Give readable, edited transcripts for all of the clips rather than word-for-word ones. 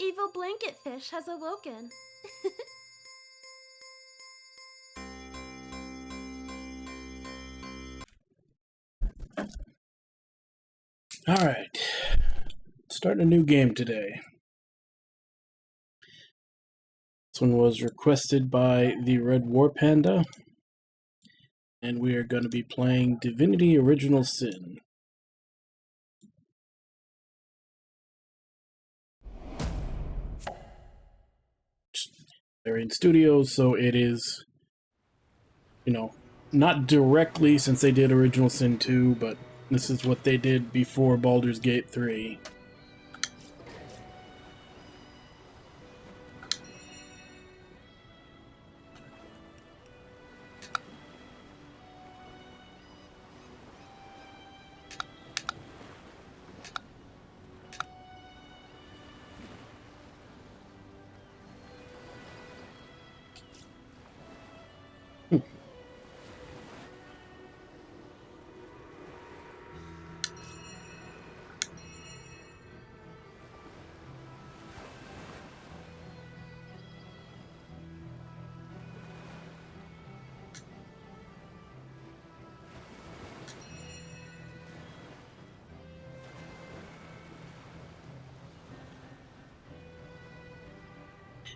evil blanket fish has awoken. Alright, starting a new game today. This one was requested by the Red War Panda, and we are going to be playing Divinity Original Sin. They're in studios, so it is, not directly since they did Original Sin 2, but this is what they did before Baldur's Gate 3.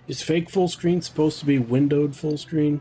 Is fake full screen supposed to be windowed full screen?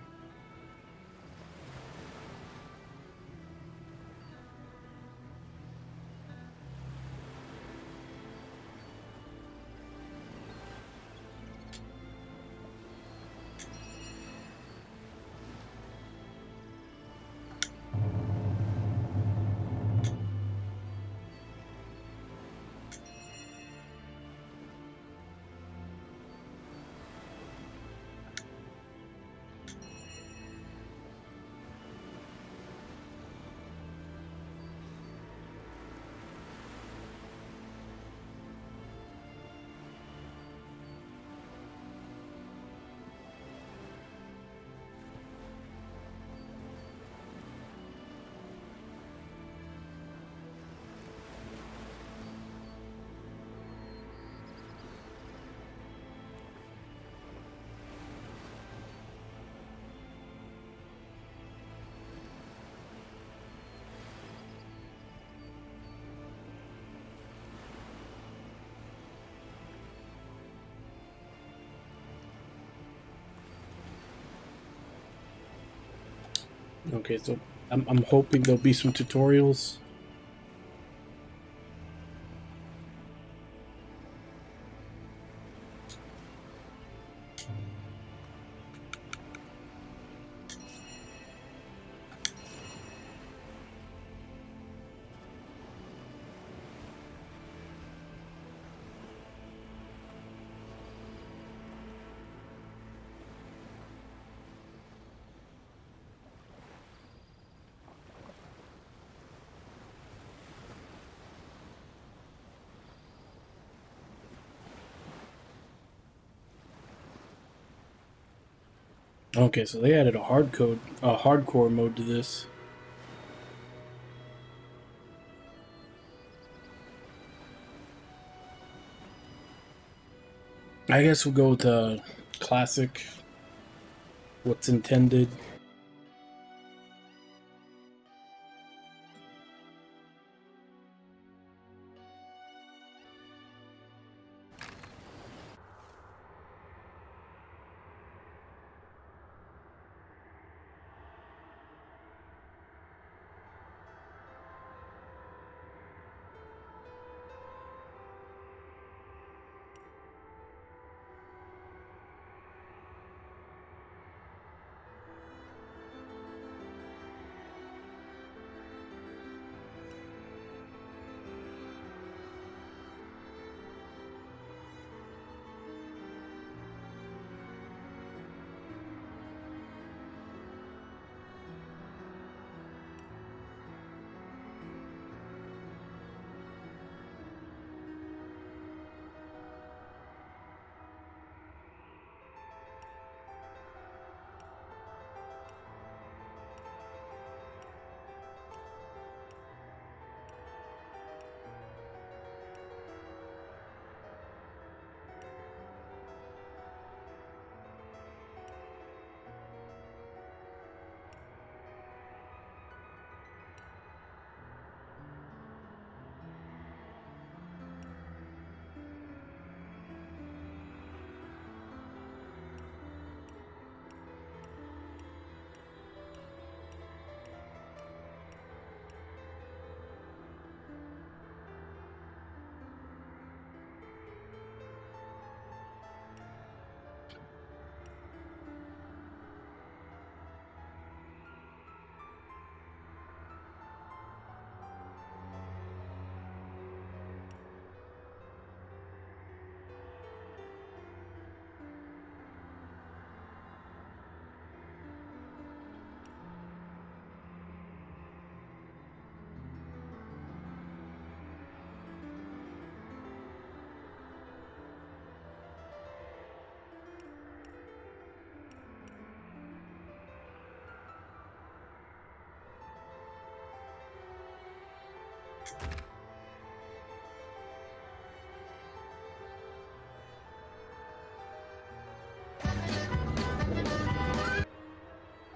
Okay, so I'm hoping there'll be some tutorials. Okay, so they added a hardcore mode to this. I guess we'll go with classic. What's intended.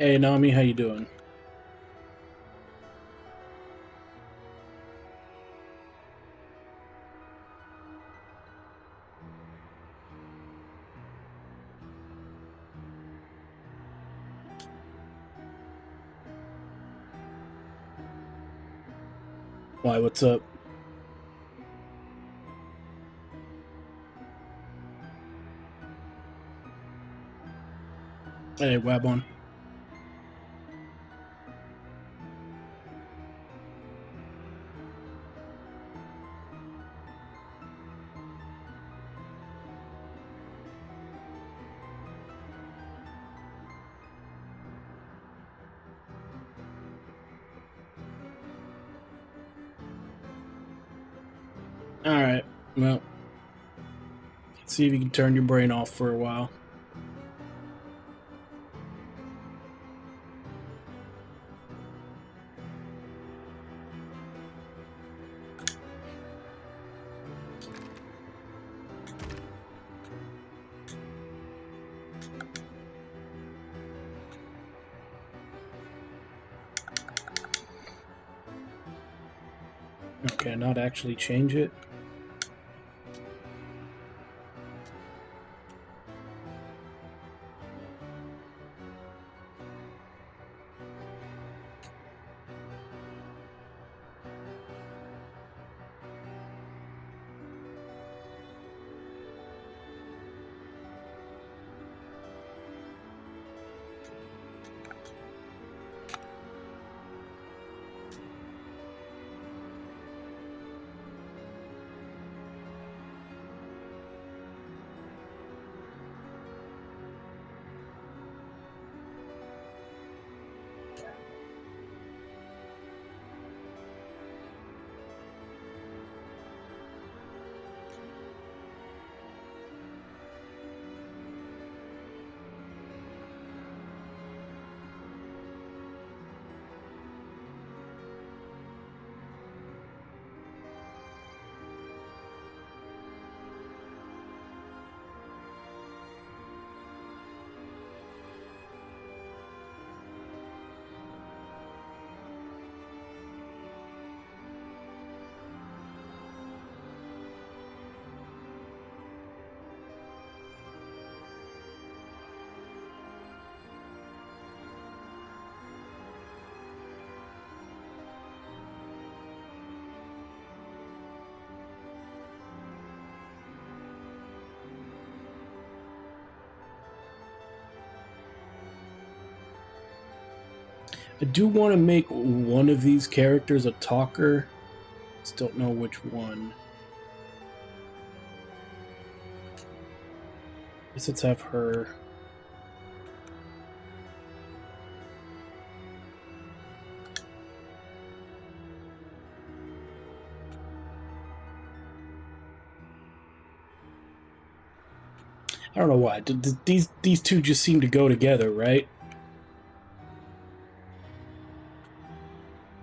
Hey Nami, how you doing? Why, what's up? Hey, Wabon. Alright, well, let's see if you can turn your brain off for a while. Okay, not actually change it. I do want to make one of these characters a talker. Just don't know which one. Guess let's have her. I don't know why. These two just seem to go together, right?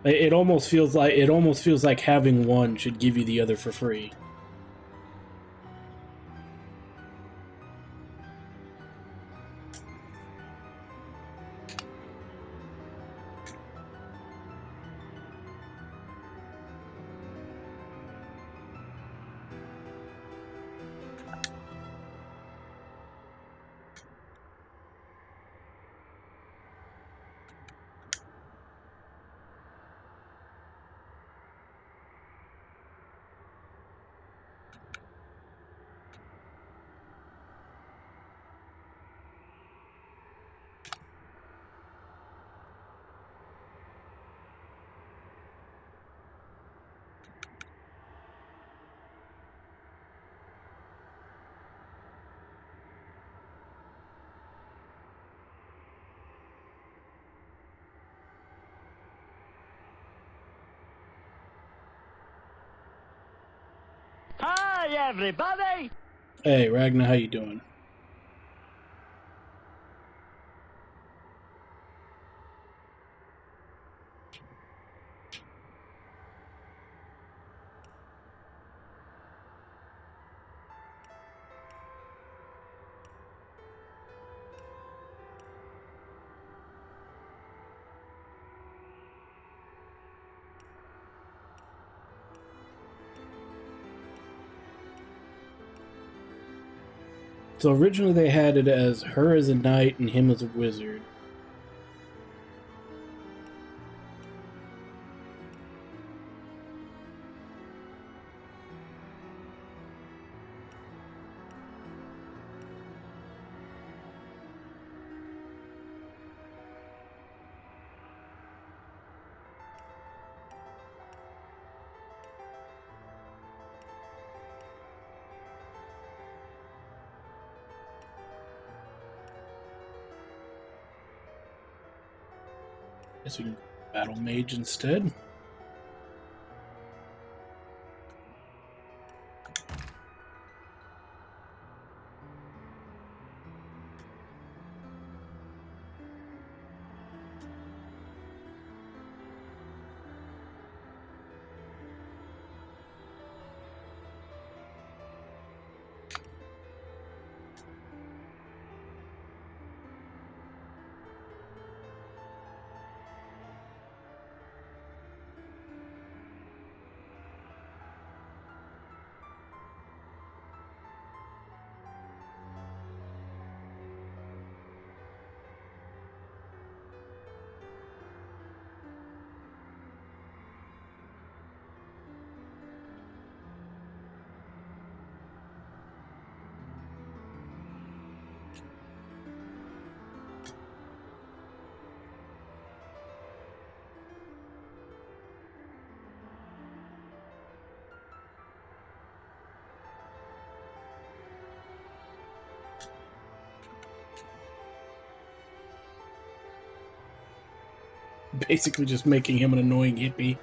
It almost feels like having one should give you the other for free. Hi, everybody! Hey, Ragnar, how you doing? So originally they had it as her as a knight and him as a wizard. Guess we can battle mage instead. Basically just making him an annoying hippie.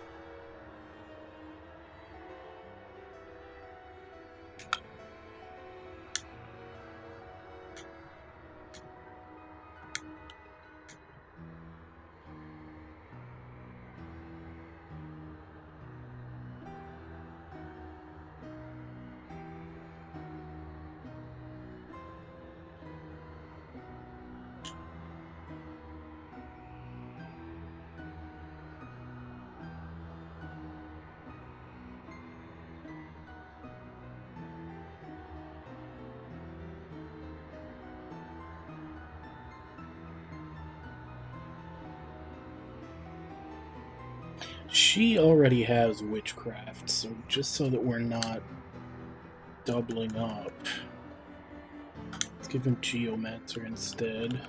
She already has witchcraft, so just so that we're not doubling up, let's give him Geomancer instead.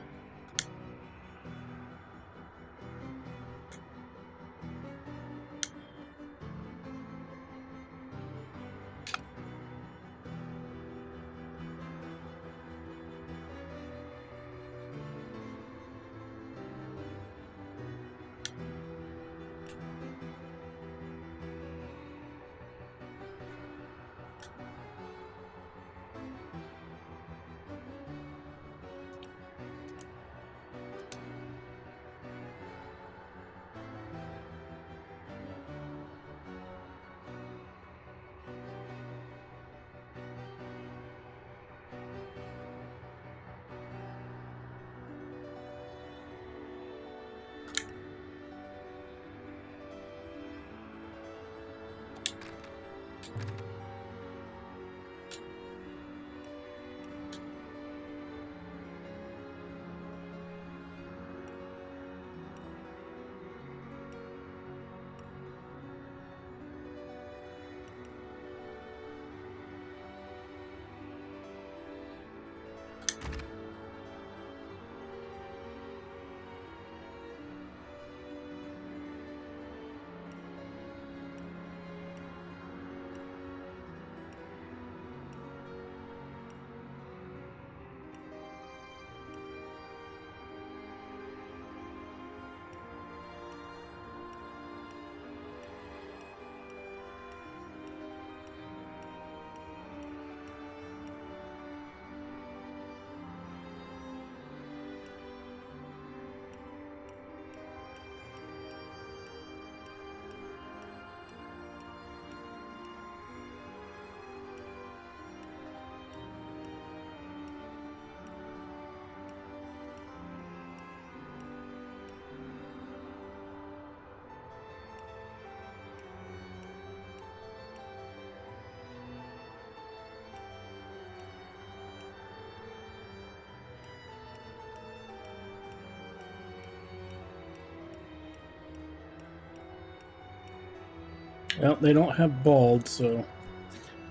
Well, they don't have bald, so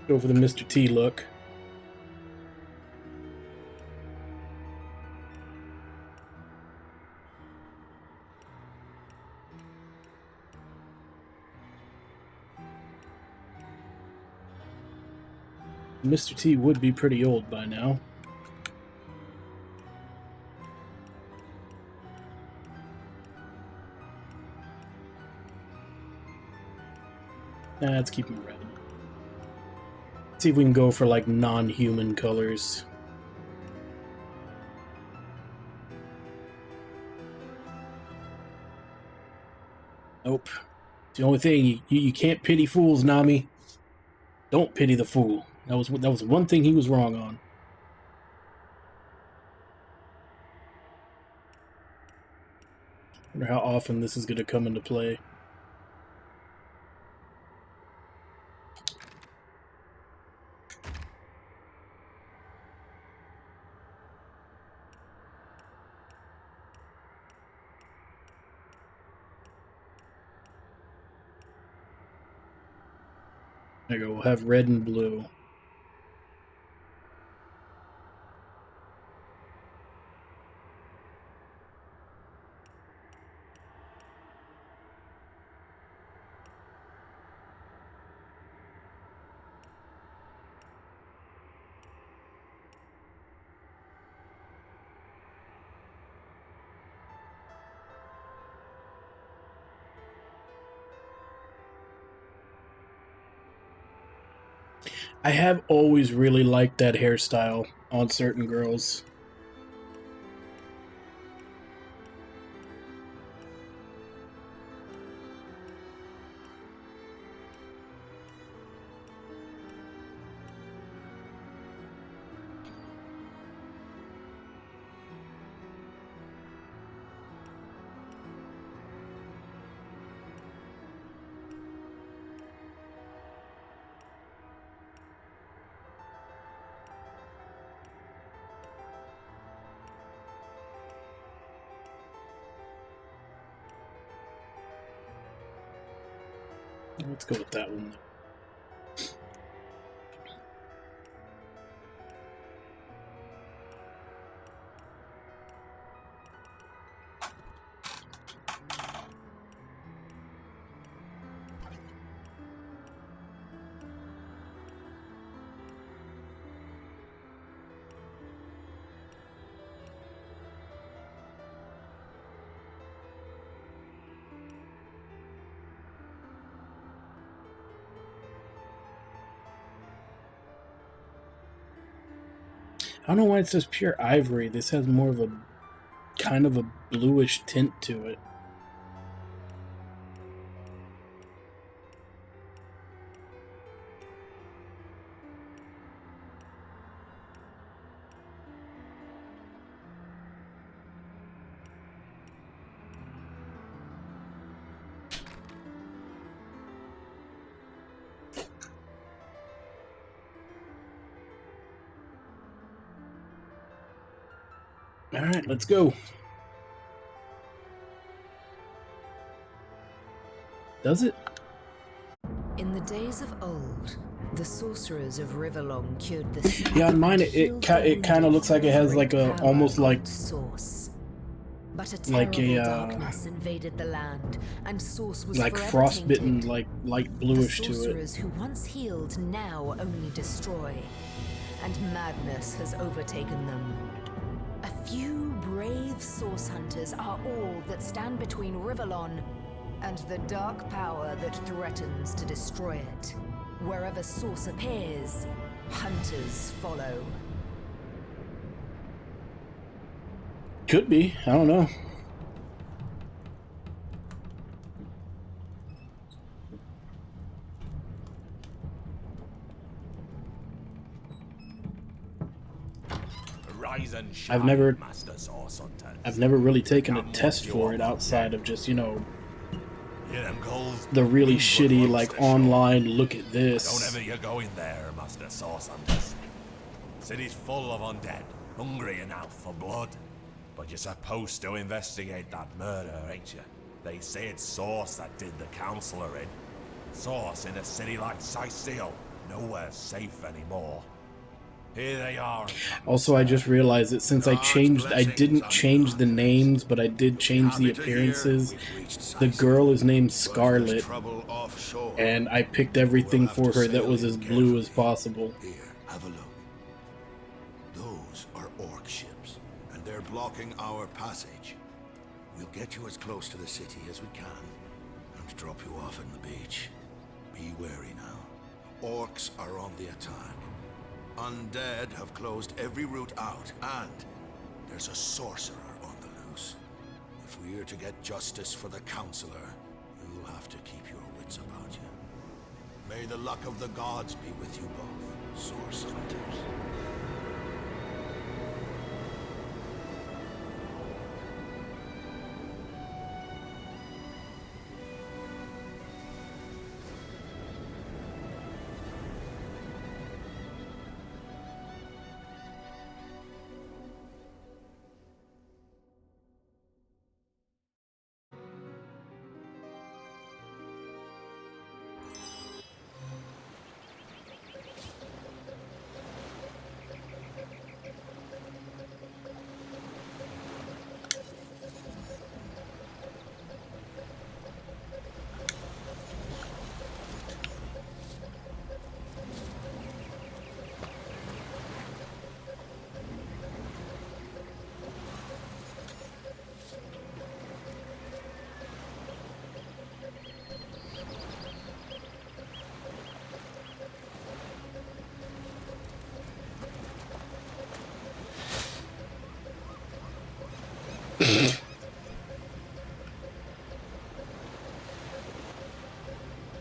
go for the Mr. T look. Mr. T would be pretty old by now. Nah, let's keep him red. See if we can go for like non-human colors. Nope. It's the only thing you can't pity fools, Nami. Don't pity the fool. That was one thing he was wrong on. Wonder how often this is going to come into play. There you go. We'll have red and blue. I have always really liked that hairstyle on certain girls. Let's go with that one. I don't know why it says pure ivory. This has more of a kind of a bluish tint to it. Alright, let's go. Does it? In the days of old, the sorcerers of Riverlong cured the Yeah, on mine it kind of looks like it has like a almost like source. But a like terrible a darkness invaded the land, and source was like forever frostbitten, tainted. like light bluish The to it. sorcerers who once healed now only destroy, and madness has overtaken them. A few brave source hunters are all that stand between Riverlon and the dark power that threatens to destroy it. Wherever source appears, hunters follow. Could be. I don't know. Rise and shine, I've never Master Source Hunters. I've never really taken a Come test what for you it want. outside of just, you know, Hear them calls? the really Good shitty roast like to show. online look at Don't this. ever you go in there, Master Source Hunters. City's full of undead, hungry enough for blood. But you're supposed to investigate that murder, ain't you? They say it's Source that did the counselor in. Source in a city like Sicil, nowhere's safe anymore. Here they are. Also, I just realized that since I didn't change the names, but I did change the appearances. The girl is named Scarlet, and I picked everything for her that was as blue as possible. Here, have a look. Those are orc ships, and they're blocking our passage. We'll get you as close to the city as we can, and drop you off in the beach. Be wary now. Orcs are on the attack. Undead have closed every route out, and there's a sorcerer on the loose. If we're to get justice for the Counselor, you'll have to keep your wits about you. May the luck of the gods be with you both, Source Hunters.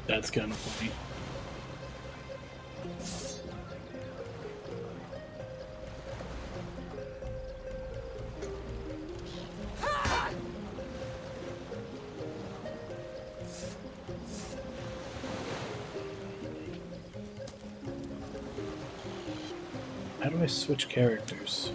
That's kind of funny. How do I switch characters?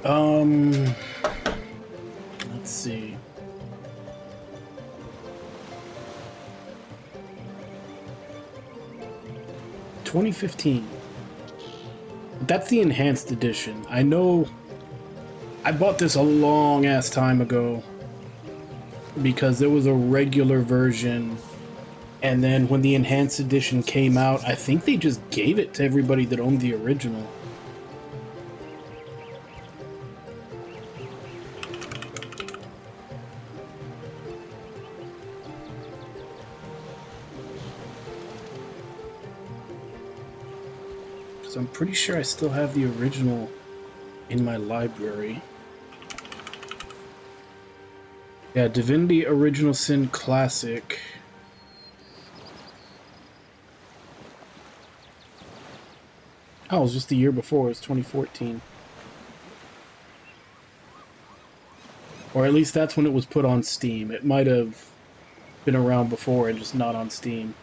Oh. Let's see. $2015. That's the enhanced edition. I know I bought this a long ass time ago because there was a regular version, and then when the enhanced edition came out, I think they just gave it to everybody that owned the original. I'm pretty sure I still have the original in my library. Yeah, Divinity Original Sin Classic. Oh, it was just the year before. It was 2014. Or at least that's when it was put on Steam. It might have been around before and just not on Steam.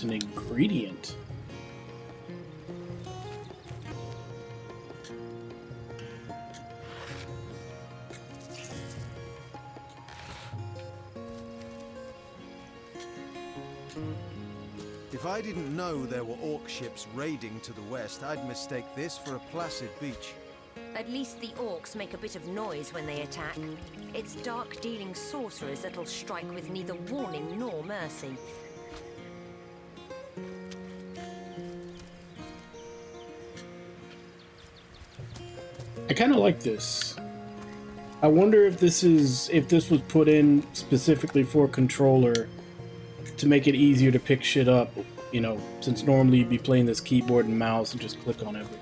an ingredient. If I didn't know there were orc ships raiding to the west, I'd mistake this for a placid beach. At least the orcs make a bit of noise when they attack. It's dark-dealing sorcerers that'll strike with neither warning nor mercy. I kind of like this. I wonder if this was put in specifically for controller to make it easier to pick shit up, you know, since normally you'd be playing this keyboard and mouse and just click on everything.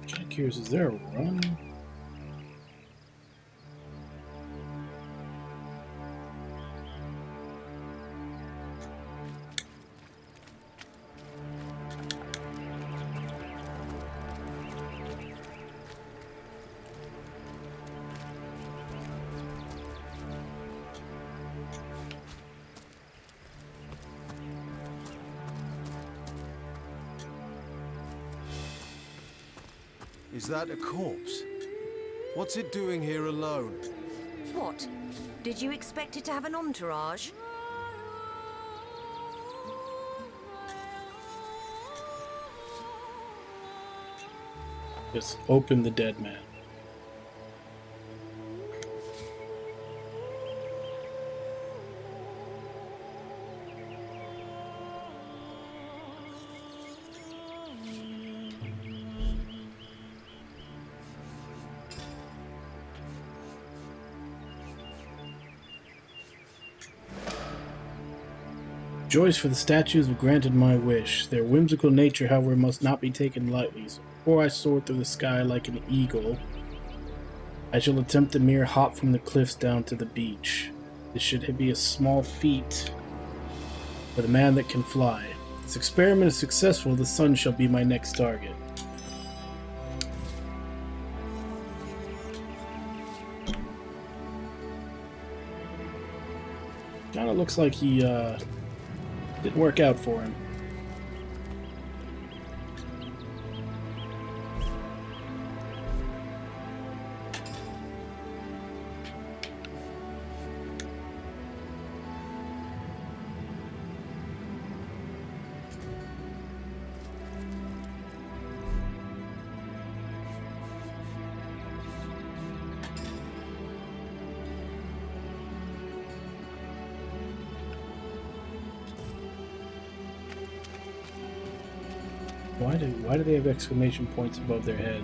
Kind of curious, is there a run? Is that a corpse? What's it doing here alone? What? Did you expect it to have an entourage? Just open the dead man. Joys for the statues have granted my wish. Their whimsical nature, however, must not be taken lightly. So before I soar through the sky like an eagle, I shall attempt a mere hop from the cliffs down to the beach. This should be a small feat for the man that can fly. If this experiment is successful, the sun shall be my next target. Kinda looks like he, didn't work out for him. Why do they have exclamation points above their head?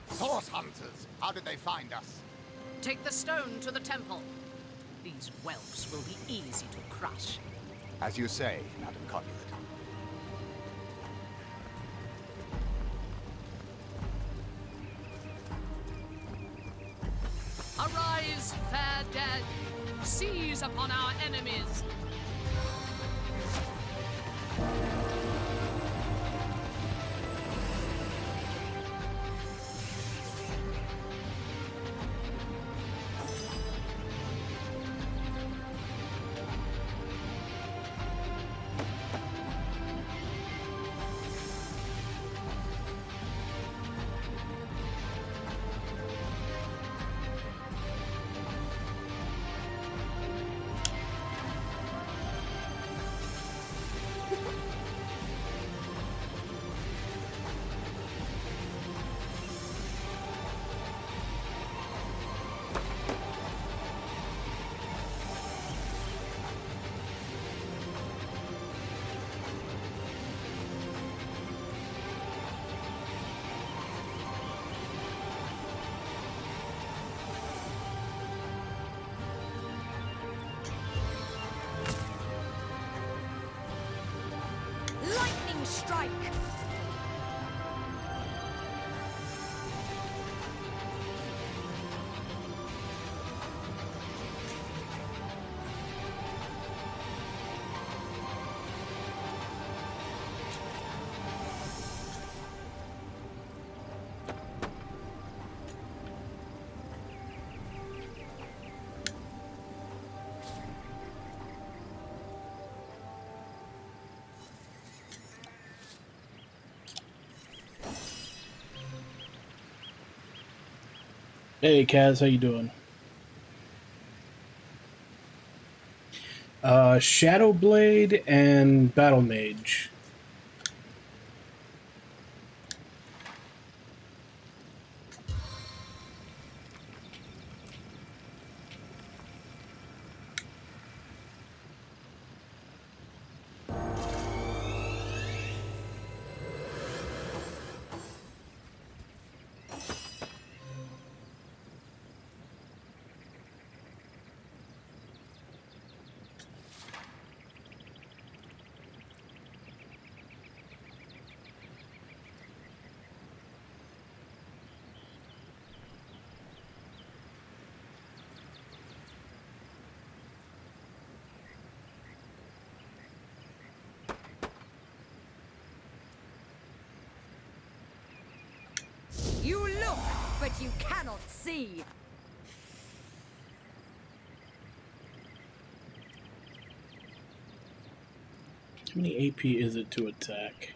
Source hunters! How did they find us? Take the stone to the temple. These whelps will be easy to crush. As you say, Madam Conduit. Arise, fair dead! Seize upon our enemies! strike! Hey Kaz, how you doing? Shadow Blade and Battle Mage. You look, but you cannot see. How many AP is it to attack?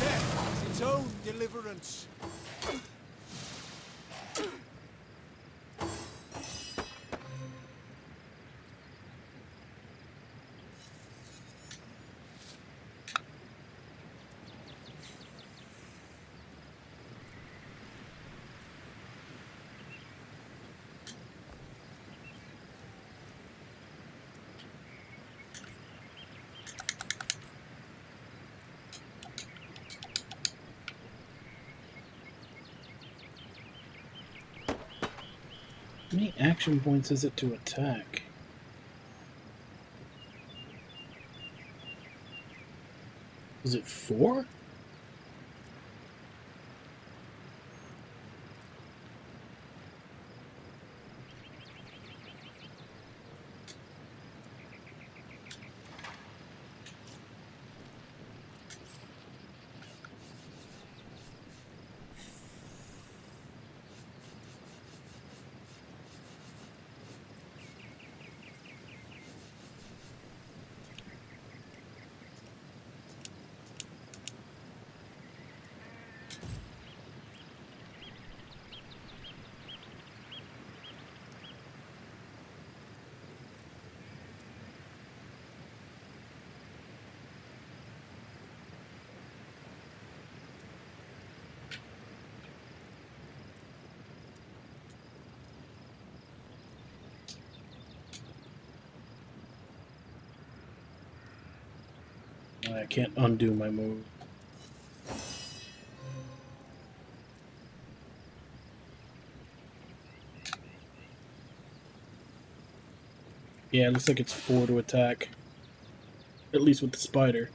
Death is its own deliverance. How many action points is it to attack? Is it 4? I can't undo my move. Yeah, it looks like it's 4 to attack. At least with the spider.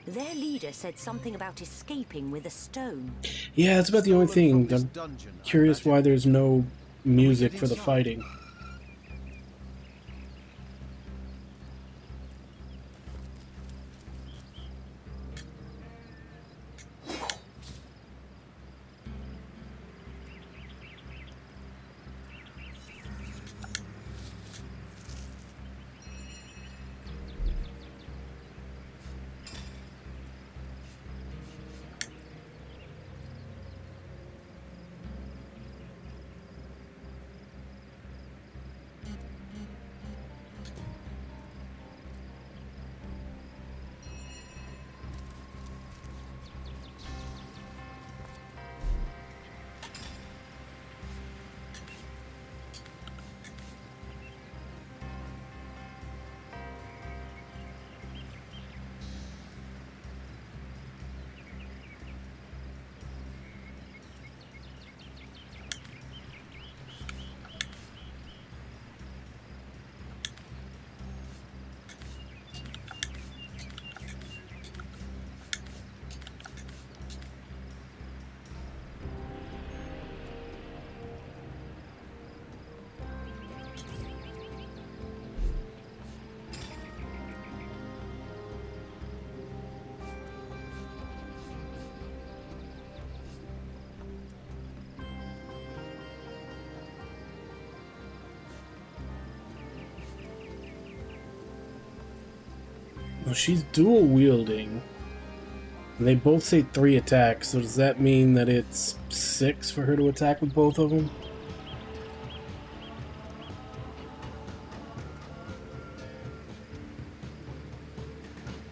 Their leader said something about escaping with a stone. Yeah, that's about the only Stolen from thing. this I'm dungeon, I curious imagine. why there's no music get for the inside? fighting. Well, she's dual wielding. And they both say 3 attacks, so does that mean that it's 6 for her to attack with both of them?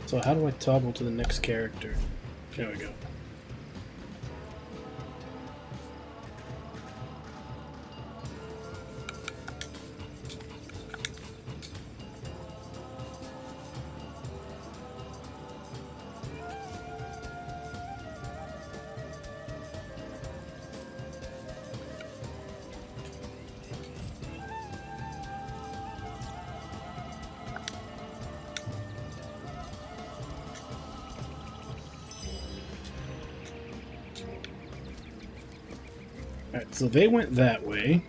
So how do I toggle to the next character? There we go. Alright, so they went that way.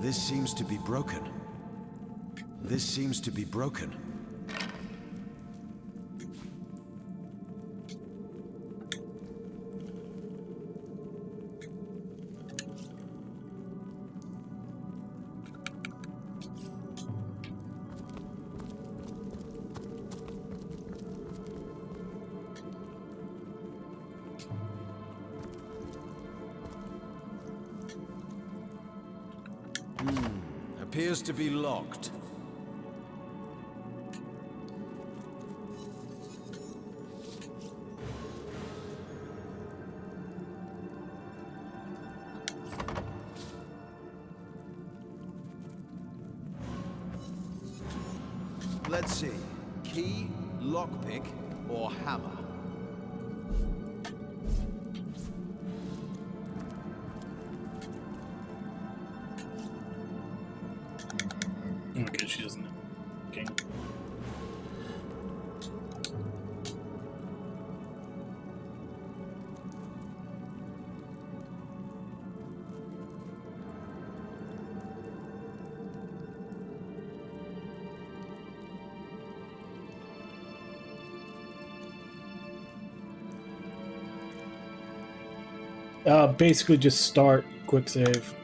This seems to be broken. This seems to be broken. Appears to be locked. Let's see. Key, lockpick, or hammer? Okay, she doesn't know. Okay. Basically just start, quick save.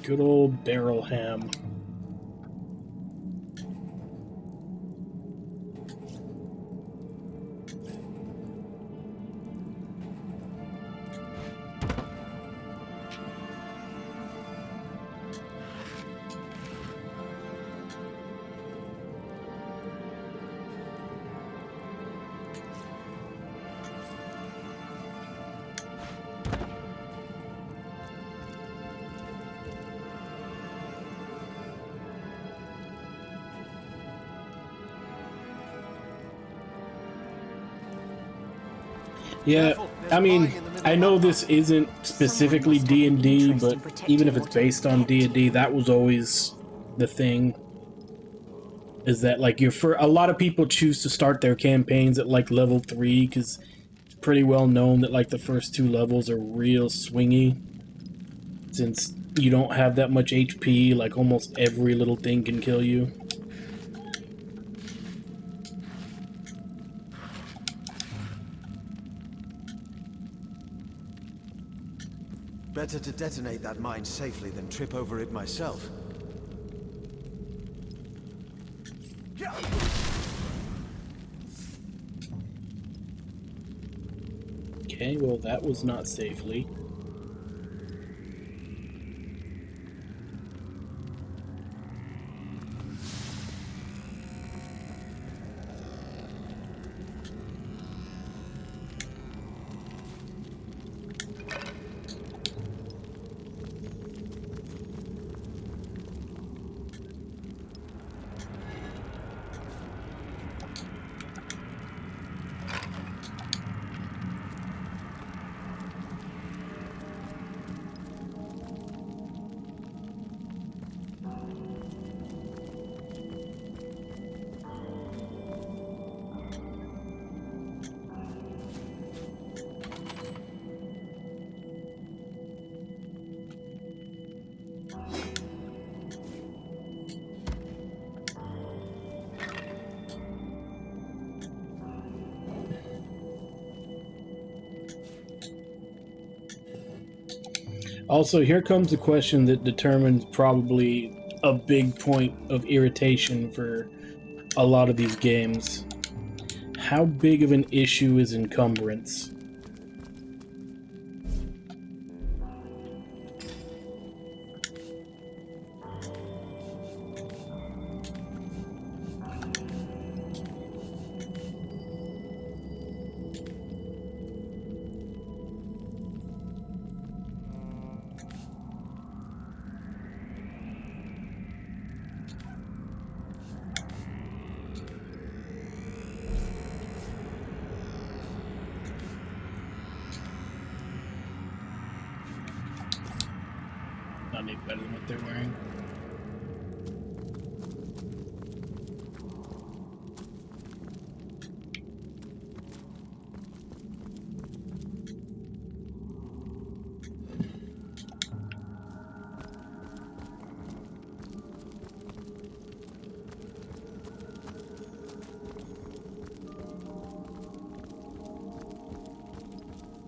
Good old barrel ham. Yeah, I mean, I know this isn't specifically D&D, but even if it's based on D&D, that was always the thing. Is that, like, a lot of people choose to start their campaigns at, like, level 3, because it's pretty well known that, like, the first 2 levels are real swingy. Since you don't have that much HP, like, almost every little thing can kill you. Better to detonate that mine safely than trip over it myself. Okay, well, that was not safely. Also, here comes a question that determines probably a big point of irritation for a lot of these games. How big of an issue is encumbrance? Not any better than what they're wearing.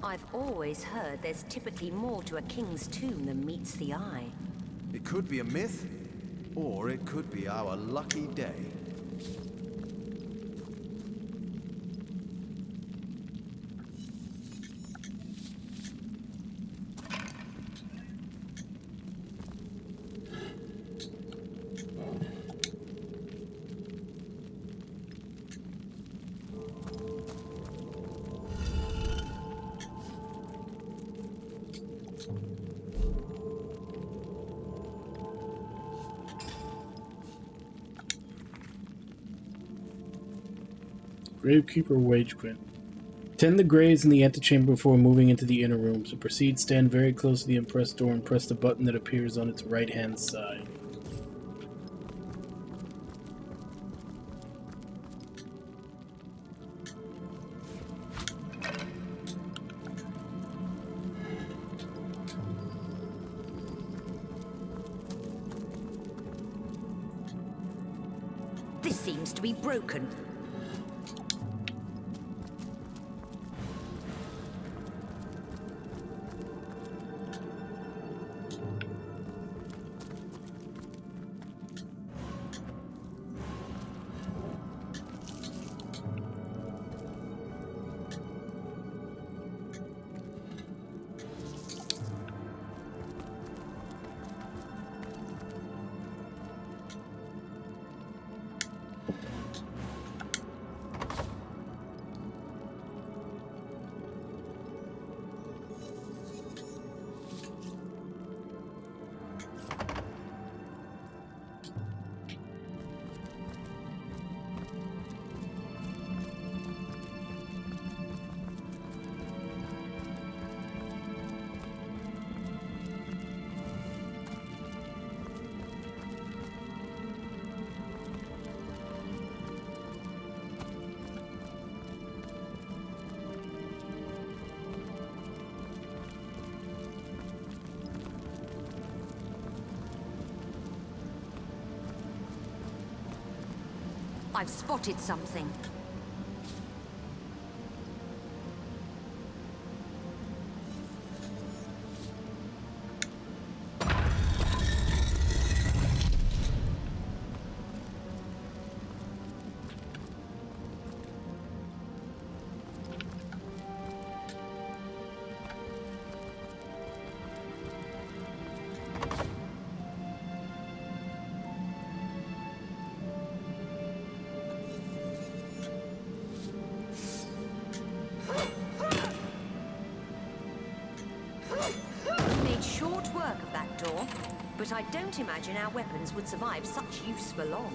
I've always heard there's typically more to a king's tomb than meets the eye. It could be a myth, or it could be our lucky day. Gravekeeper Wage Quinn. Tend the graves in the antechamber before moving into the inner room. So proceed, stand very close to the impressed door and press the button that appears on its right-hand side. This seems to be broken. I've spotted something. We made short work of that door, but I don't imagine our weapons would survive such use for long.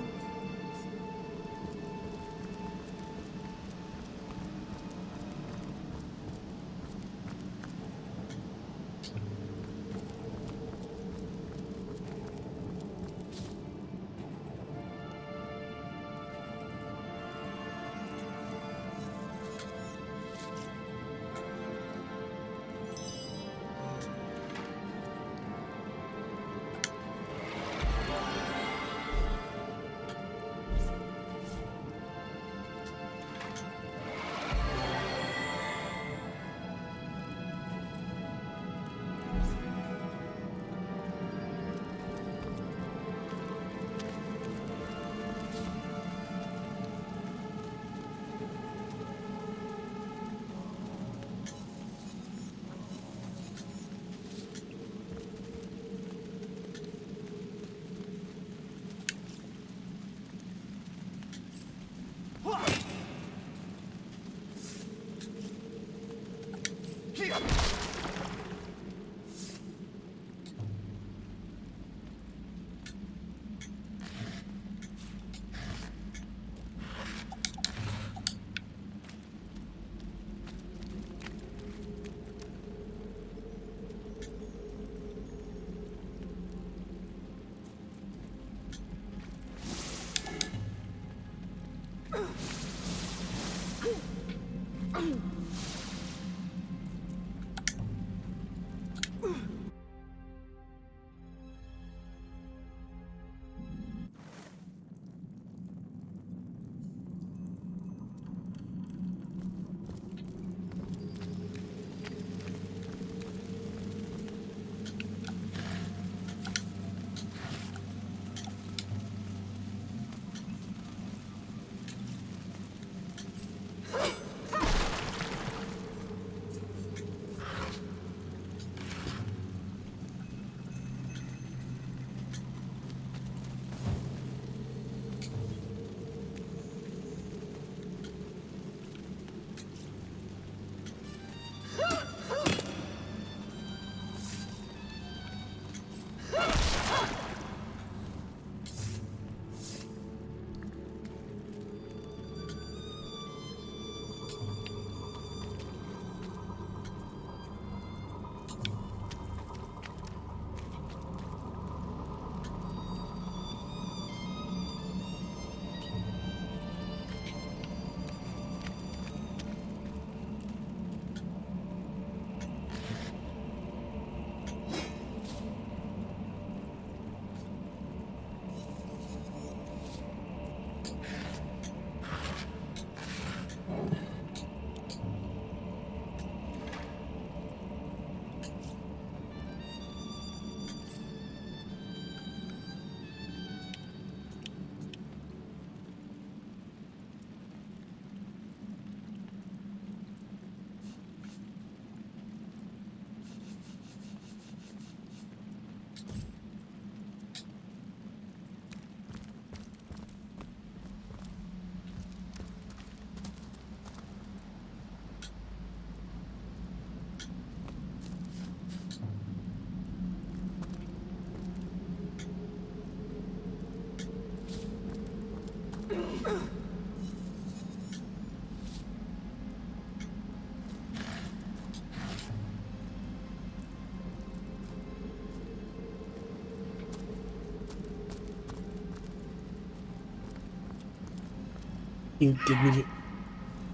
You didn't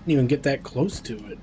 even get that close to it.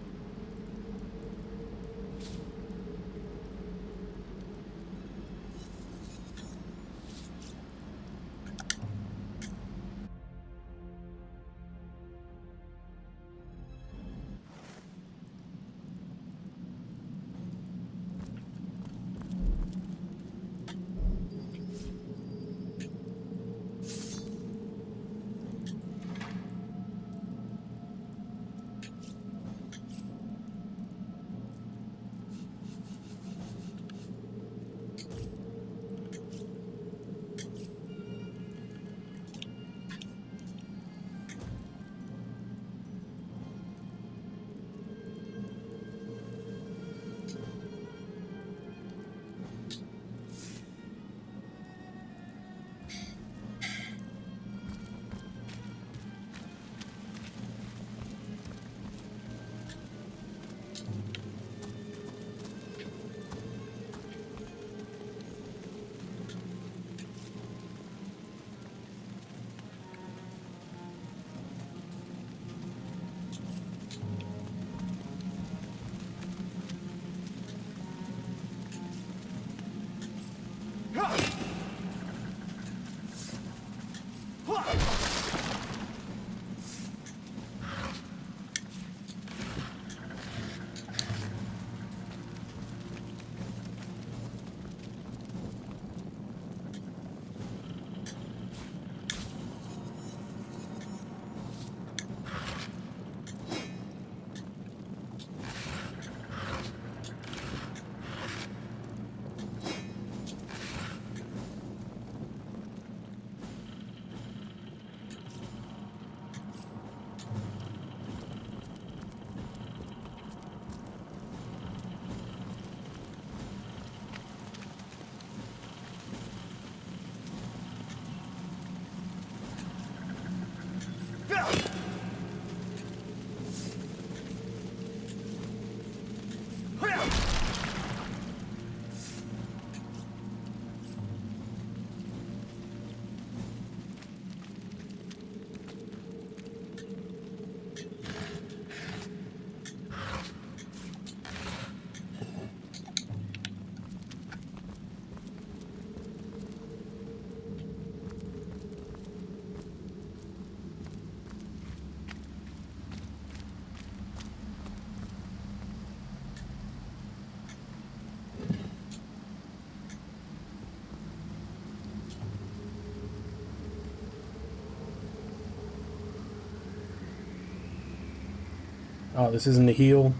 Oh, this isn't a heal.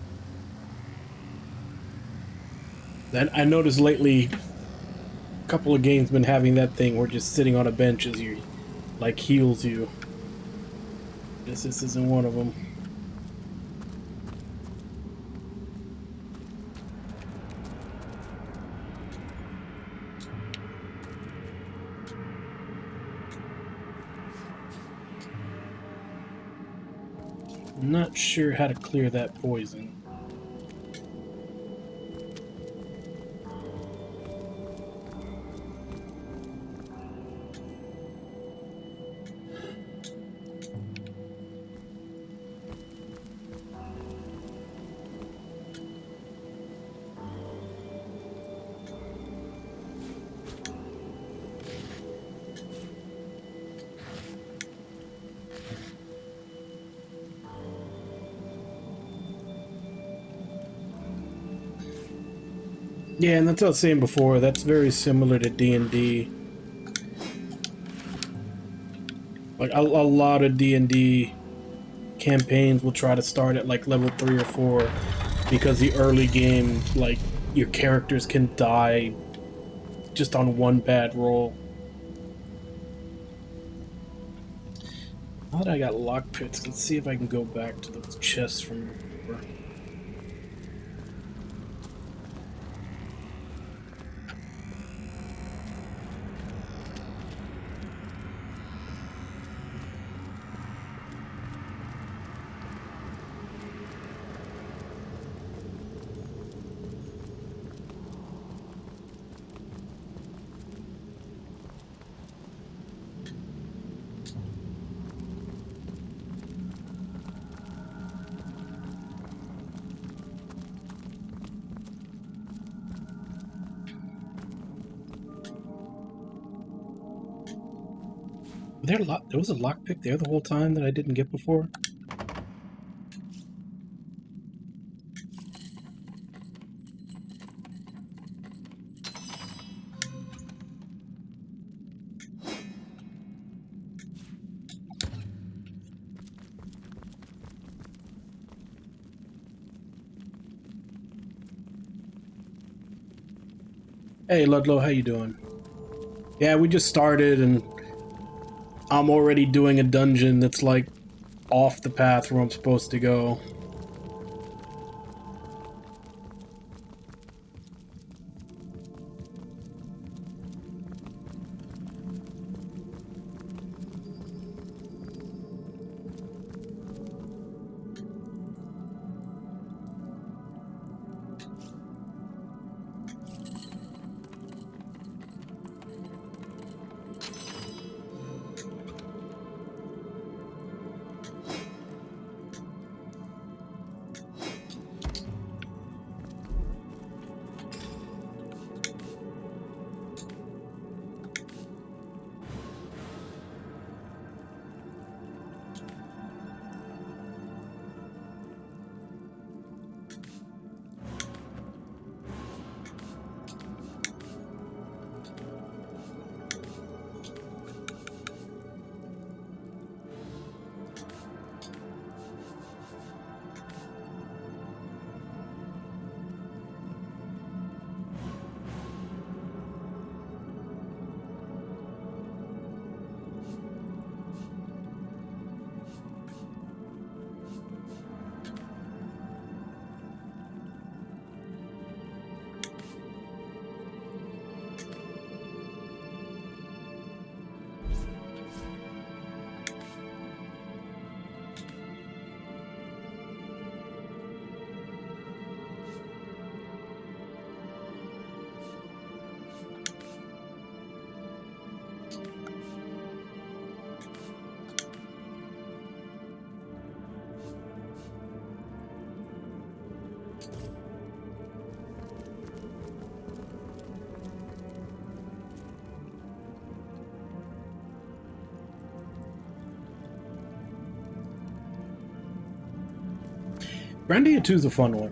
That I noticed lately, a couple of games been having that thing where just sitting on a bench as you, like, heals you. Guess this isn't one of them. Not sure how to clear that poison. Yeah, and that's what I was saying before. That's very similar to D&D. Like, a lot of D&D campaigns will try to start at, like, level 3 or 4. Because the early game, like, your characters can die just on one bad roll. Now that I got lockpicks, let's see if I can go back to those chests from before. There was a lockpick there the whole time that I didn't get before? Hey Ludlow, how you doing? Yeah, we just started and I'm already doing a dungeon that's like off the path where I'm supposed to go. Grandia 2 is a fun one.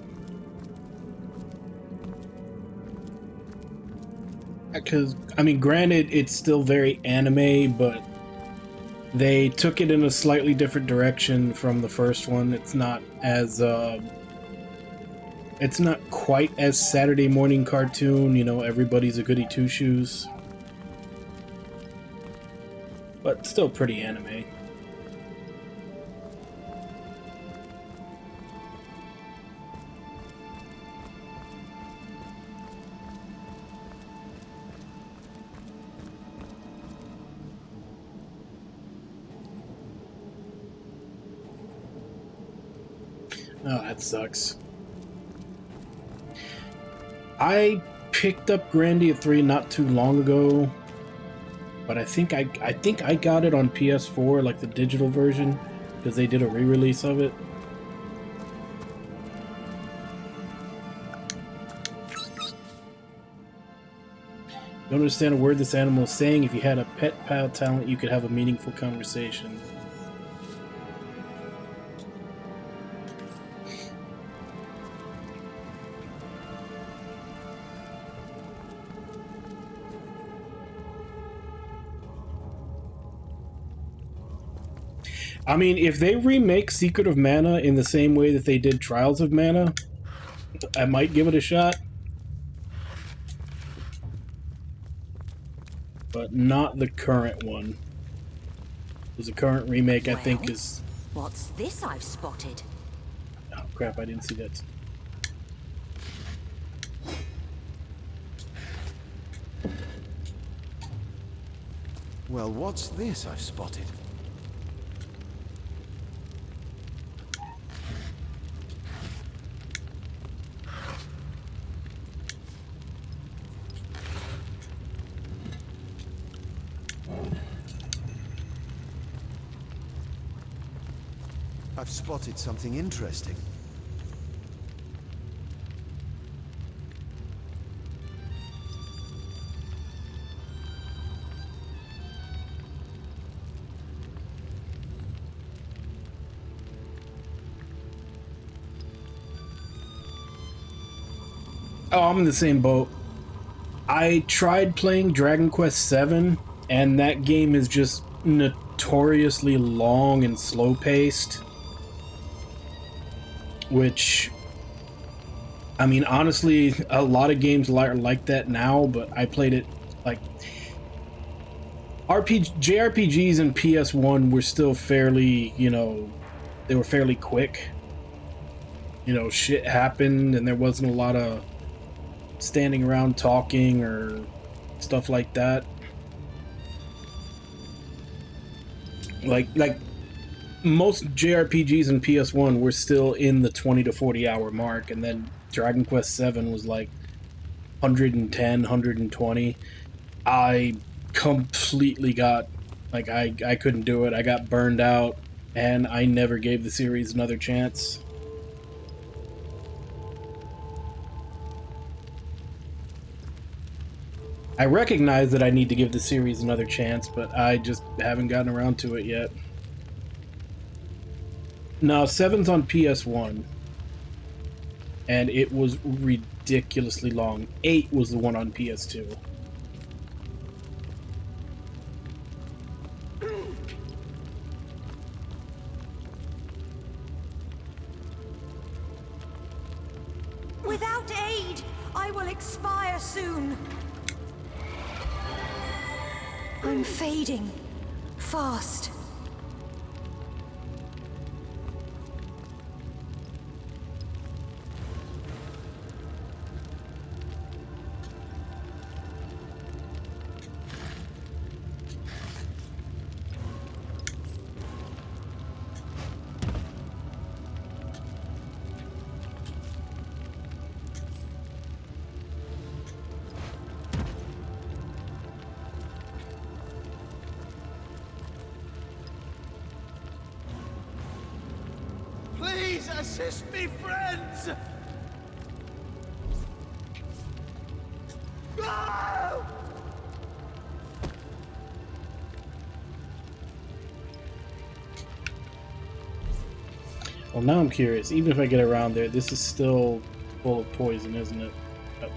Because, I mean, granted, it's still very anime, but they took it in a slightly different direction from the first one. It's not as, it's not quite as Saturday morning cartoon, you know, everybody's a goody two-shoes. But still pretty anime. Oh, that sucks. I picked up Grandia 3 not too long ago, but I think I got it on PS4, like the digital version, because they did a re-release of it. Don't understand a word this animal is saying. If you had a pet pal talent, you could have a meaningful conversation. I mean, if they remake Secret of Mana in the same way that they did Trials of Mana, I might give it a shot. But not the current one. Because the current remake, I think, is... What's this I've spotted? Oh, crap, I didn't see that. Well, what's this I've spotted? I've spotted something interesting. Oh, I'm in the same boat. I tried playing Dragon Quest VII, and that game is just notoriously long and slow-paced. Which, I mean, honestly, a lot of games are like that now, but I played it, like... JRPGs in PS1 were still fairly, you know, they were fairly quick. You know, shit happened, and there wasn't a lot of standing around talking or stuff like that. Like most JRPGs in PS1 were still in the 20 to 40 hour mark, and then Dragon Quest VII was like 110, 120. I completely got, like, I couldn't do it. I got burned out, and I never gave the series another chance. I recognize that I need to give the series another chance, but I just haven't gotten around to it yet. No, 7's on PS1, and it was ridiculously long. 8 was the one on PS2. Without aid, I will expire soon. I'm fading. Fast. Please assist me, friends! Go! Well, now I'm curious. Even if I get around there, this is still full of poison, isn't it? Oh.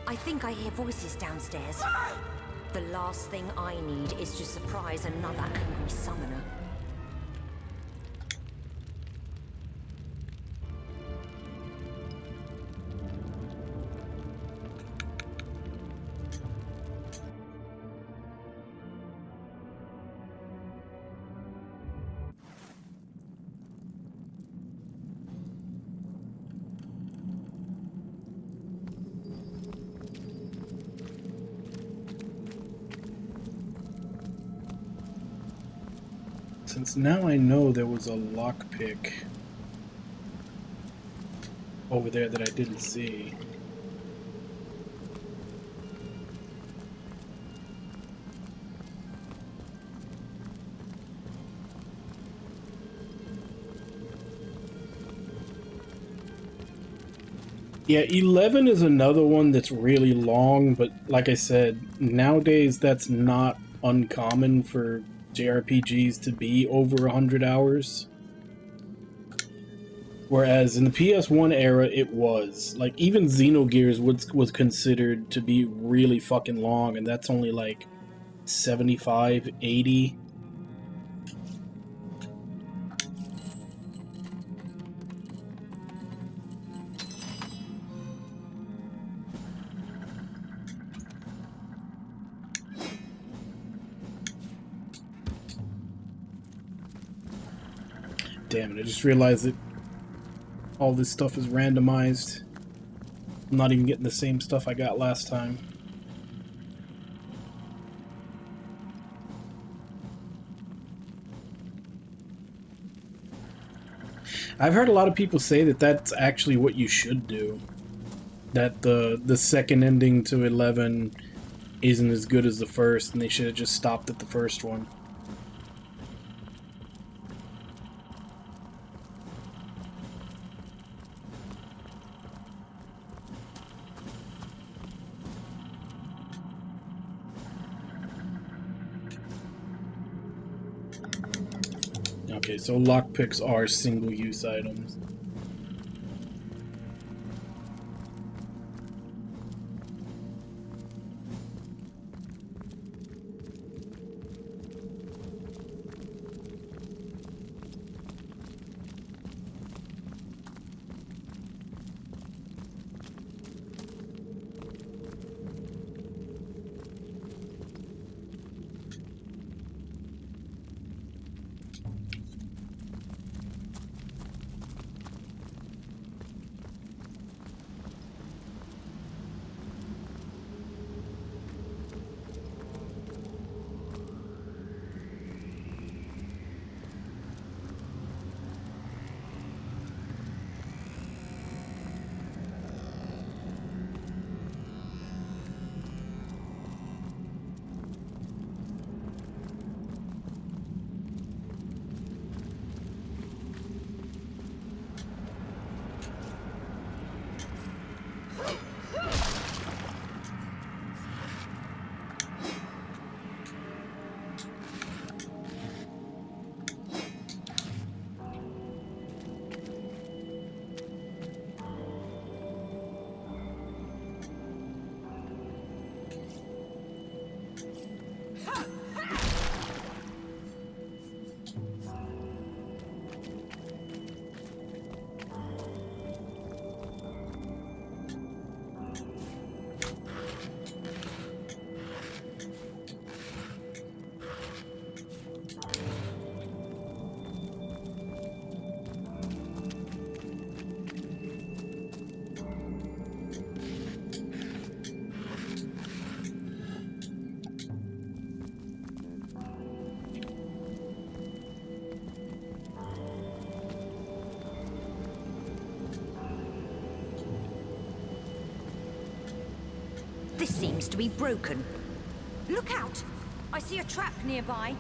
I think I hear voices downstairs. The last thing I need is to surprise another angry summoner. Since now I know there was a lockpick over there that I didn't see. Yeah, 11 is another one that's really long, but like I said, nowadays that's not uncommon for JRPGs to be over 100 hours. Whereas in the PS1 era, it was. Like, even Xenogears was considered to be really fucking long, and that's only like 75, 80. Damn it, I just realized that all this stuff is randomized. I'm not even getting the same stuff I got last time. I've heard a lot of people say that that's actually what you should do. That the second ending to 11 isn't as good as the first, and they should have just stopped at the first one. Okay, so lockpicks are single-use items. This seems to be broken. Look out! I see a trap nearby.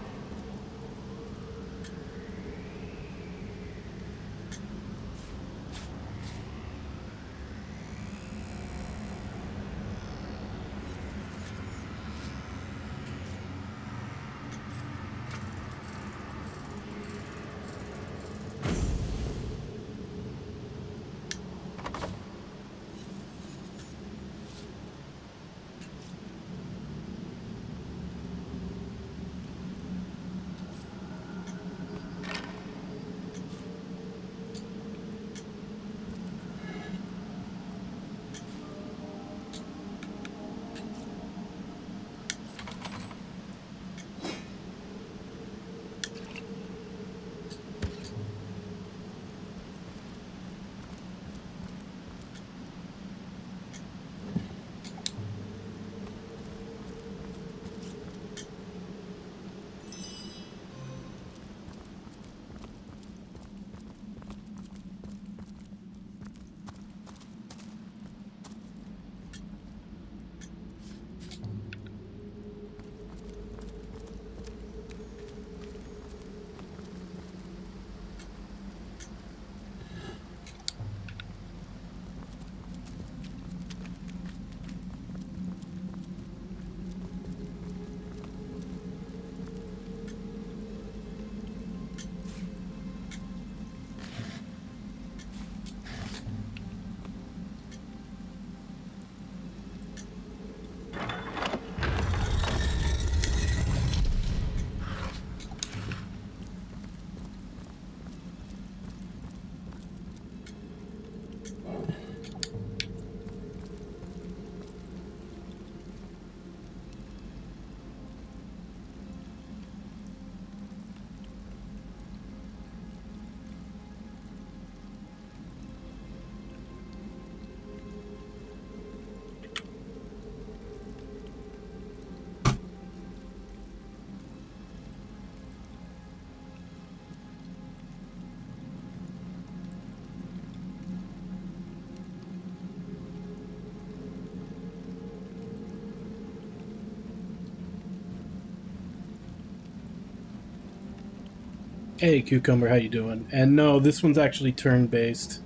Hey, Cucumber, how you doing? And no, this one's actually turn-based.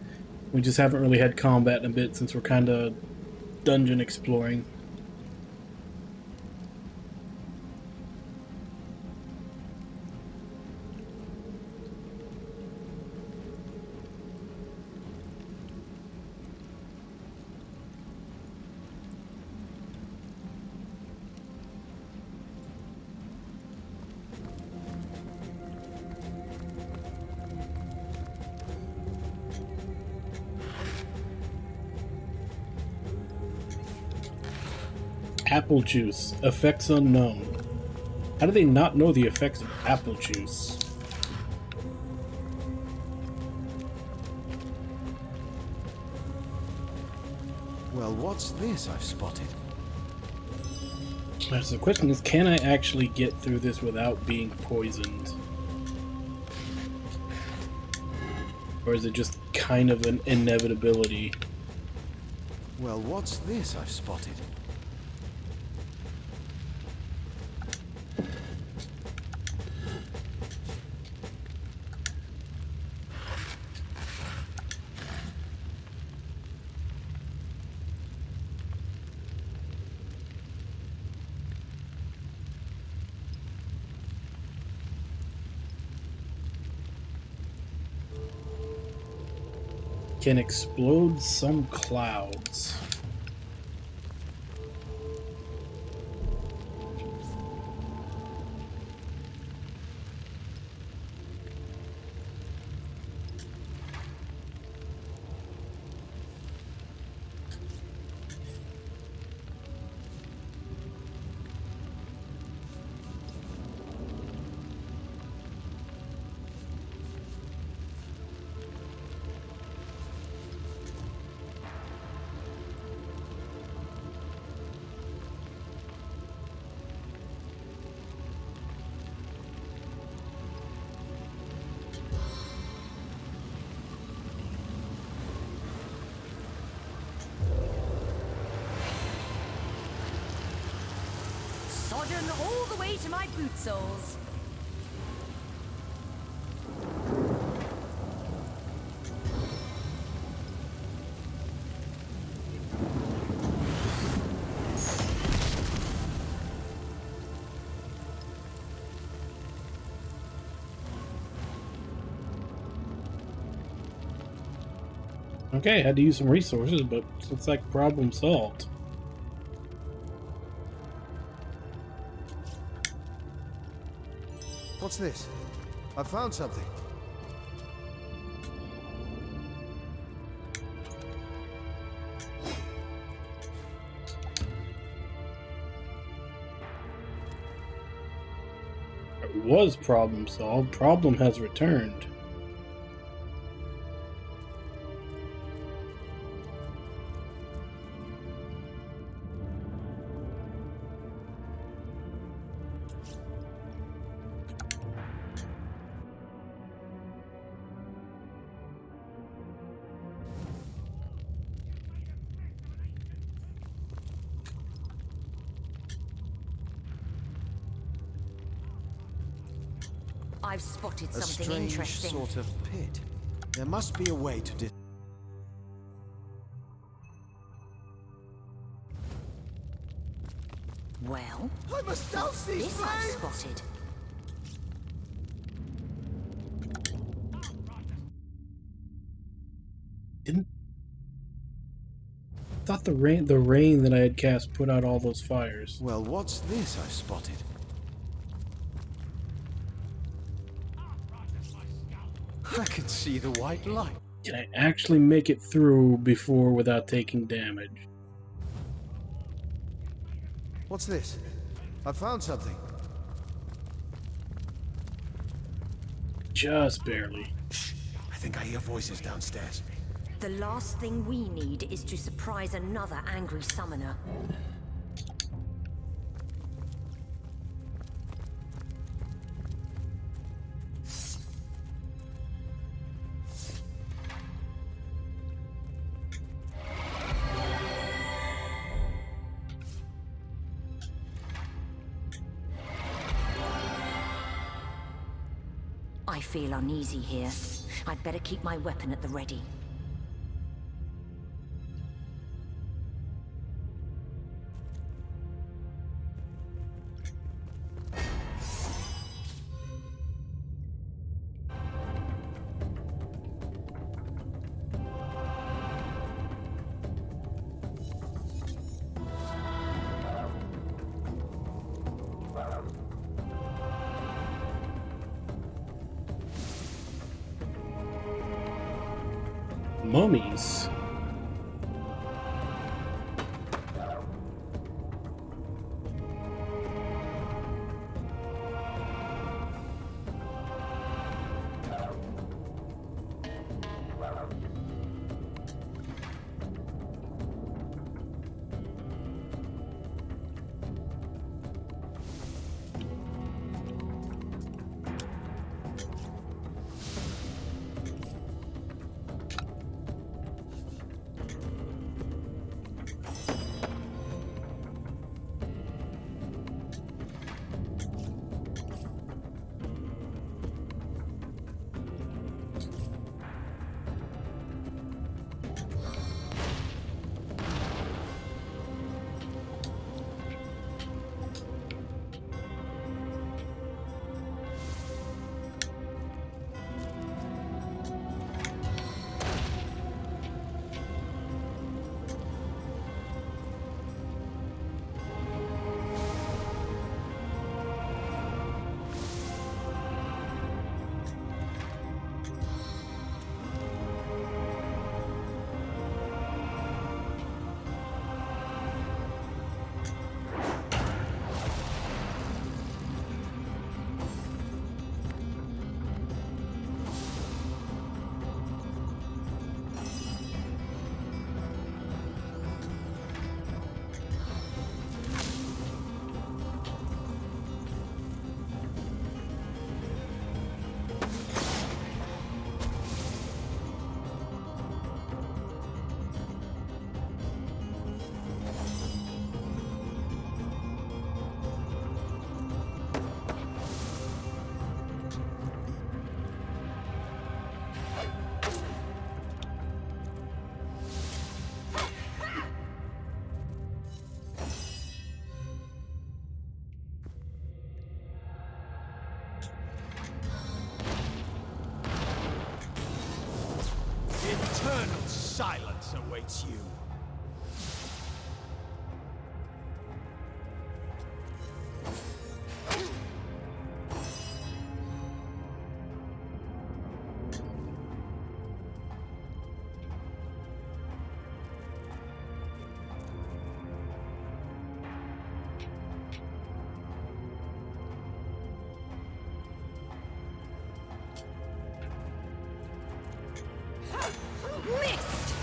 We just haven't really had combat in a bit since we're kind of dungeon exploring. Apple juice. Effects unknown. How do they not know the effects of apple juice? Well, what's this I've spotted? So the question is, can I actually get through this without being poisoned? Or is it just kind of an inevitability? Well, what's this I've spotted? Can explode some clouds. Sodden all the way to my boot soles. Okay, had to use some resources, but looks like problem solved. What's this? I found something. It was problem solved. Problem has returned. I've spotted A something strange interesting. sort of pit. There must be a way to Well, I must douse these this I've flames! spotted. Didn't thought the rain that I had cast put out all those fires. Well, what's this I've spotted? I can see the white light. Can I actually make it through before without taking damage? What's this? I found something. Just barely. Shh! I think I hear voices downstairs. The last thing we need is to surprise another angry summoner. I feel uneasy here. I'd better keep my weapon at the ready. Mummies. Eternal silence awaits you. Missed!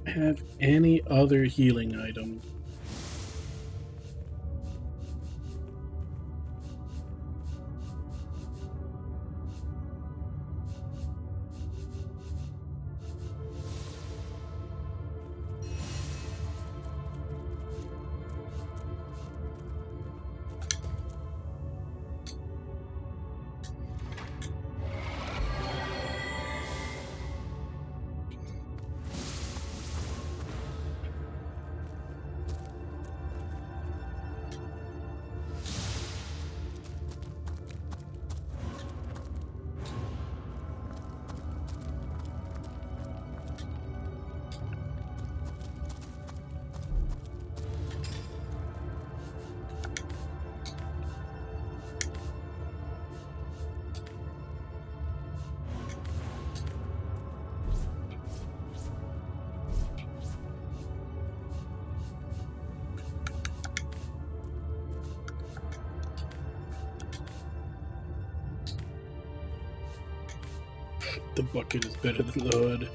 Have any other healing item? The bucket is better than the hood.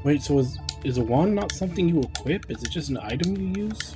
Wait, so is a wand not something you equip? Is it just an item you use?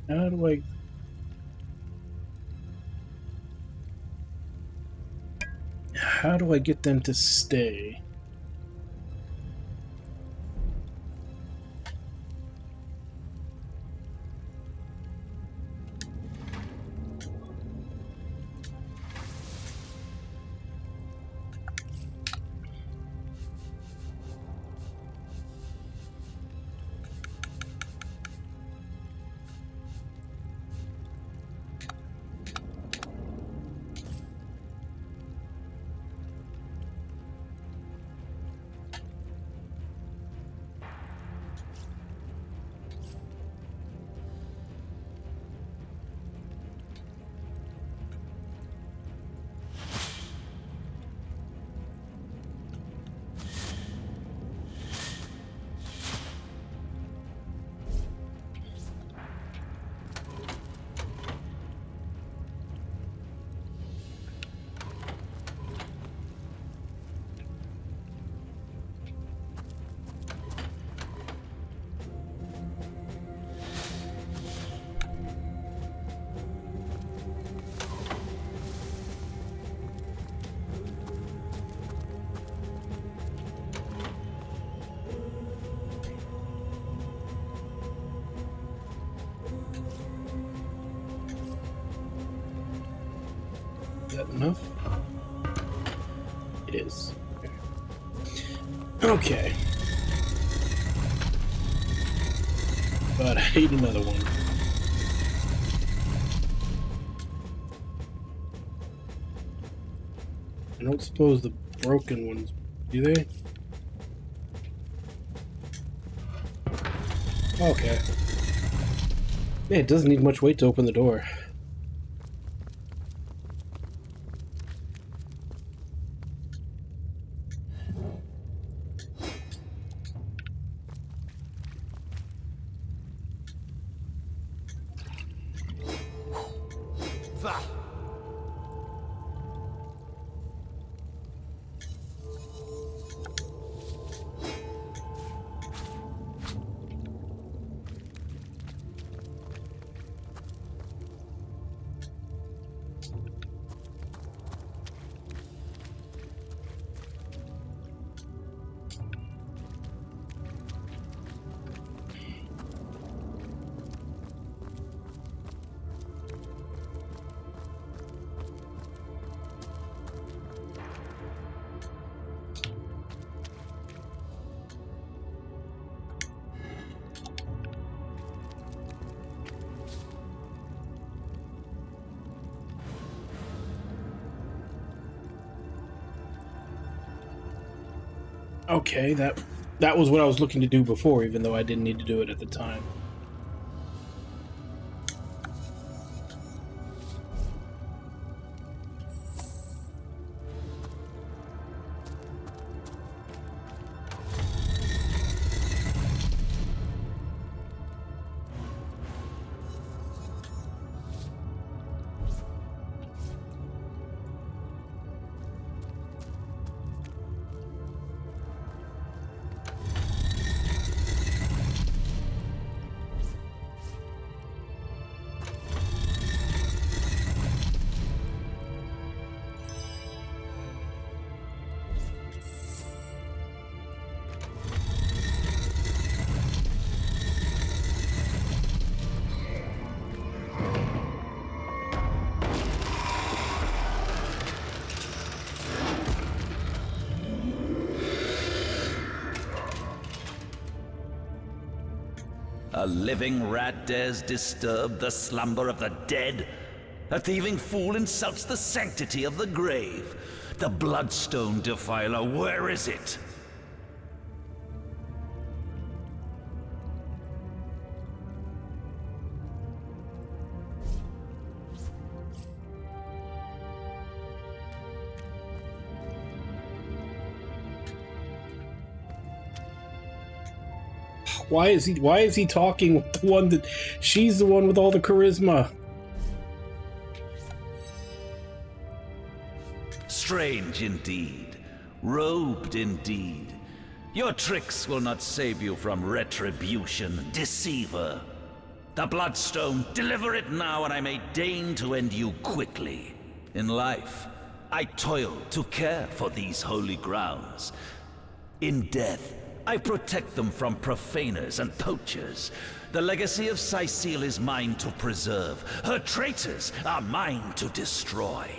How do I... How do I get them to stay? Is that enough? It is. Okay. But I need another one. I don't suppose the broken ones, do they? Okay. Yeah, it doesn't need much weight to open the door. Okay, that That was what I was looking to do before, even though I didn't need to do it at the time. A living rat dares disturb the slumber of the dead? A thieving fool insults the sanctity of the grave. The bloodstone defiler, where is it? Why is he talking with the one that she's the one with all the charisma? Strange indeed. Robed indeed. Your tricks will not save you from retribution, deceiver. The Bloodstone, deliver it now and I may deign to end you quickly. In life, I toiled to care for these holy grounds. In death, I protect them from profaners and poachers. The legacy of Cecile is mine to preserve. Her traitors are mine to destroy.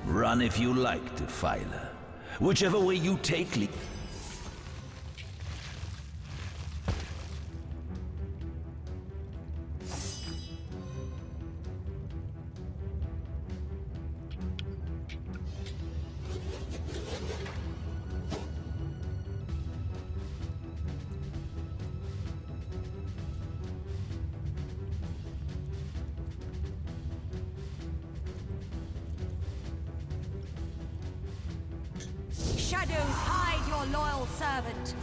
Run if you like, Defiler. Whichever way you take, Shadows, hide your loyal servant.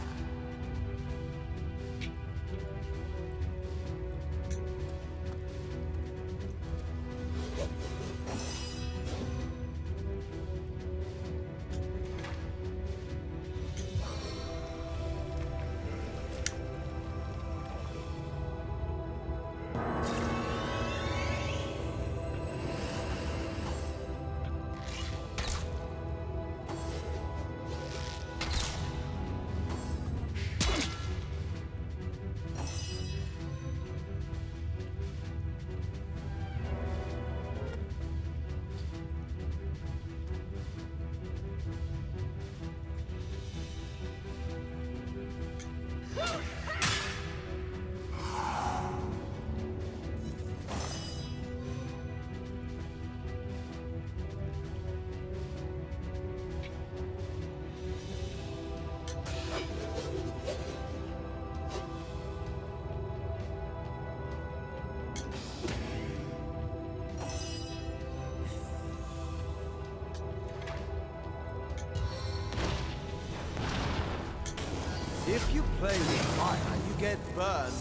If you play with fire, you get burned.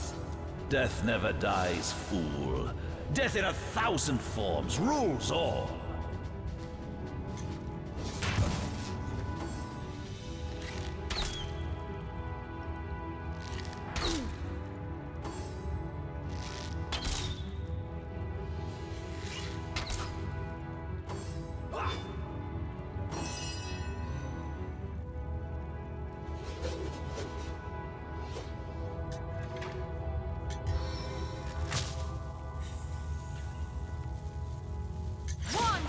death never dies, fool. Death in 1,000 forms rules all. One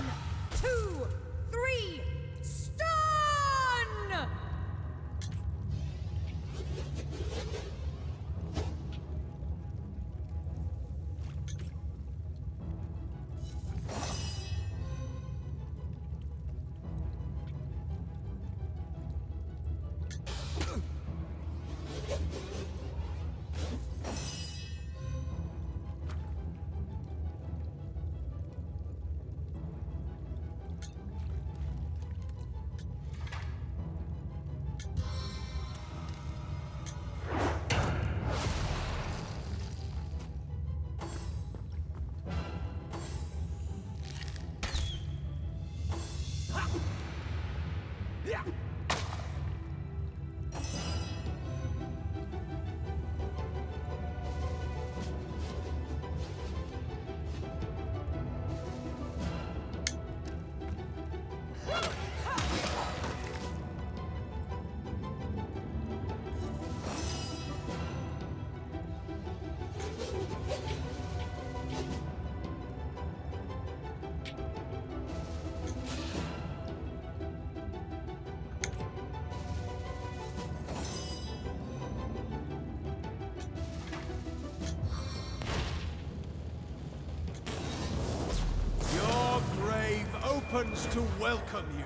opens to welcome you.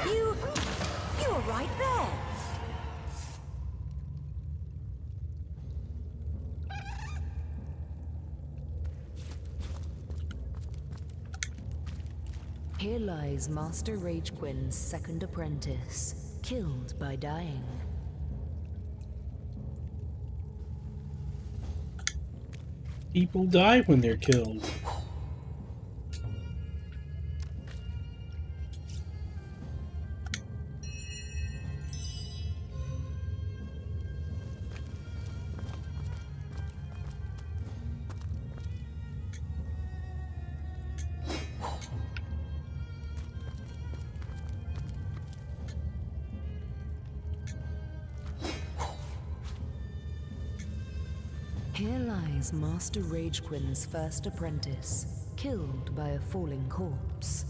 You were right there. Here lies Master Ragequin's second apprentice, killed by dying. People die when they're killed. Here lies Master Ragequin's first apprentice, killed by a falling corpse.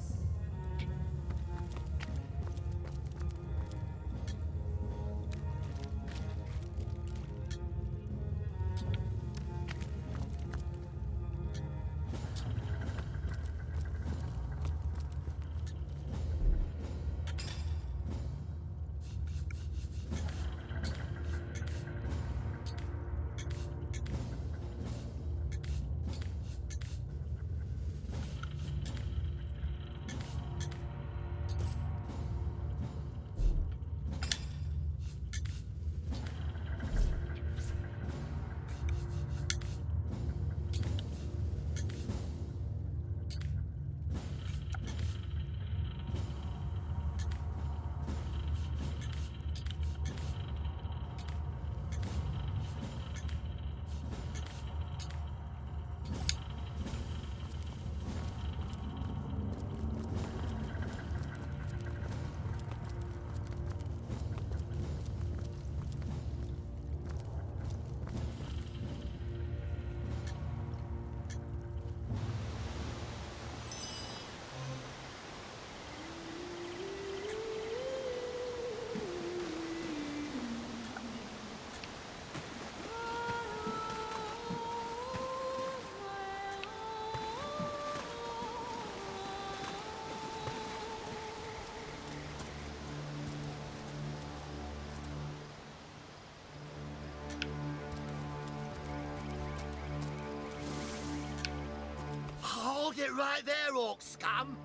Hold it right there, orc scum!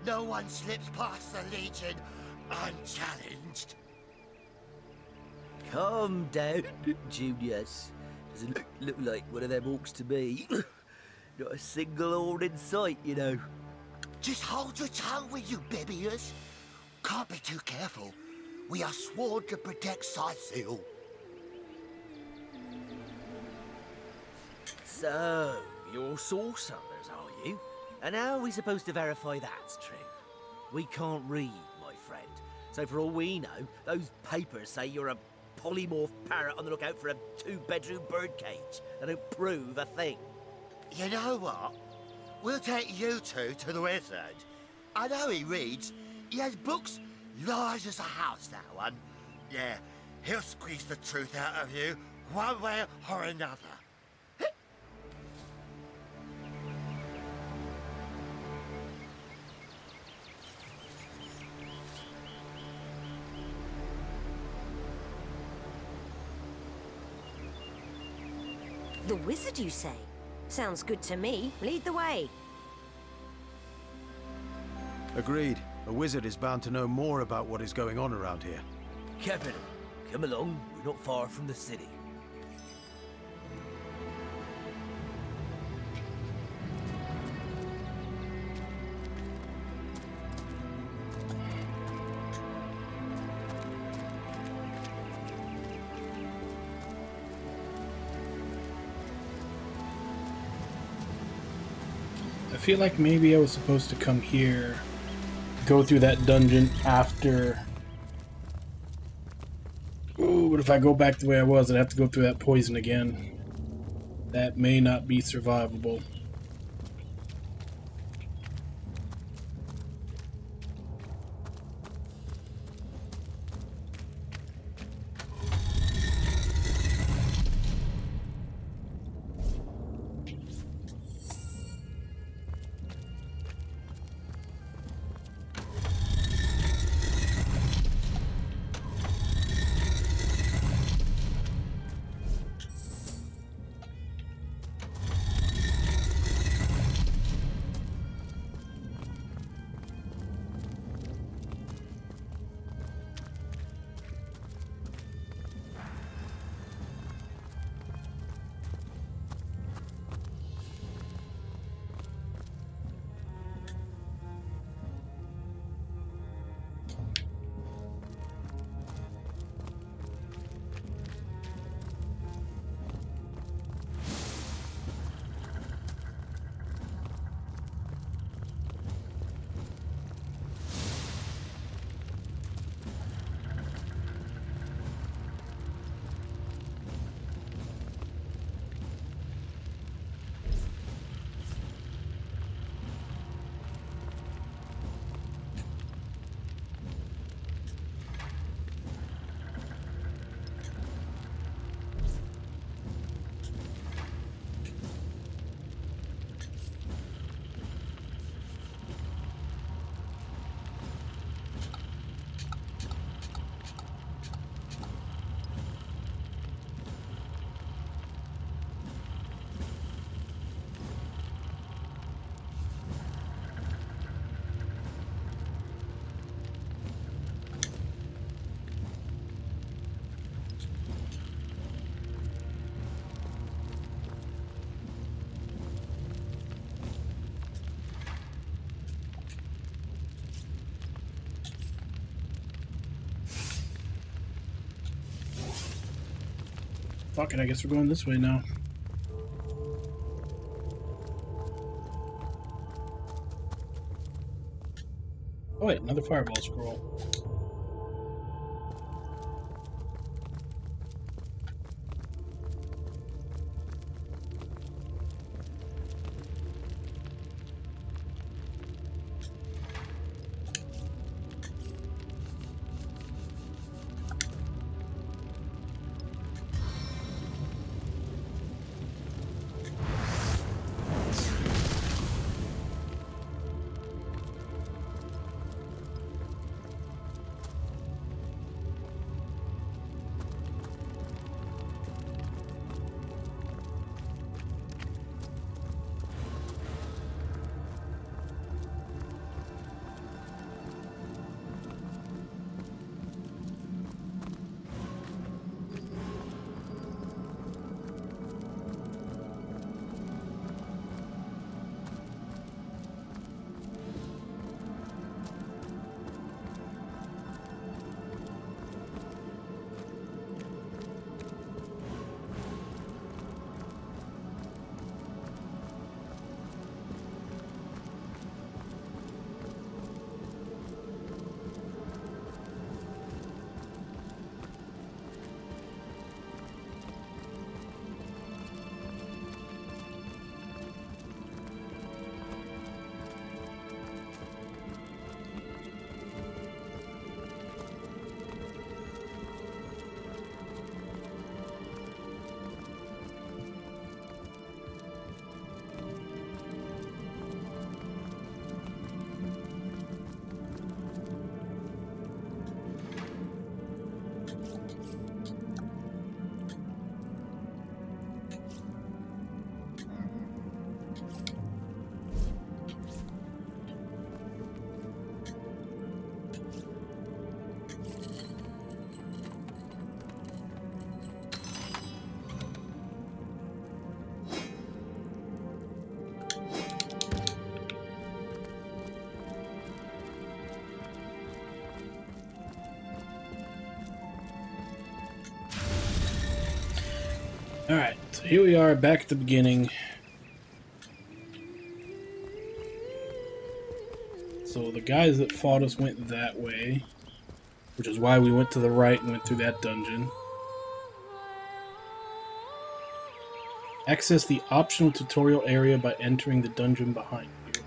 No one slips past the Legion unchallenged. Calm down, Junius. Doesn't look like one of them orcs to me. Not a single horde in sight, you know. Just hold your tongue, will you, Bibius? Can't be too careful. We are sworn to protect Scythiel. So, you're sorcerers, are you? And how are we supposed to verify that's true? We can't read, my friend. So for all we know, those papers say you're a polymorph parrot on the lookout for a two-bedroom birdcage. They don't prove a thing. You know what? We'll take you two to the wizard. I know he reads. He has books large as a house, that one. Yeah, he'll squeeze the truth out of you, one way or another. The wizard, you say? Sounds good to me. Lead the way. Agreed. A wizard is bound to know more about what is going on around here. Capital. Come along. We're not far from the city. feel like maybe I was supposed to come here, go through that dungeon after. Ooh, but if I go back the way I was, I'd have to go through that poison again. That may not be survivable. Fuck it, I guess we're going this way now. Oh wait, another fireball scroll. Alright, so here we are back at the beginning. So the guys that fought us went that way, which is why we went to the right and went through that dungeon. Access the optional tutorial area by entering the dungeon behind you.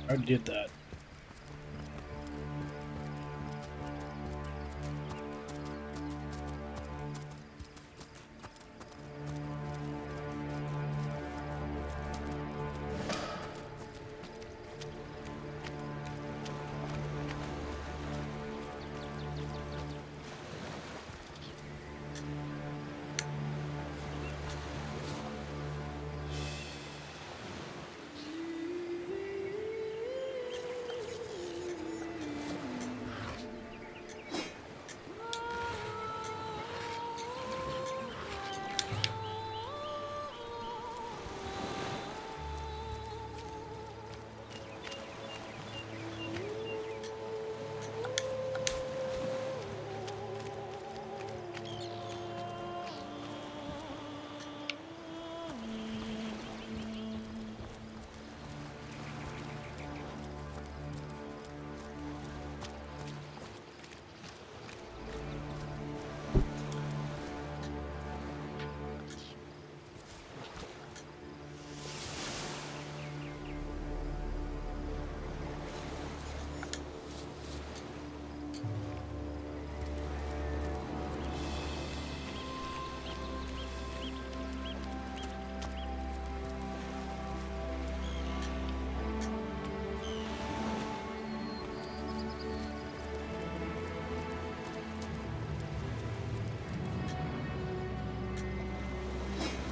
I did that.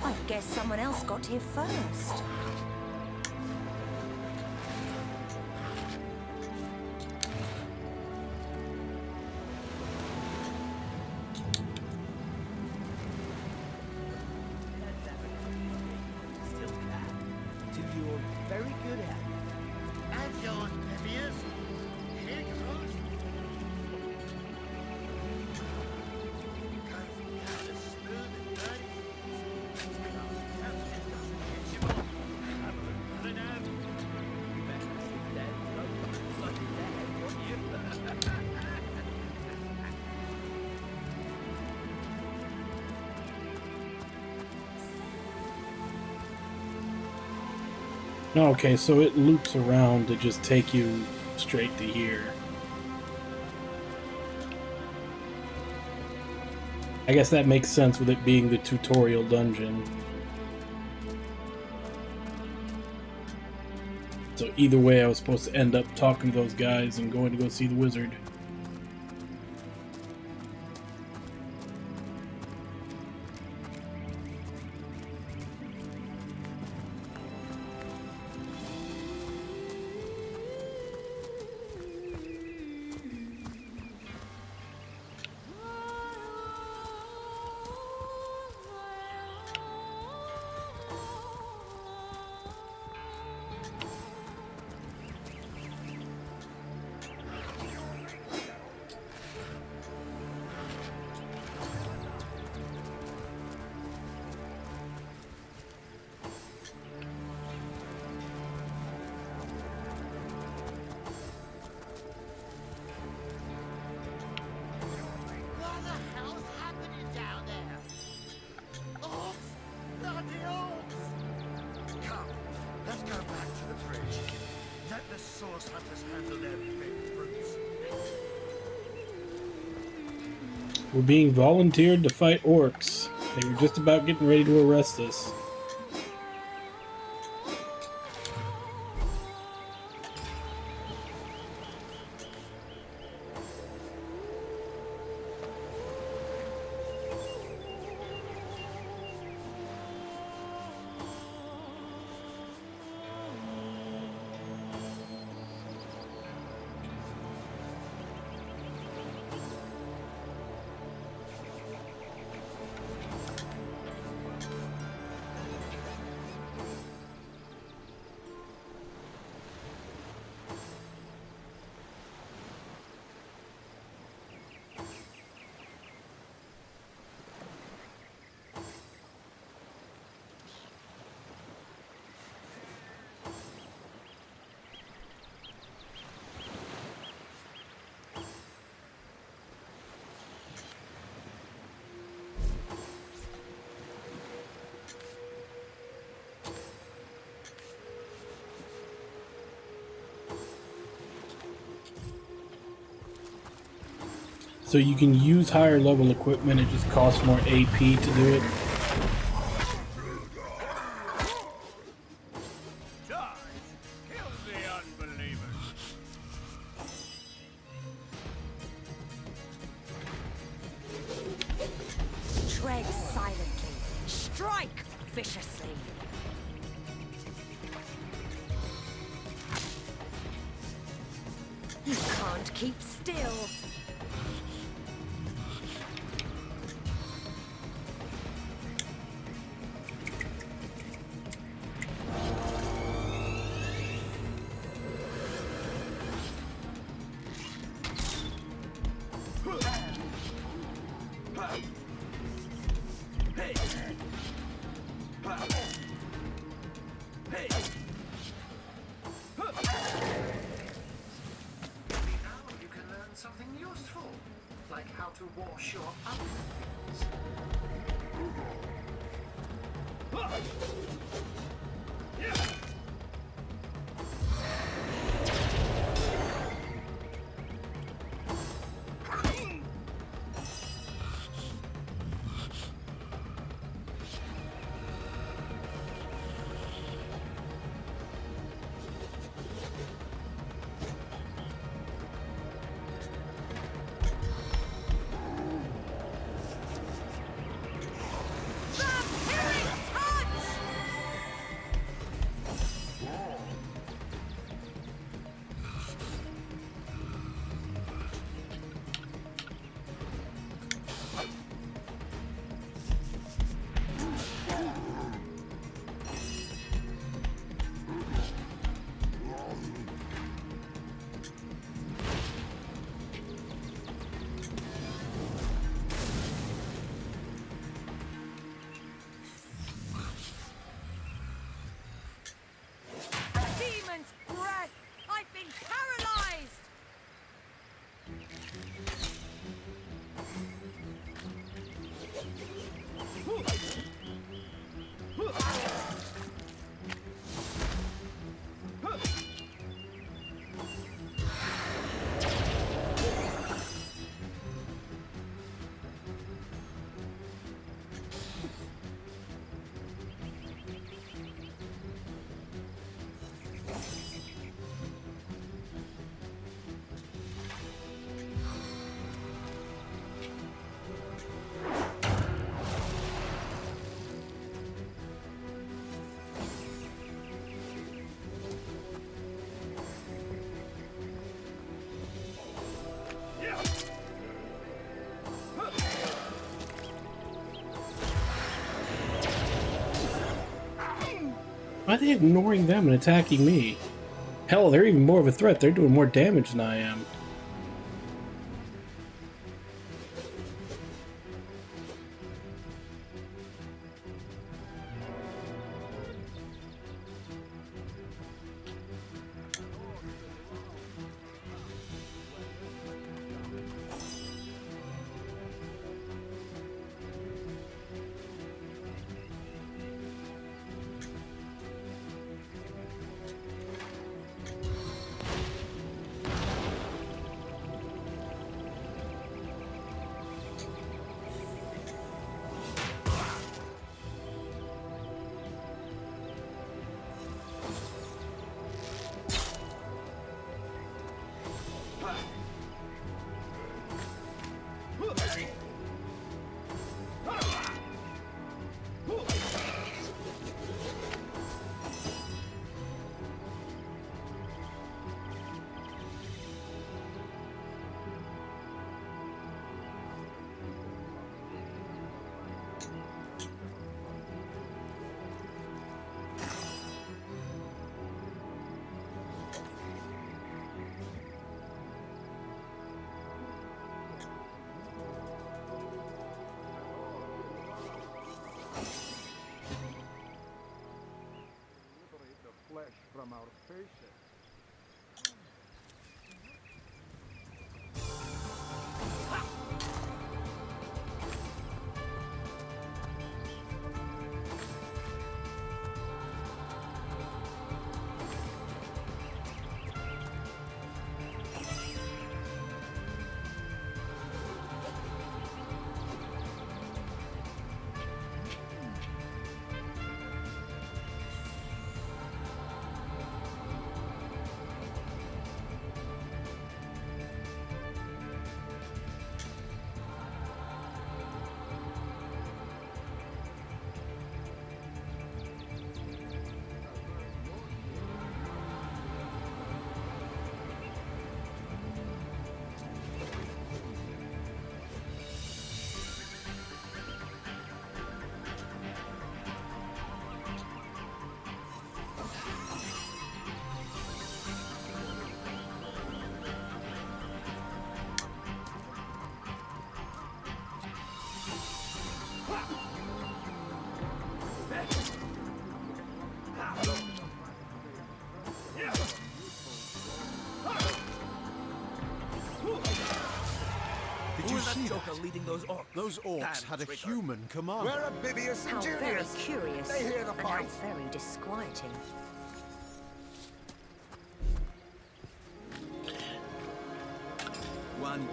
I guess someone else got here first. Still can. To your very good health. And yours, Nebius. Here goes. Goes down as smooth and dirty. Okay, so it loops around to just take you straight to here. I guess that makes sense with it being the tutorial dungeon. So either way, I was supposed to end up talking to those guys and going to go see the wizard. What the hell's happening down there? Orcs! Bloody orcs! Come, let's go back to the bridge. Let the source hunters handle their big brutes. We're being volunteered to fight orcs. They were just about getting ready to arrest us. So you can use higher level equipment, it just costs more AP to do it. Tread silently. Strike viciously. You can't keep still. Something useful, like how to wash your Demon's breath! I've been paralyzed! Why are they ignoring them and attacking me? Hell, they're even more of a threat. They're doing more damage than I am. From our faces. leading those orcs. Those orcs had a human commander. Where are Bibius and How very Julius? curious. They hear the and how fight. very disquieting.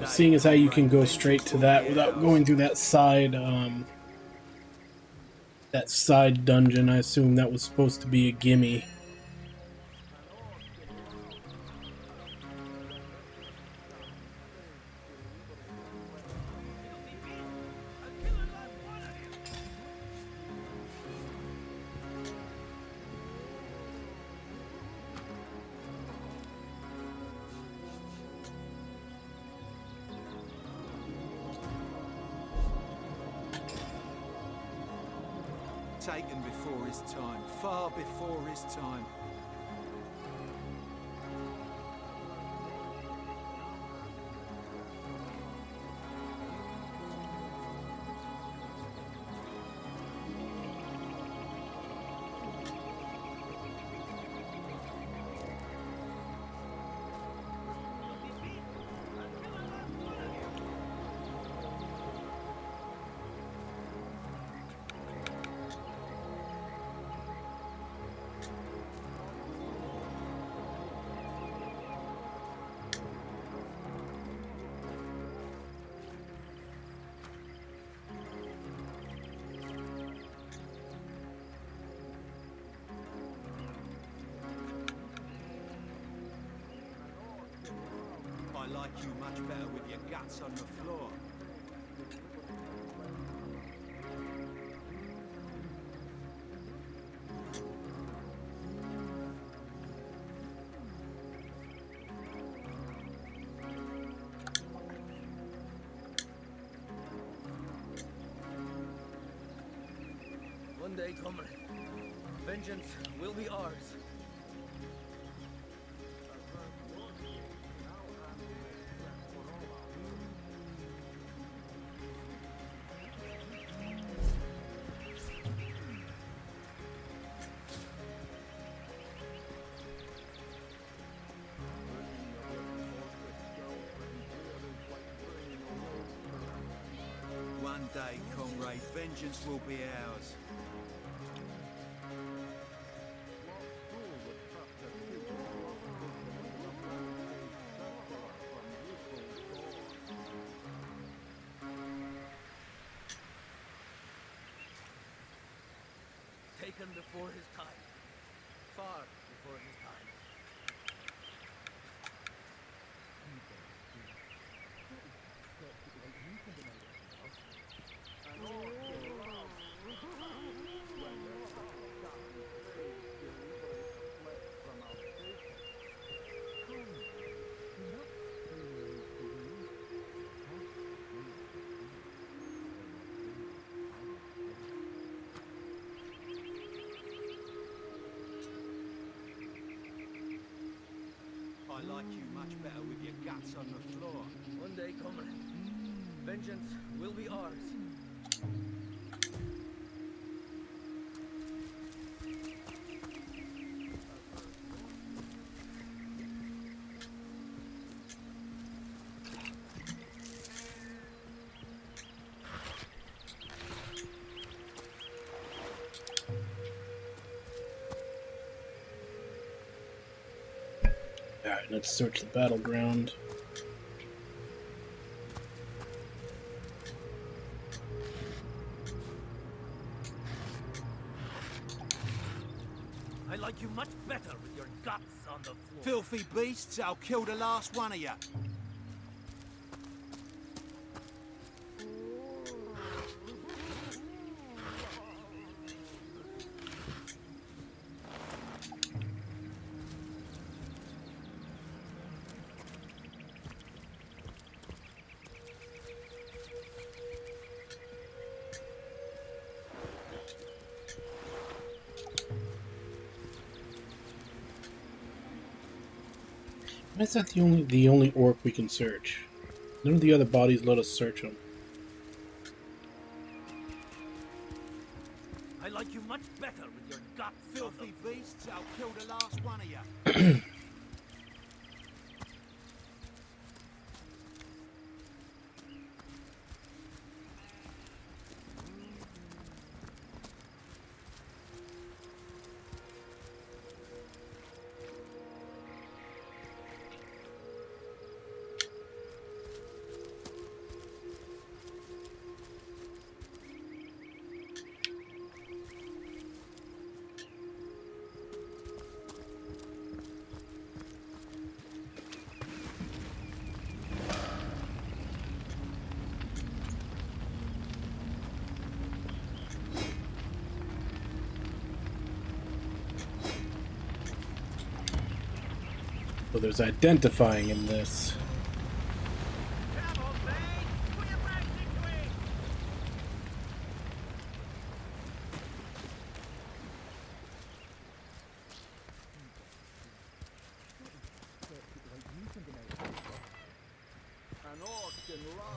Seeing as how you can go straight to that without going through that side dungeon, I assume that was supposed to be a gimme. Taken before his time, far before his time. I like you much better with your guts on the floor. One day, coming. Vengeance will be ours. One day, comrade, vengeance will be ours. Taken before his time. Far before his time. I like you much better with your guts on the floor. One day, coming. Vengeance will be ours. Alright, let's search the battleground. I like you much better with your guts on the floor. Filthy beasts, I'll kill the last one of you. Why is that the only orc we can search? None of the other bodies let us search them. I like you much better with your guts. Filthy beasts, I'll kill the last one of you. So there's identifying in this.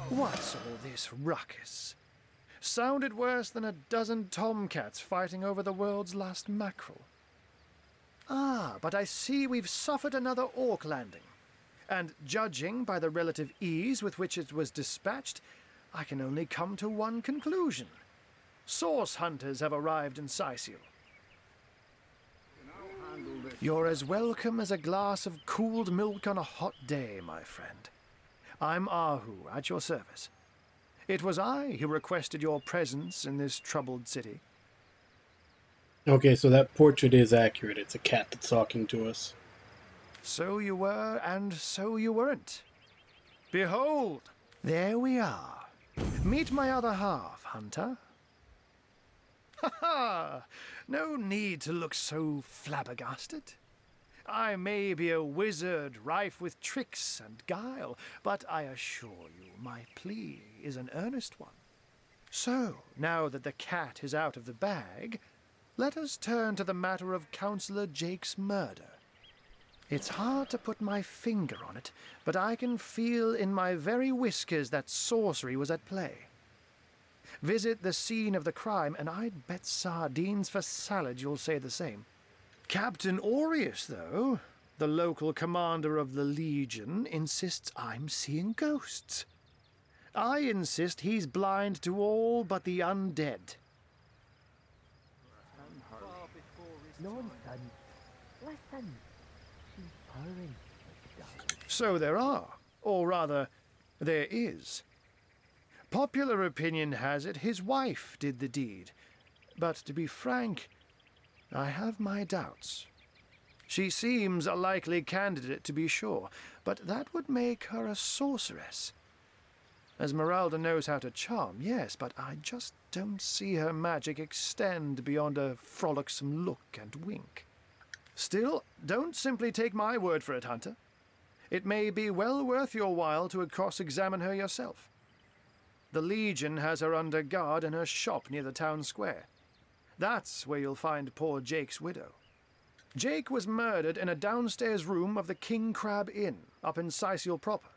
What's all this ruckus? Sounded worse than a dozen tomcats fighting over the world's last mackerel. Ah, but I see we've suffered another orc landing. And judging by the relative ease with which it was dispatched, I can only come to one conclusion. Source hunters have arrived in Sicil. You're as welcome as a glass of cooled milk on a hot day, my friend. I'm Ahu, at your service. It was I who requested your presence in this troubled city. Okay, so that portrait is accurate. It's a cat that's talking to us. So you were, and so you weren't. Behold, there we are. Meet my other half, Hunter. Ha ha! No need to look so flabbergasted. I may be a wizard rife with tricks and guile, but I assure you my plea is an earnest one. So, now that the cat is out of the bag, let us turn to the matter of Councillor Jake's murder. It's hard to put my finger on it, but I can feel in my very whiskers that sorcery was at play. Visit the scene of the crime, and I'd bet sardines for salad you'll say the same. Captain Aureus, though, the local commander of the Legion, insists I'm seeing ghosts. I insist he's blind to all but the undead. Nonsense. Listen. She's purring. So there are, or rather, there is. Popular opinion has it his wife did the deed, but to be frank, I have my doubts. She seems a likely candidate, to be sure, but that would make her a sorceress. Esmeralda knows how to charm, yes, but I just don't see her magic extend beyond a frolicsome look and wink. Still, don't simply take my word for it, Hunter. It may be well worth your while to cross-examine her yourself. The Legion has her under guard in her shop near the town square. That's where you'll find poor Jake's widow. Jake was murdered in a downstairs room of the King Crab Inn, up in Sicil proper.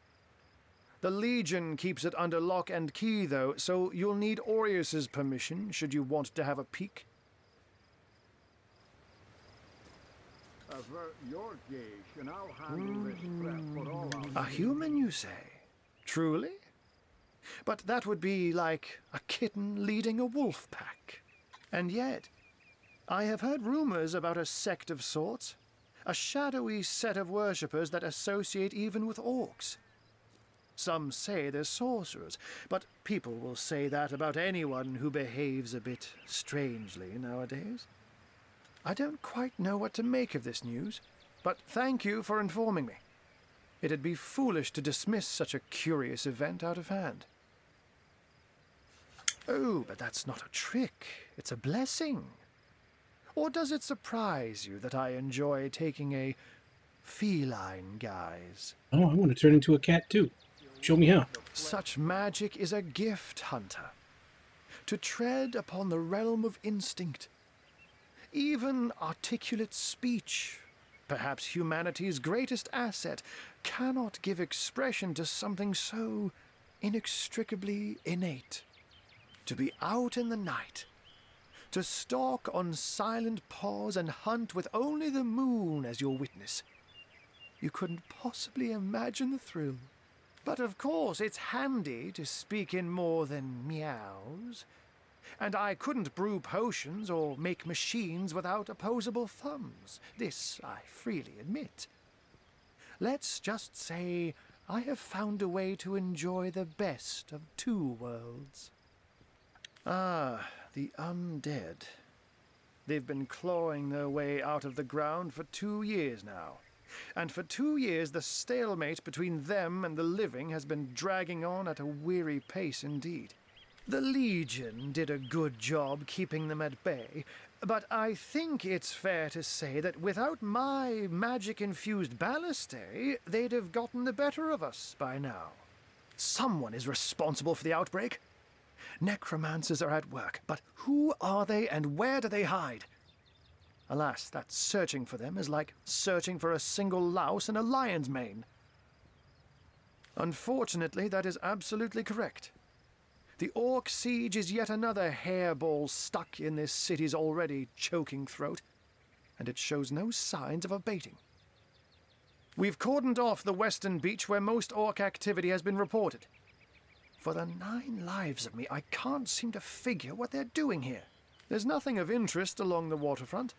The Legion keeps it under lock and key, though, so you'll need Aureus's permission should you want to have a peek. Avert your gaze, and I'll handle this crap for all A human, you say? Truly? But that would be like a kitten leading a wolf pack. And yet, I have heard rumors about a sect of sorts, a shadowy set of worshippers that associate even with orcs. Some say they're sorcerers, but people will say that about anyone who behaves a bit strangely nowadays. I don't quite know what to make of this news, but thank you for informing me. It'd be foolish to dismiss such a curious event out of hand. Oh, but that's not a trick. It's a blessing. Or does it surprise you that I enjoy taking a feline guise? Oh, I want to turn into a cat too. Show me how. Such magic is a gift, Hunter. To tread upon the realm of instinct. Even articulate speech, perhaps humanity's greatest asset, cannot give expression to something so inextricably innate. To be out in the night, to stalk on silent paws and hunt with only the moon as your witness. You couldn't possibly imagine the thrill. But of course it's handy to speak in more than meows. And I couldn't brew potions or make machines without opposable thumbs. This I freely admit. Let's just say I have found a way to enjoy the best of two worlds. Ah, the undead. They've been clawing their way out of the ground for 2 years now. And for 2 years the stalemate between them and the living has been dragging on at a weary pace indeed. The Legion did a good job keeping them at bay, but I think it's fair to say that without my magic-infused ballistae, they'd have gotten the better of us by now. Someone is responsible for the outbreak. Necromancers are at work, but who are they and where do they hide? Alas, that searching for them is like searching for a single louse in a lion's mane. Unfortunately, that is absolutely correct. The Orc siege is yet another hairball stuck in this city's already choking throat, and it shows no signs of abating. We've cordoned off the western beach where most Orc activity has been reported. For the 9 lives of me, I can't seem to figure what they're doing here. There's nothing of interest along the waterfront,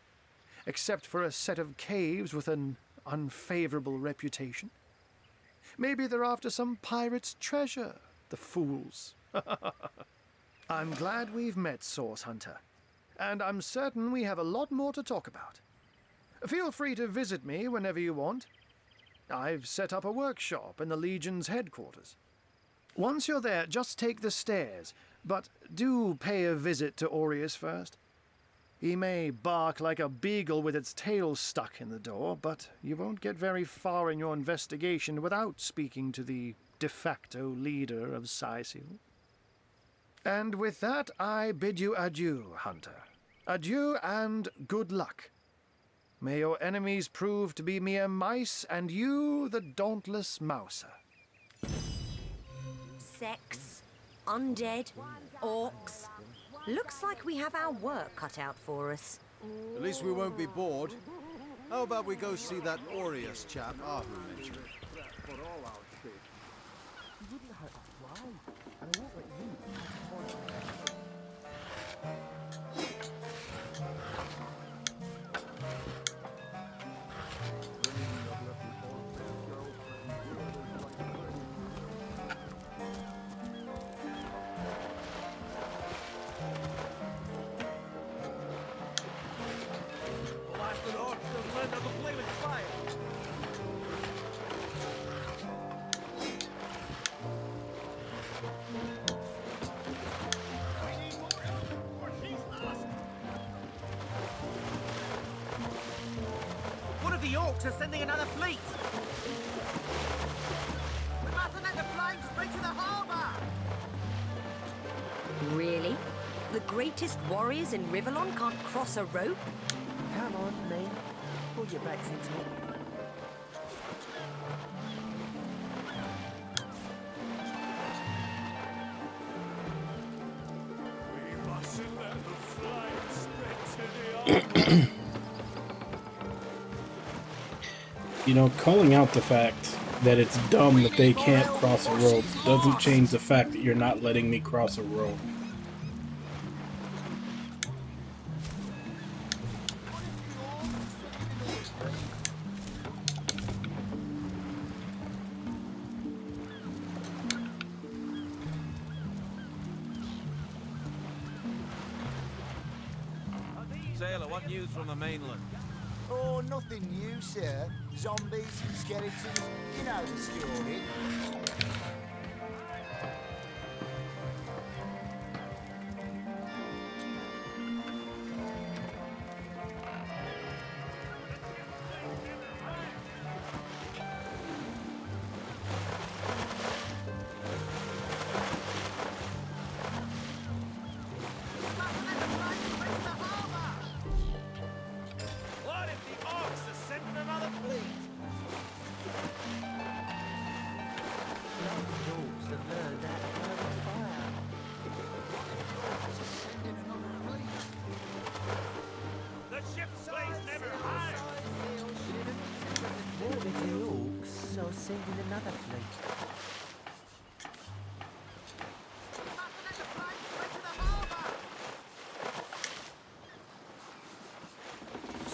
except for a set of caves with an unfavorable reputation. Maybe they're after some pirate's treasure, the fools. I'm glad we've met, Source Hunter, and I'm certain we have a lot more to talk about. Feel free to visit me whenever you want. I've set up a workshop in the Legion's headquarters. Once you're there, just take the stairs, but do pay a visit to Aureus first. He may bark like a beagle with its tail stuck in the door, but you won't get very far in your investigation without speaking to the de facto leader of Sicil. And with that, I bid you adieu, Hunter. Adieu and good luck. May your enemies prove to be mere mice, and you the dauntless mouser. Sex, undead, orcs. Looks like we have our work cut out for us. At least we won't be bored. How about we go see that Aureus chap Ahu mentioned? For all our sake. You wouldn't hurt a fly, and I won't let you. One of the orcs are sending another fleet! We mustn't let the flames spread to the harbour! Really? The greatest warriors in Rivellon can't cross a rope? Come on, mate. Pull your backs into it. We mustn't let the flames spread to the army. You know, calling out the fact that it's dumb that they can't cross a rope doesn't change the fact that you're not letting me cross a rope. Sailor, what news from the mainland? Oh, nothing new, sir. Zombies, skeletons, you know the story. What if the orcs are sending another fleet? Orcs have learned how to burn on fire. The ship's place never hides. What if the orcs are sending another fleet?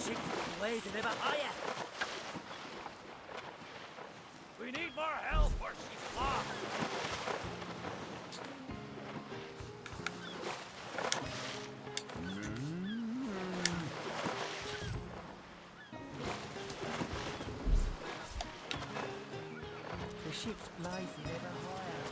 Ships blazing ever higher! We need more help or she's lost. The ship's blazing ever higher.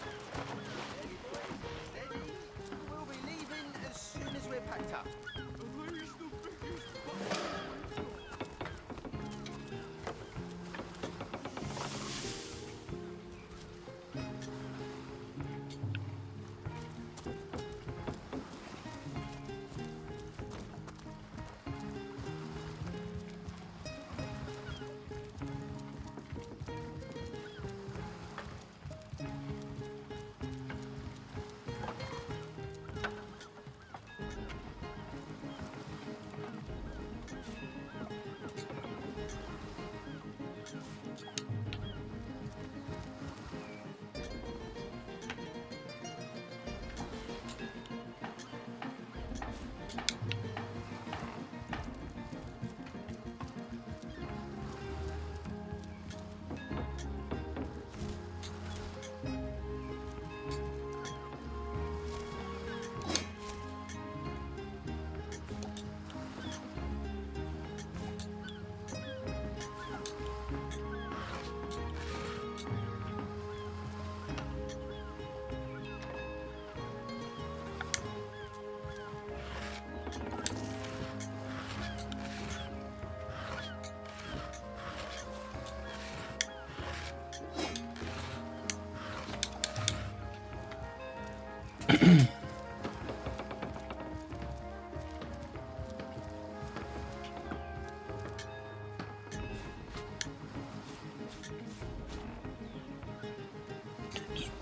Just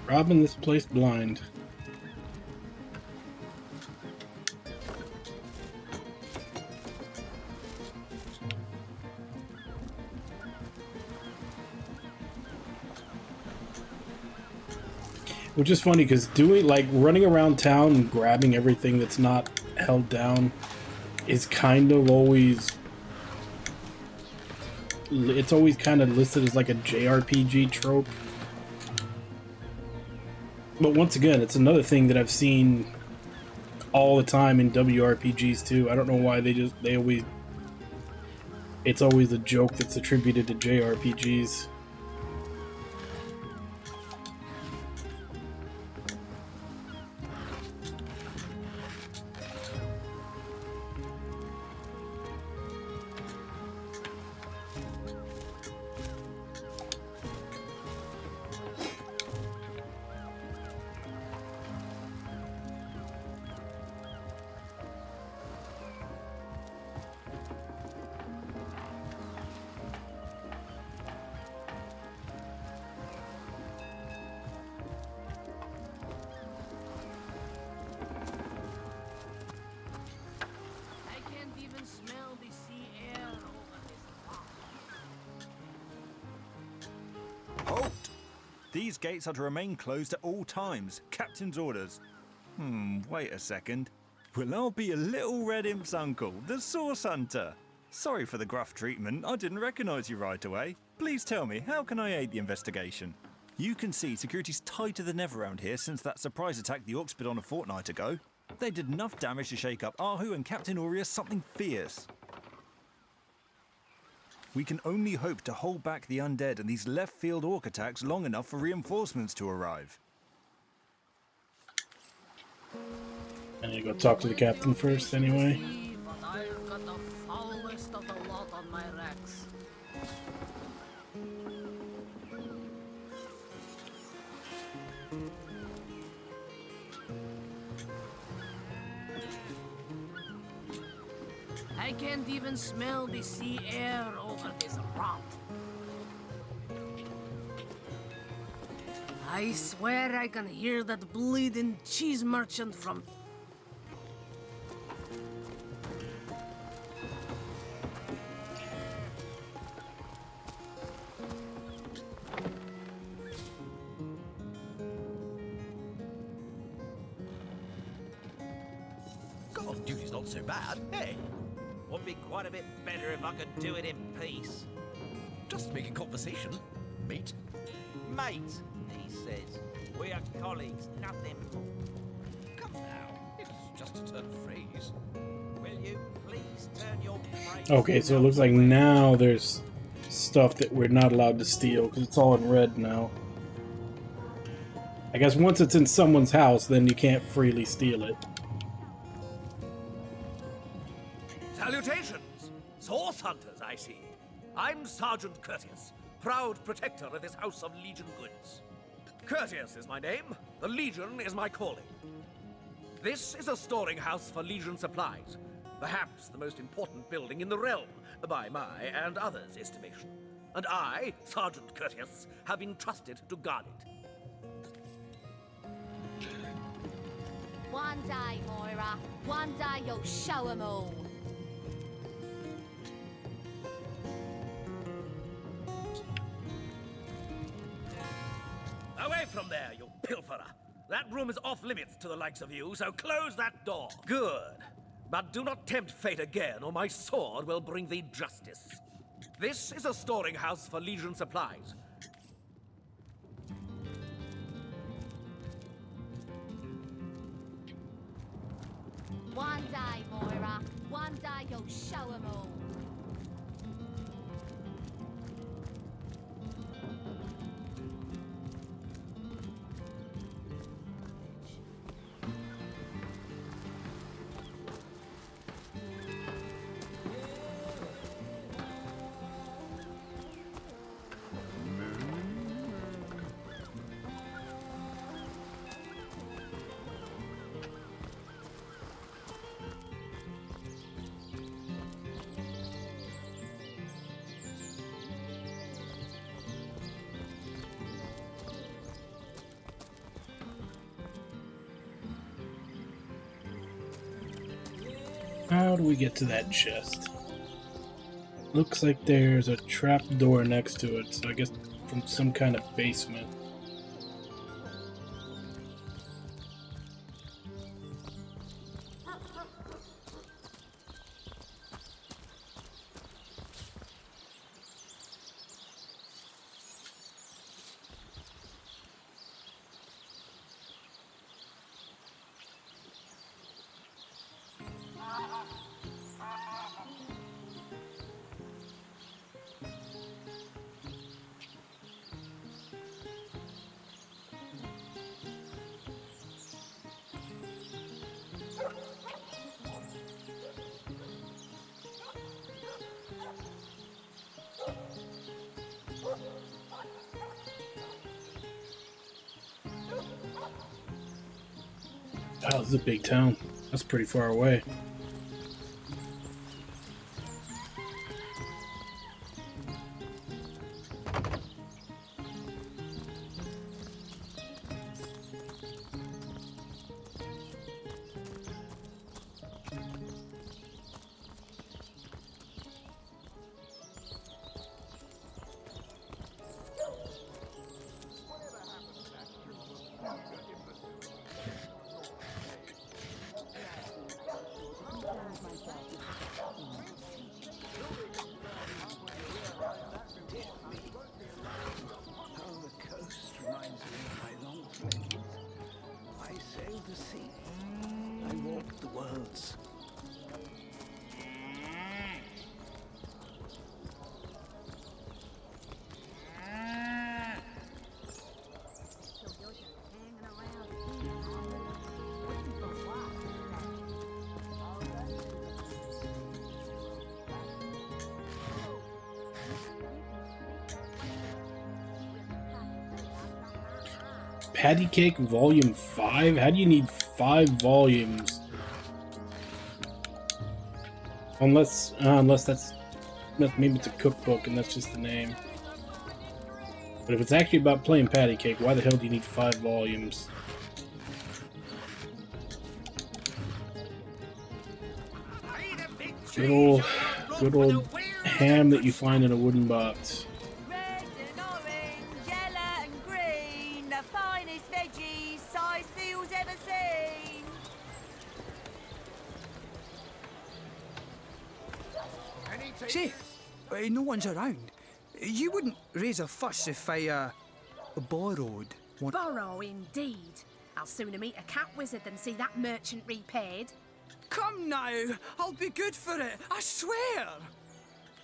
robbing this place blind. Which is funny because doing like running around town and grabbing everything that's not held down is kind of always, it's always kind of listed as like a JRPG trope. But once again, it's another thing that I've seen all the time in WRPGs too. I don't know why they always, it's always a joke that's attributed to JRPGs. These gates are to remain closed at all times. Captain's orders. Wait a second. Well, I'll be a little red imp's uncle, the Source Hunter. Sorry for the gruff treatment. I didn't recognize you right away. Please tell me, how can I aid the investigation? You can see security's tighter than ever around here since that surprise attack the Orcs put on a fortnight ago. They did enough damage to shake up Ahu and Captain Aureus something fierce. We can only hope to hold back the undead and these left-field orc attacks long enough for reinforcements to arrive. I need to go talk to the captain first anyway. I've got the foulest of the lot on my racks. I can't even smell the sea air over this rot. I swear I can hear that bleeding cheese merchant from... Call of Duty's not so bad, hey? Would be quite a bit better if I could do it in peace. Just making conversation, mate. Mate, he says. We are colleagues, nothing more. Come now, it's just a turn of phrase. Will you please turn your phrase? Okay, so it looks like now there's stuff that we're not allowed to steal because it's all in red now. I guess once it's in someone's house, then you can't freely steal it. Salutations! Source hunters, I see. I'm Sergeant Curtius, proud protector of this house of Legion goods. Curtius is my name, the Legion is my calling. This is a storing house for Legion supplies, perhaps the most important building in the realm, by my and others' estimation. And I, Sergeant Curtius, have been trusted to guard it. One day, Moira, one day you'll show 'em all. Away from there, you pilferer! That room is off limits to the likes of you, so close that door. Good. But do not tempt fate again, or my sword will bring thee justice. This is a storing house for Legion supplies. One day, Moira, one day you'll show 'em all. How do we get to that chest? Looks like there's a trap door next to it, so I guess from some kind of basement. Wow, this is a big town. That's pretty far away. Patty Cake Volume 5? How do you need 5 volumes? Unless that's maybe it's a cookbook and that's just the name. But if it's actually about playing patty cake, why the hell do you need 5 volumes? Good old ham that you find in a wooden box. Say, no one's around. You wouldn't raise a fuss if I, borrowed one. Borrow indeed. I'll sooner meet a cat wizard than see that merchant repaid. Come now, I'll be good for it, I swear.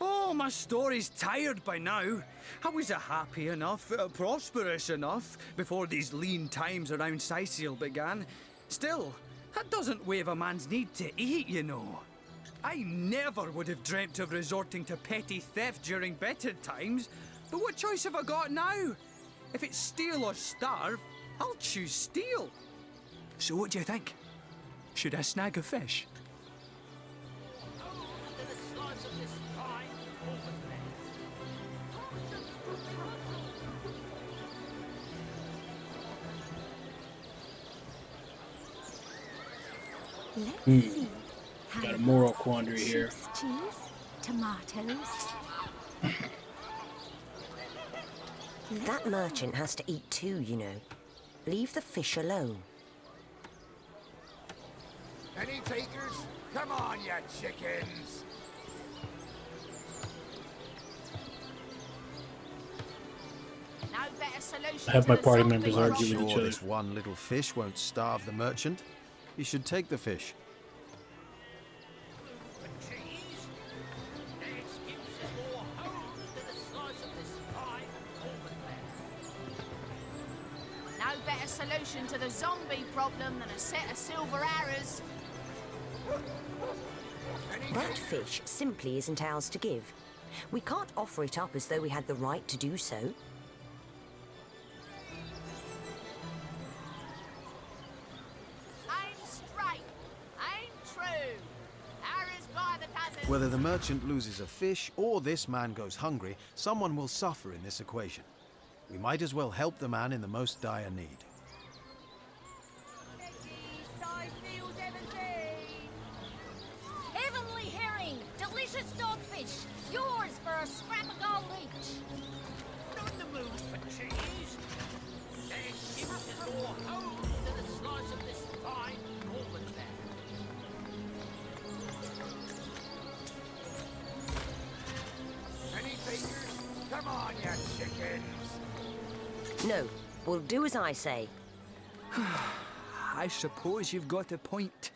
Oh, my story's tired by now. I was happy enough, prosperous enough, before these lean times around Sicil began. Still, that doesn't waive a man's need to eat, you know. I never would have dreamt of resorting to petty theft during better times, but what choice have I got now? If it's steal or starve, I'll choose steal. So what do you think? Should I snag a fish? Let's see. Got a moral quandary here. Cheese, tomatoes. That merchant has to eat too, you know. Leave the fish alone. Any takers? Come on, you chickens! No better solution. I have my to the party zombie members problem. argue with each Sure, other. this one little fish won't starve the merchant. You should take the fish. No better solution to the zombie problem than a set of silver arrows. That fish simply isn't ours to give. We can't offer it up as though we had the right to do so. Aim straight, aim true. Arrows by the dozen. Whether the merchant loses a fish or this man goes hungry, someone will suffer in this equation. We might as well help the man in the most dire need. fish! Yours for a scrap of gold each! Not in the mood for cheese. There's even more holes than a slice of this fine Norman land. Any takers? Come on, you chickens! No, we'll do as I say. I suppose you've got a point.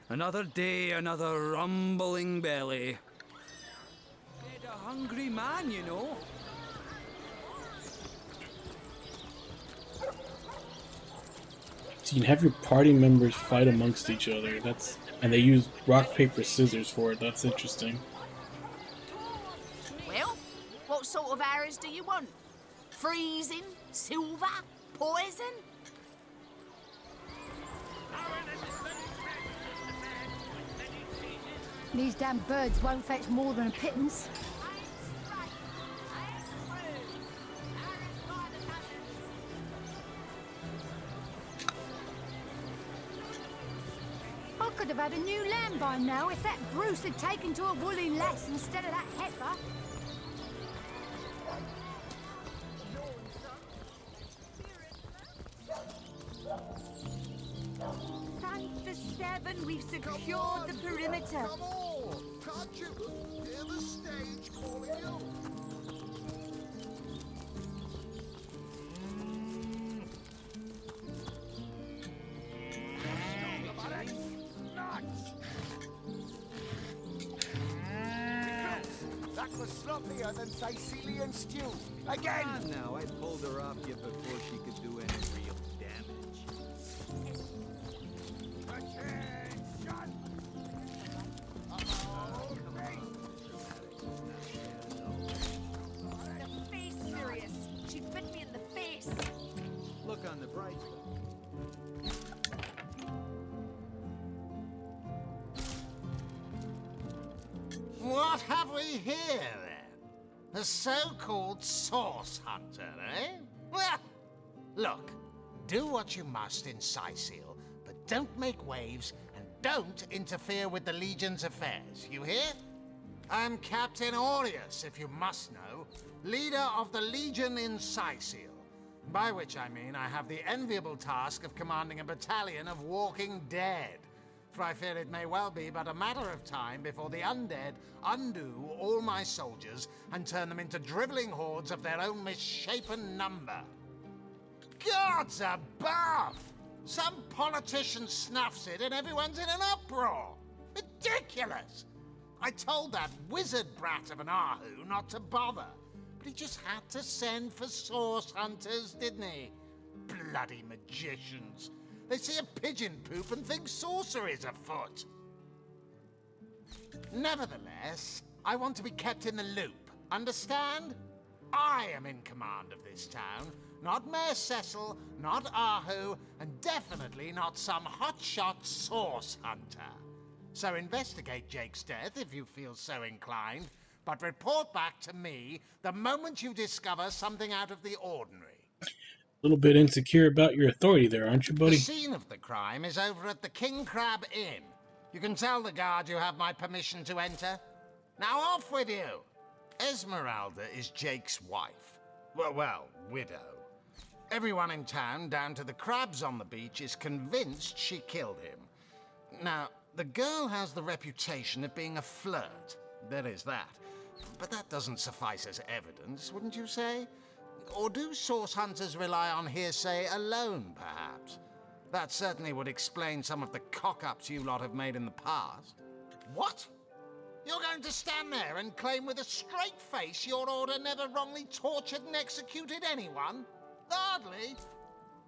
Another day, another rumbling belly. Fed a hungry man, you know. So you can have your party members fight amongst each other. And they use rock, paper, scissors for it. That's interesting. Well, what sort of arrows do you want? Freezing? Silver? Poison? These damn birds won't fetch more than a pittance. I could have had a new lamb by now if that Bruce had taken to a woolly lass instead of that heifer. Thank the seven, we've secured the perimeter. Come on! Can't you hear the stage calling you? That was sloppier than Sicilian stew. Again! Come on now, I pulled her off you before she could do any real damage. Attention! The face furious. She bit me in the face. Look on the bright side. What have we here, then? A so-called source hunter, eh? Well, look, do what you must in Sicil, but don't make waves and don't interfere with the Legion's affairs, you hear? I'm Captain Aureus, if you must know, leader of the Legion in Sicil, by which I mean I have the enviable task of commanding a battalion of walking dead. For I fear it may well be but a matter of time before the undead undo all my soldiers and turn them into driveling hordes of their own misshapen number. Gods above! Some politician snuffs it and everyone's in an uproar. Ridiculous! I told that wizard brat of an Ahu not to bother, but he just had to send for source hunters, didn't he? Bloody magicians. They see a pigeon poop and think sorcery's afoot. Nevertheless, I want to be kept in the loop. Understand? I am in command of this town, not Mayor Cecil, not Ahu, and definitely not some hotshot source hunter. So investigate Jake's death if you feel so inclined, but report back to me the moment you discover something out of the ordinary. A little bit insecure about your authority there, aren't you, buddy? The scene of the crime is over at the King Crab Inn. You can tell the guard you have my permission to enter. Now off with you! Esmeralda is Jake's wife. Well, widow. Everyone in town, down to the crabs on the beach, is convinced she killed him. Now, the girl has the reputation of being a flirt. There is that. But that doesn't suffice as evidence, wouldn't you say? Or do source hunters rely on hearsay alone, perhaps? That certainly would explain some of the cock-ups you lot have made in the past. What? You're going to stand there and claim with a straight face your order never wrongly tortured and executed anyone? Hardly.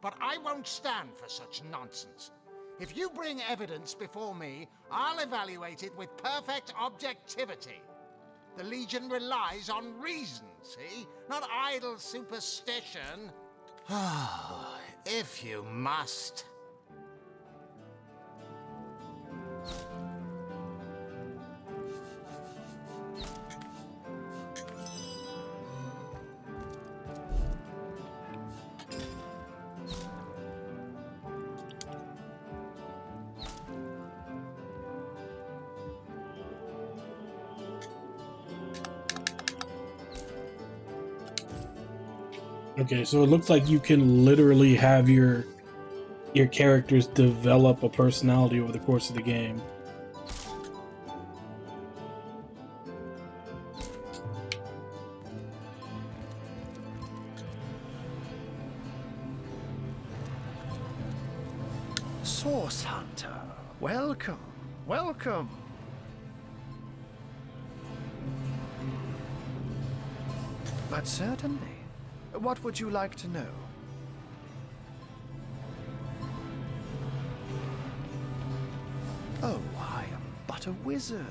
But I won't stand for such nonsense. If you bring evidence before me, I'll evaluate it with perfect objectivity. The Legion relies on reason, see? Not idle superstition. If you must. Okay, so it looks like you can literally have your characters develop a personality over the course of the game. Source Hunter, welcome, welcome. But certainly, what would you like to know? Oh, I am but a wizard,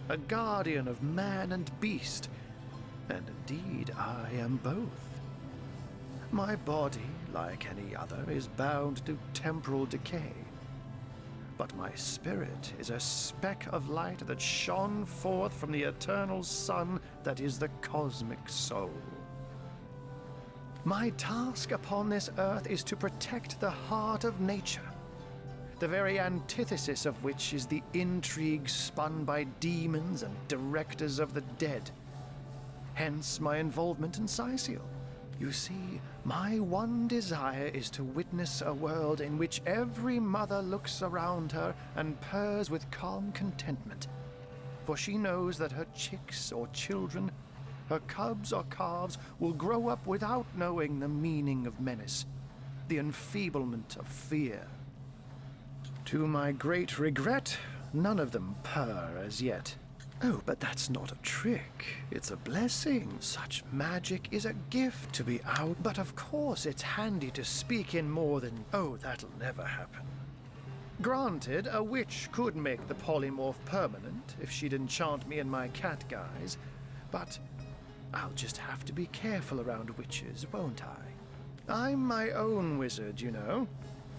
a guardian of man and beast, and indeed I am both. My body, like any other, is bound to temporal decay. But my spirit is a speck of light that shone forth from the eternal sun that is the cosmic soul. My task upon this earth is to protect the heart of nature, the very antithesis of which is the intrigue spun by demons and directors of the dead. Hence my involvement in Siciel. You see, my one desire is to witness a world in which every mother looks around her and purrs with calm contentment, for she knows that her chicks or children, her cubs or calves, will grow up without knowing the meaning of menace, the enfeeblement of fear. To my great regret, none of them purr as yet. Oh, but that's not a trick. It's a blessing. Such magic is a gift to be out. But of course it's handy to speak in more than, oh, that'll never happen. Granted, a witch could make the polymorph permanent if she'd enchant me in my cat guise, but I'll just have to be careful around witches, won't I? I'm my own wizard, you know,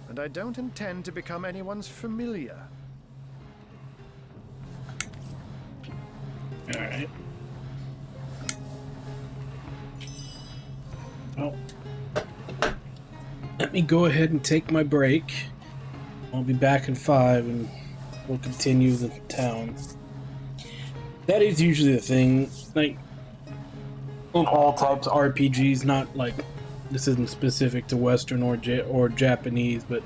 and I don't intend to become anyone's familiar. Alright. Well, let me go ahead and take my break. I'll be back in 5 and we'll continue the town. That is usually the thing, like, in all types of RPGs, not like, this isn't specific to Western or Japanese, but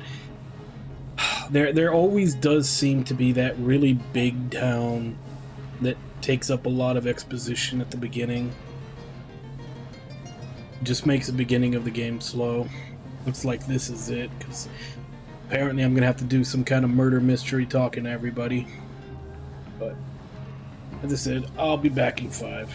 there always does seem to be that really big town that takes up a lot of exposition at the beginning. Just makes the beginning of the game slow. Looks like this is it, because apparently I'm gonna have to do some kind of murder mystery talking to everybody. But as I said, I'll be back in 5.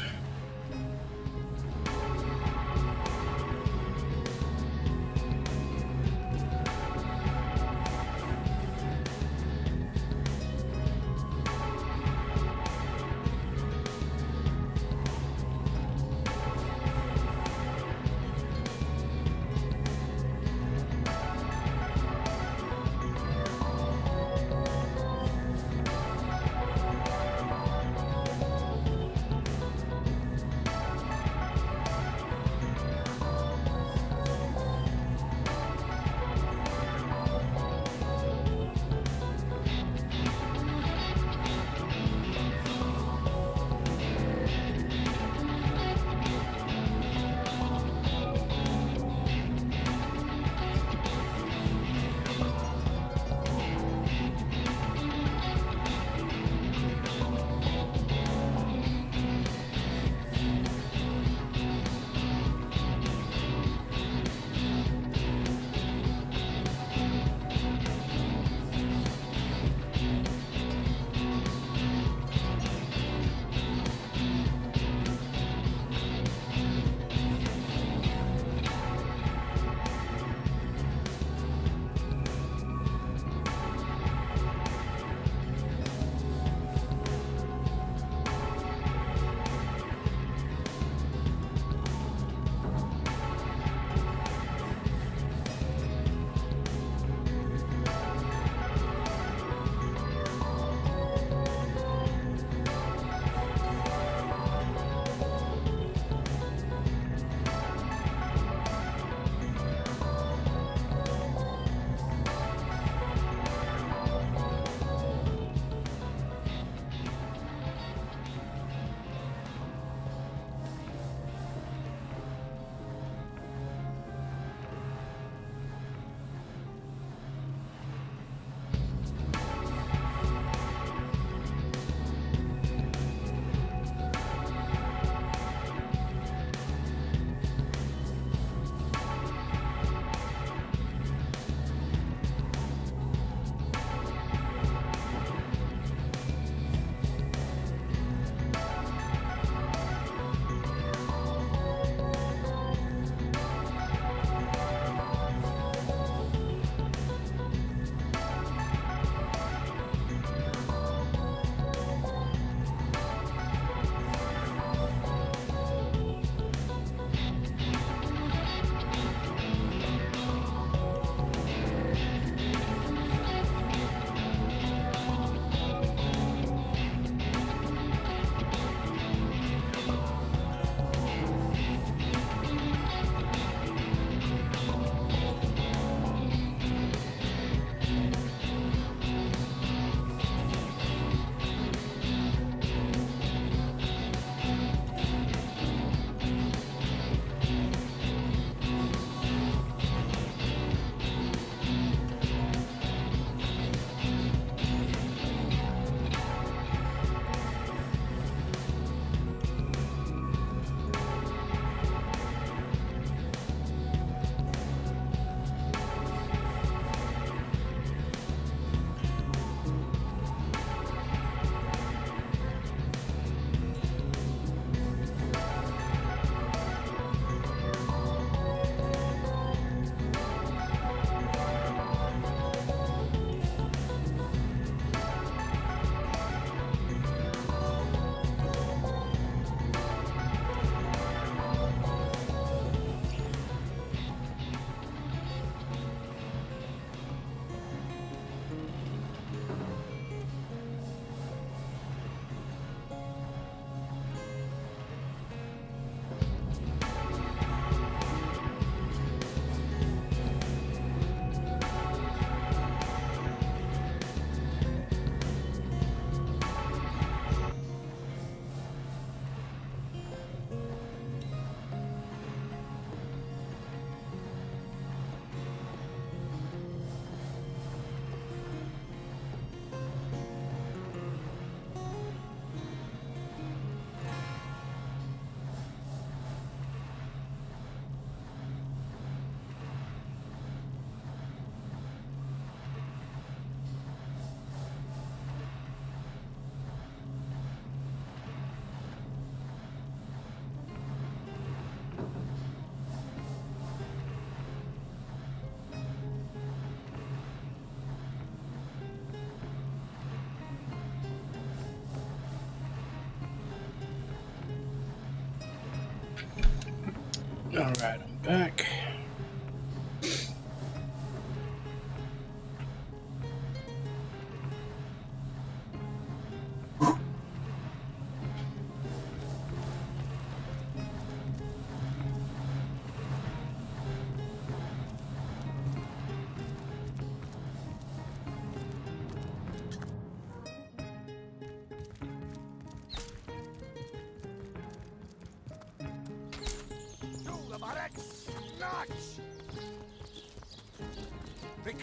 Alright, I'm back.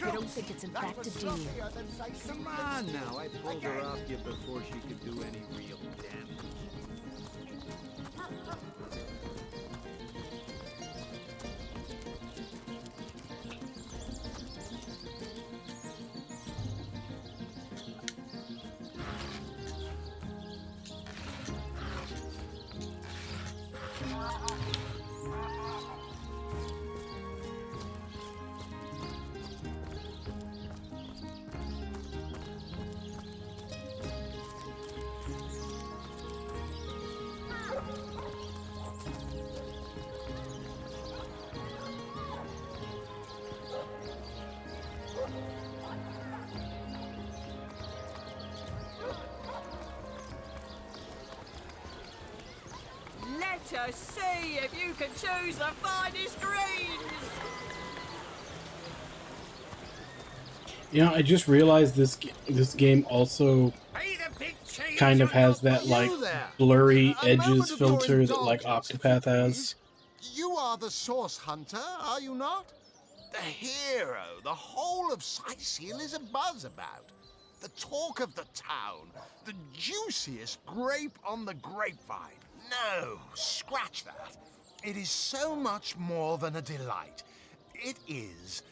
I don't think it's infected, do you? Come on now, I pulled her off you before she could do any real damage. Let us see if you can choose the finest greens! You know, I just realized this game also kind of has that like blurry edges filter that like Octopath has. You are the Source Hunter, are you not? The hero the whole of Sightseal is abuzz about. The talk of the town. The juiciest grape on the grapevine. No, scratch that. It is so much more than a delight. It is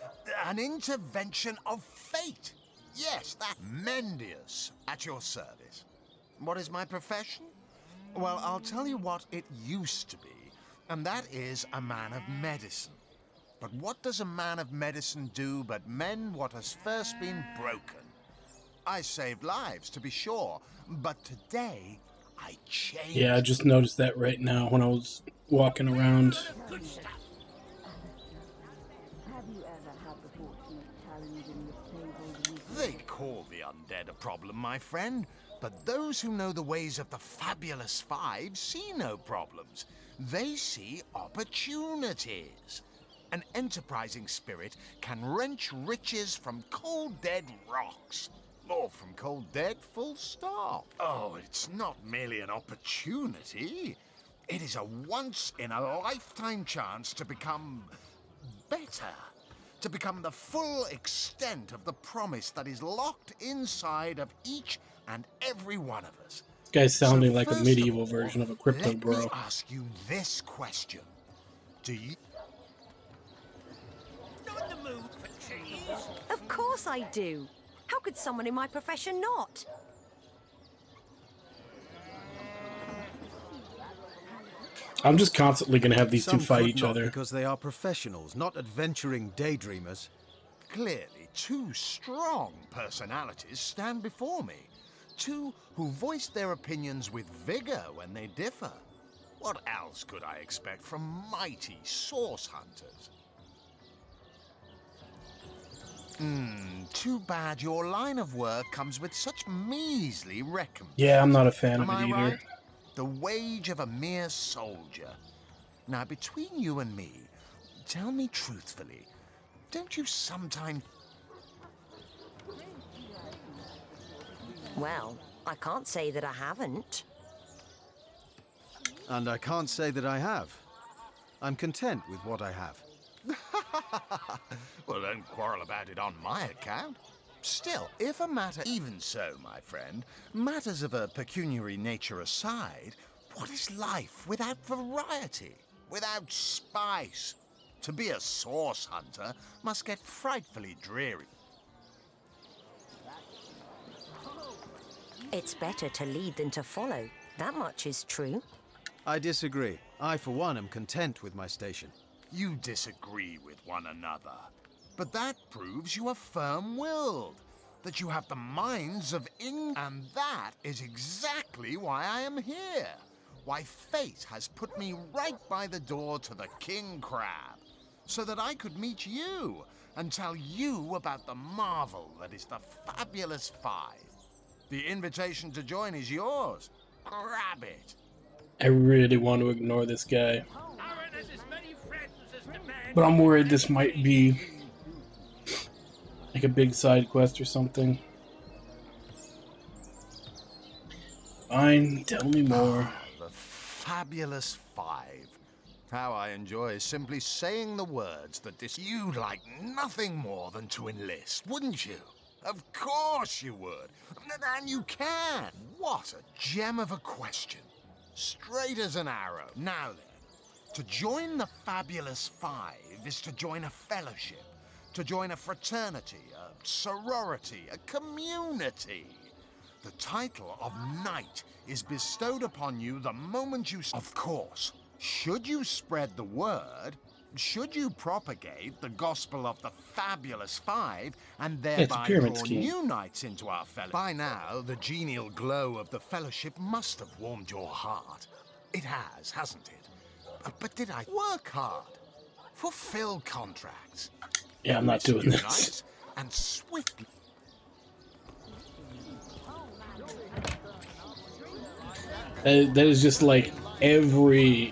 an intervention of fate. Yes, that Mendius at your service. What is my profession? Well, I'll tell you what it used to be, and that is a man of medicine. But what does a man of medicine do but mend what has first been broken? I saved lives, to be sure, but today I changed. Yeah, I just noticed that right now when I was walking around. They call the undead a problem, my friend, but those who know the ways of the Fabulous Five see no problems. They see opportunities. An enterprising spirit can wrench riches from cold dead rocks. Or from cold dead, full stop. Oh, it's not merely an opportunity. It is a once-in-a-lifetime chance to become better. To become the full extent of the promise that is locked inside of each and every one of us. This guy's sounding like a first medieval of all, version of a crypto let bro. me ask you this question. Do you... Not in the mood for cheese. Of course I do. How could someone in my profession not? I'm just constantly gonna have these two Some fight could each not other. because they are professionals, not adventuring daydreamers. Clearly, two strong personalities stand before me. Two who voice their opinions with vigor when they differ. What else could I expect from mighty source hunters? Too bad your line of work comes with such measly recompense. Yeah, I'm not a fan of Am it I either. right? The wage of a mere soldier. Now, between you and me, tell me truthfully, don't you sometimes... Well, I can't say that I haven't. And I can't say that I have. I'm content with what I have. Well, don't quarrel about it on my account. Still, if a matter... Even so, my friend, matters of a pecuniary nature aside, what is life without variety, without spice? To be a source hunter must get frightfully dreary. It's better to lead than to follow. That much is true. I disagree. I, for one, am content with my station. You disagree with one another. But that proves you are firm-willed, that you have the minds of and that is exactly why I am here. Why, fate has put me right by the door to the King Crab, so that I could meet you and tell you about the marvel that is the Fabulous Five. The invitation to join is yours. Grab it. I really want to ignore this guy. But I'm worried this might be like a big side quest or something. Fine, tell me more. The Fabulous Five. How I enjoy simply saying the words that you'd like nothing more than to enlist, wouldn't you? Of course you would. And you can. What a gem of a question. Straight as an arrow. Now then, to join the Fabulous Five is to join a fellowship, to join a fraternity, a sorority, a community. The title of Knight is bestowed upon you the moment you... Of course, should you spread the word, should you propagate the gospel of the Fabulous Five, and thereby draw new knights into our fellowship. By now, the genial glow of the fellowship must have warmed your heart. It has, hasn't it? But did I work hard? Fulfill contracts? Yeah, I'm not doing this. And swiftly... That is just like every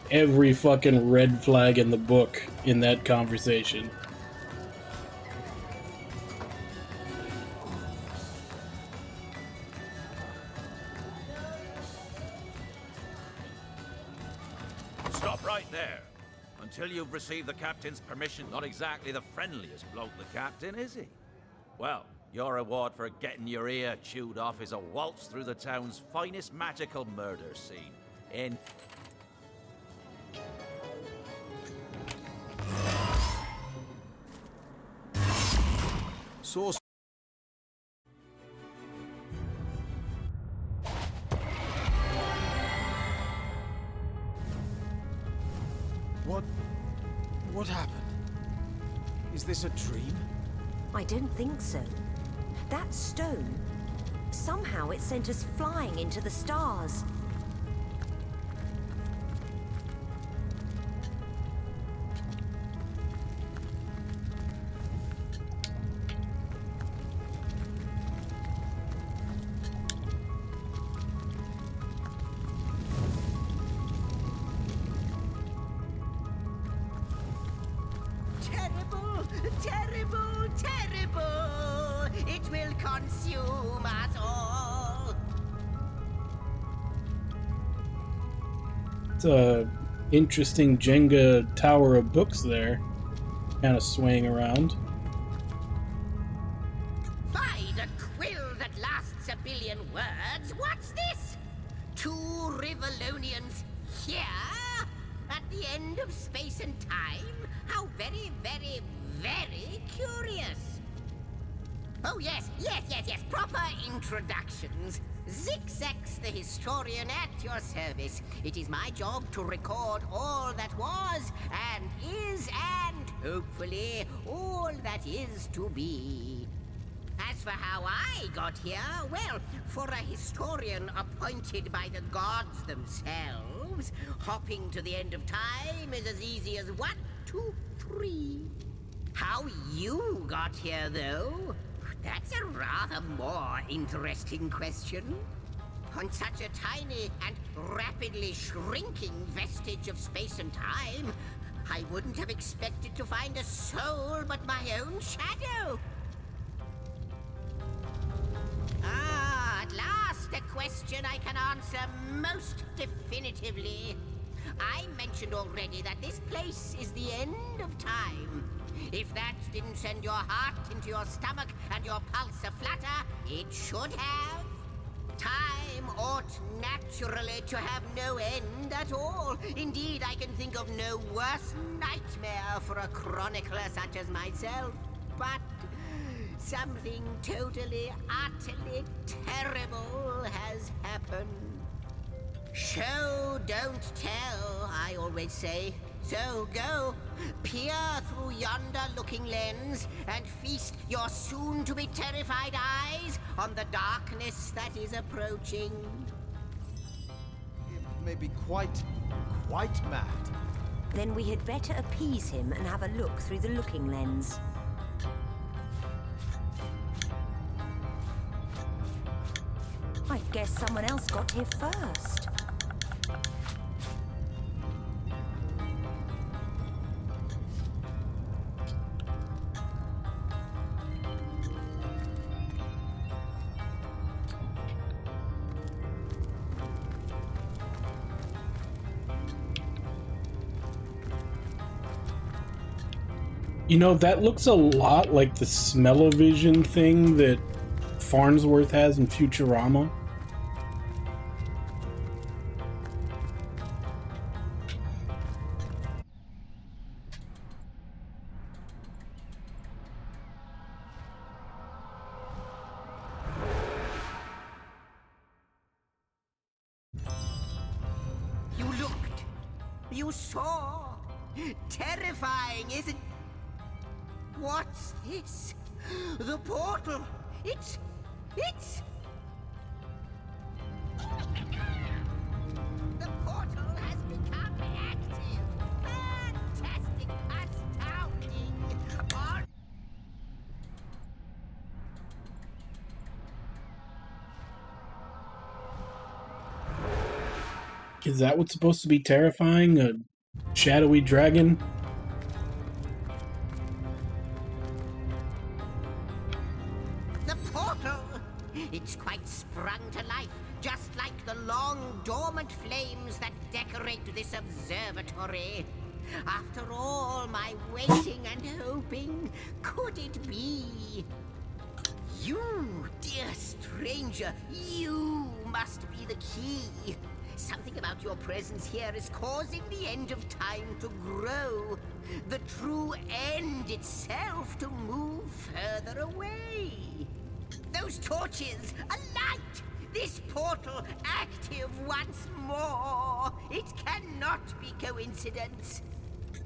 fucking red flag in the book in that conversation. Stop right there. Until you've received the captain's permission. Not exactly the friendliest bloke, the captain, is he? Well, your reward for getting your ear chewed off is a waltz through the town's finest magical murder scene. In... Source. What happened? Is this a dream? I don't think so. That stone, somehow it sent us flying into the stars. Terrible, terrible, terrible! It will consume us all! It's a interesting Jenga tower of books there, kind of swaying around. By the quill that lasts a billion words, what's this? Two Rivalonians here? At the end of space and time? How very, very, very curious. Oh, yes. Proper introductions. Zigzax the historian at your service. It is my job to record all that was, and is, and hopefully all that is to be. As for how I got here, well, for a historian appointed by the gods themselves, hopping to the end of time is as easy as 1, 2, 3. How you got here, though, that's a rather more interesting question. On such a tiny and rapidly shrinking vestige of space and time, I wouldn't have expected to find a soul but my own shadow. At last, a question I can answer most definitively. I mentioned already that this place is the end of time. If that didn't send your heart into your stomach and your pulse a-flutter, it should have. Time ought naturally to have no end at all. Indeed, I can think of no worse nightmare for a chronicler such as myself. But something totally, utterly terrible has happened. Show, don't tell, I always say. So go, peer through yonder looking lens and feast your soon-to-be terrified eyes on the darkness that is approaching. may be quite mad. Then we had better appease him and have a look through the looking lens. I guess someone else got here first. You know, that looks a lot like the smell-o-vision thing that Farnsworth has in Futurama. You looked. You saw. Terrifying, isn't... What's this? The portal. It's... The portal has become active. Fantastic. Astounding. All... Is that what's supposed to be terrifying? A shadowy dragon? The portal! It's quite sprung to life, just like the long dormant flames that decorate this observatory. After all my waiting and hoping, could it be? You, dear stranger, you must be the key. Something about your presence here is causing the end of time to grow. The true end itself to move further away. Those torches, a light! This portal active once more! It cannot be coincidence.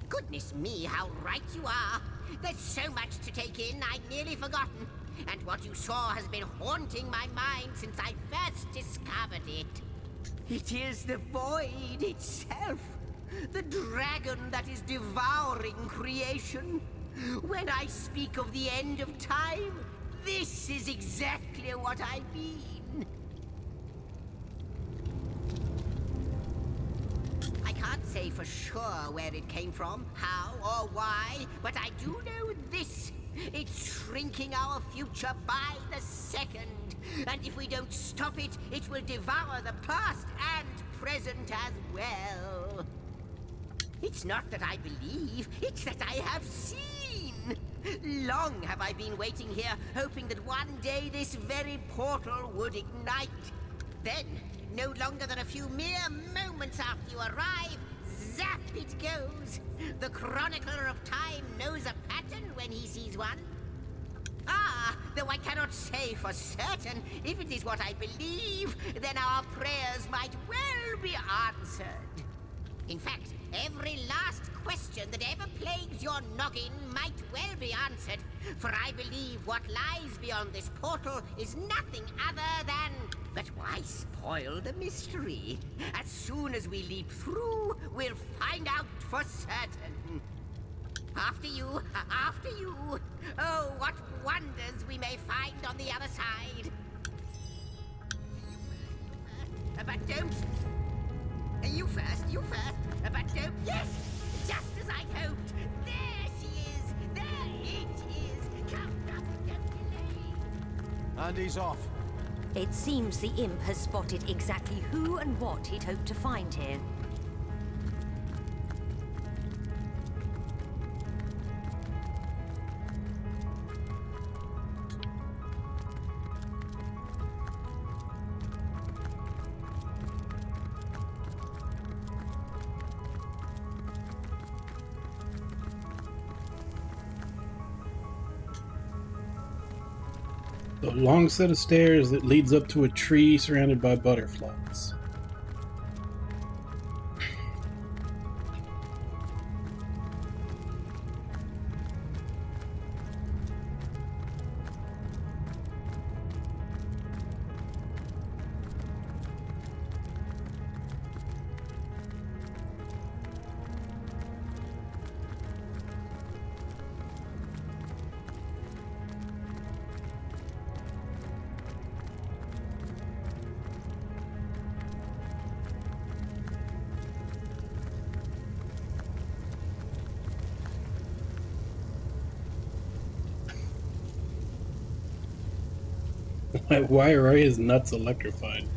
Goodness me, how right you are. There's so much to take in, I'd nearly forgotten. And what you saw has been haunting my mind since I first discovered it. It is the void itself. The dragon that is devouring creation. When I speak of the end of time, this is exactly what I mean. I can't say for sure where it came from, how or why, but I do know this. It's shrinking our future by the second. And if we don't stop it, it will devour the past and present as well. It's not that I believe, it's that I have seen. Long have I been waiting here, hoping that one day this very portal would ignite. Then, no longer than a few mere moments after you arrive, zap it goes. The chronicler of time knows a pattern when he sees one. Ah, though I cannot say for certain, if it is what I believe, then our prayers might well be answered. In fact, every last question that ever plagues your noggin might well be answered, for I believe what lies beyond this portal is nothing other than... But why spoil the mystery? As soon as we leap through, we'll find out for certain. After you, after you. Oh, what wonders we may find on the other side. But don't... You first, you first. But don't... Yes! Just as I hoped. There she is. There it is. Come up and don't delay. And he's off. It seems the imp has spotted exactly who and what he'd hoped to find here. A long set of stairs that leads up to a tree surrounded by butterflies. Why are his nuts electrified?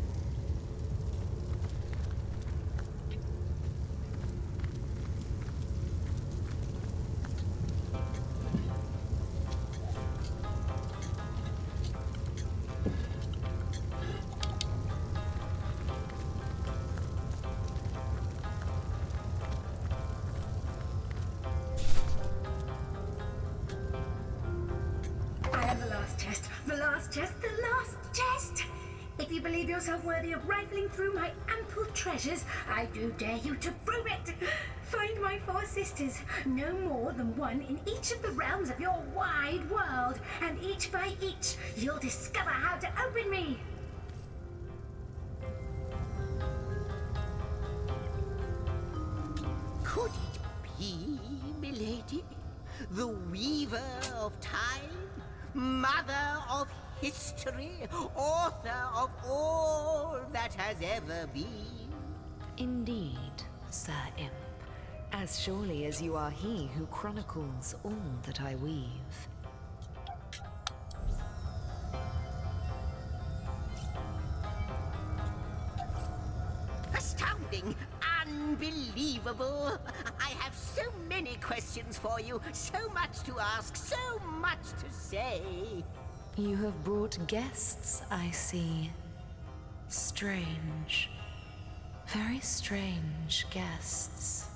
I am the last chest, the last chest, the last chest! If you believe yourself worthy of rifling through my ample treasures, I do dare you to prove it! Find my 4 sisters, no more than one in each of the realms of your wide world, and each by each, you'll discover how to open me! Could it be, milady? The weaver of time? Mother of history? Author of all that has ever been? Indeed, Sir Imp. As surely as you are he who chronicles all that I weave. Astounding! Unbelievable! I have so many questions for you, so much to ask, so much to say. You have brought guests, I see. Strange. Very strange guests.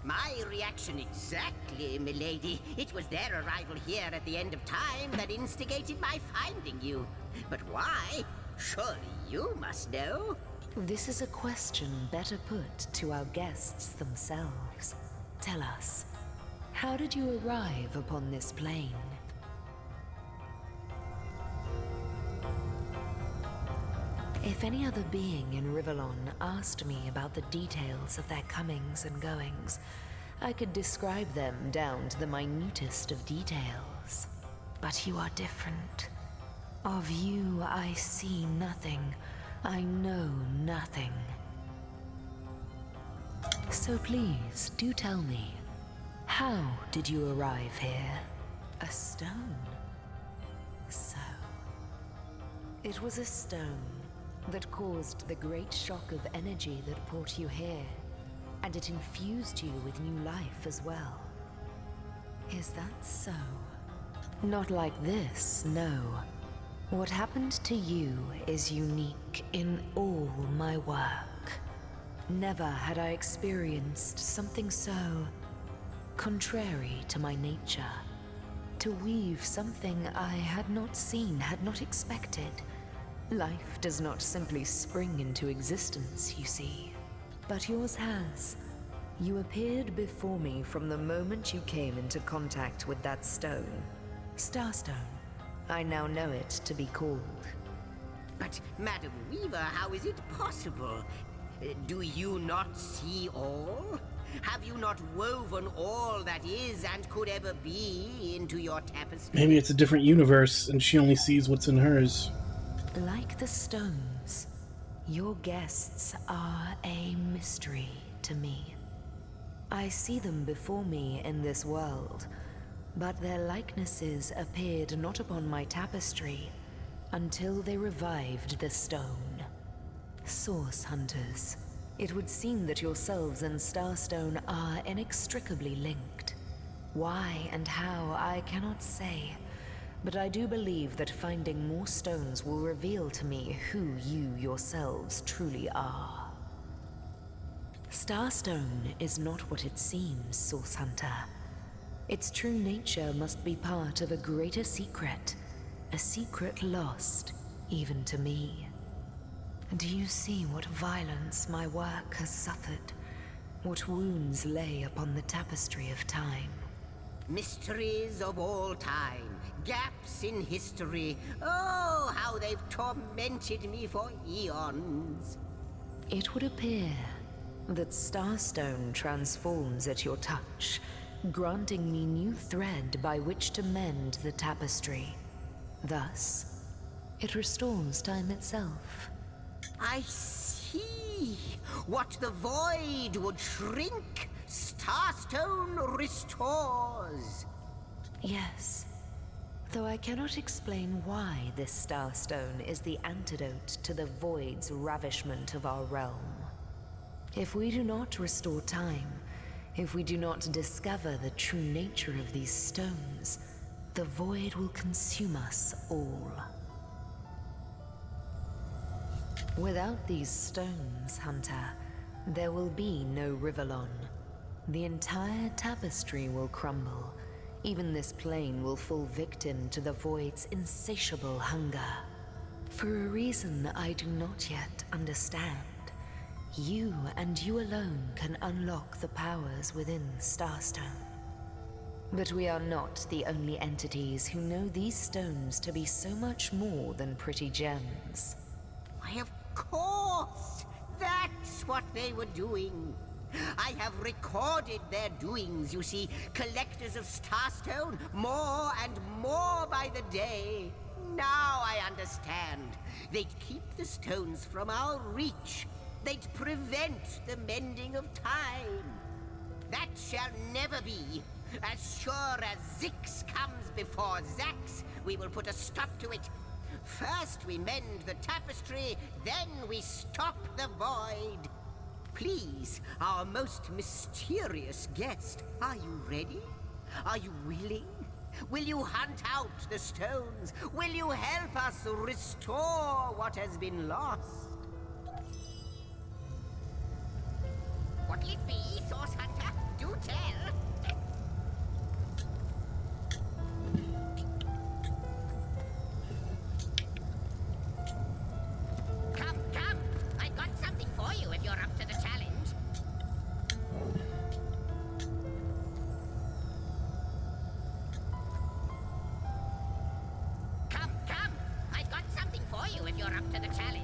My reaction exactly, milady. It was their arrival here at the end of time that instigated my finding you. But why? Surely you must know. This is a question better put to our guests themselves. Tell us, how did you arrive upon this plane? If any other being in Rivellon asked me about the details of their comings and goings, I could describe them down to the minutest of details. But you are different. Of you, I see nothing. I know nothing. So please, do tell me, how did you arrive here? A stone? So, it was a stone that caused the great shock of energy that brought you here, and it infused you with new life as well. Is that so? Not like this, no. What happened to you is unique in all my work. Never had I experienced something so contrary to my nature. To weave something I had not seen, had not expected. Life does not simply spring into existence, you see. But yours has. You appeared before me from the moment you came into contact with that stone. Starstone. I now know it to be called. But, Madam Weaver, how is it possible? Do you not see all? Have you not woven all that is and could ever be into your tapestry? Maybe it's a different universe and she only sees what's in hers. Like the stones, your guests are a mystery to me. I see them before me in this world, but their likenesses appeared not upon my tapestry until they revived the stone. Source hunters, it would seem that yourselves and Starstone are inextricably linked. Why and how, I cannot say, but I do believe that finding more stones will reveal to me who you yourselves truly are. Starstone is not what it seems, Source Hunter. Its true nature must be part of a greater secret, a secret lost, even to me. Do you see what violence my work has suffered? What wounds lay upon the tapestry of time? Mysteries of all time, gaps in history. Oh, how they've tormented me for eons. It would appear that Starstone transforms at your touch, granting me new thread by which to mend the tapestry. Thus, it restores time itself. I see. What the void would shrink, Starstone restores. Yes. Though I cannot explain why this starstone is the antidote to the void's ravishment of our realm. If we do not restore time, if we do not discover the true nature of these stones, the void will consume us all. Without these stones, Hunter, there will be no Rivellon. The entire tapestry will crumble. Even this plane will fall victim to the void's insatiable hunger. For a reason I do not yet understand, you and you alone can unlock the powers within Starstone. But we are not the only entities who know these stones to be so much more than pretty gems. Why, of course! That's what they were doing. I have recorded their doings, you see. Collectors of Starstone, more and more by the day. Now I understand. They'd keep the stones from our reach. They'd prevent the mending of time. That shall never be. As sure as Zix comes before Zax, we will put a stop to it. First we mend the tapestry, then we stop the void. Please, our most mysterious guest, are you ready? Are you willing? Will you hunt out the stones? Will you help us restore what has been lost? What'll it be, Source Hunter? Do tell! Come, come! I got something for you if you're up to the challenge. Come, come! I got something for you if you're up to the challenge.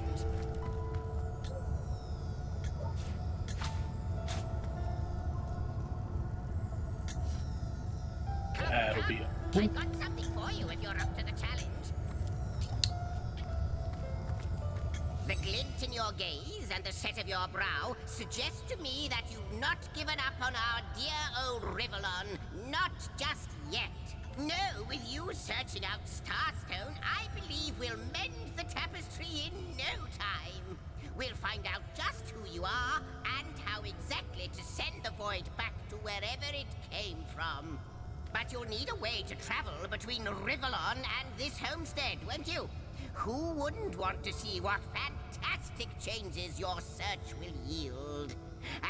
That'll be it. I got something for you if you're up to the challenge. The glint in your gaze and the set of your brow suggest to me that you've not given up on our dear old Rivellon. Not just yet. No, with you searching out Starstone, I believe we'll mend the tapestry in no time. We'll find out just who you are and how exactly to send the void back to wherever it came from. But you'll need a way to travel between Rivellon and this homestead, won't you? Who wouldn't want to see what fantastic changes your search will yield?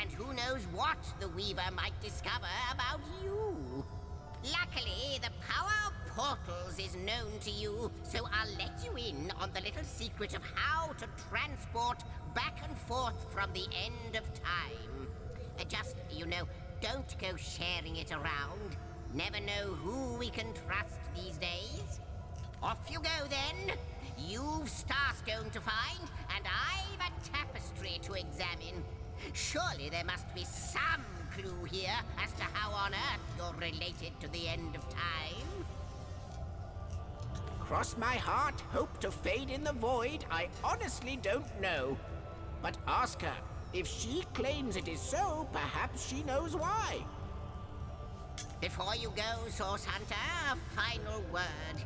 And who knows what the Weaver might discover about you? Luckily, the power of portals is known to you, so I'll let you in on the little secret of how to transport back and forth from the end of time. Just, you know, don't go sharing it around. Never know who we can trust these days. Off you go, then. You've Starstone to find, and I've a tapestry to examine. Surely there must be some clue here as to how on earth you're related to the end of time. Cross my heart, hope to fade in the void, I honestly don't know. But ask her. If she claims it is so, perhaps she knows why. Before you go, Source Hunter, a final word.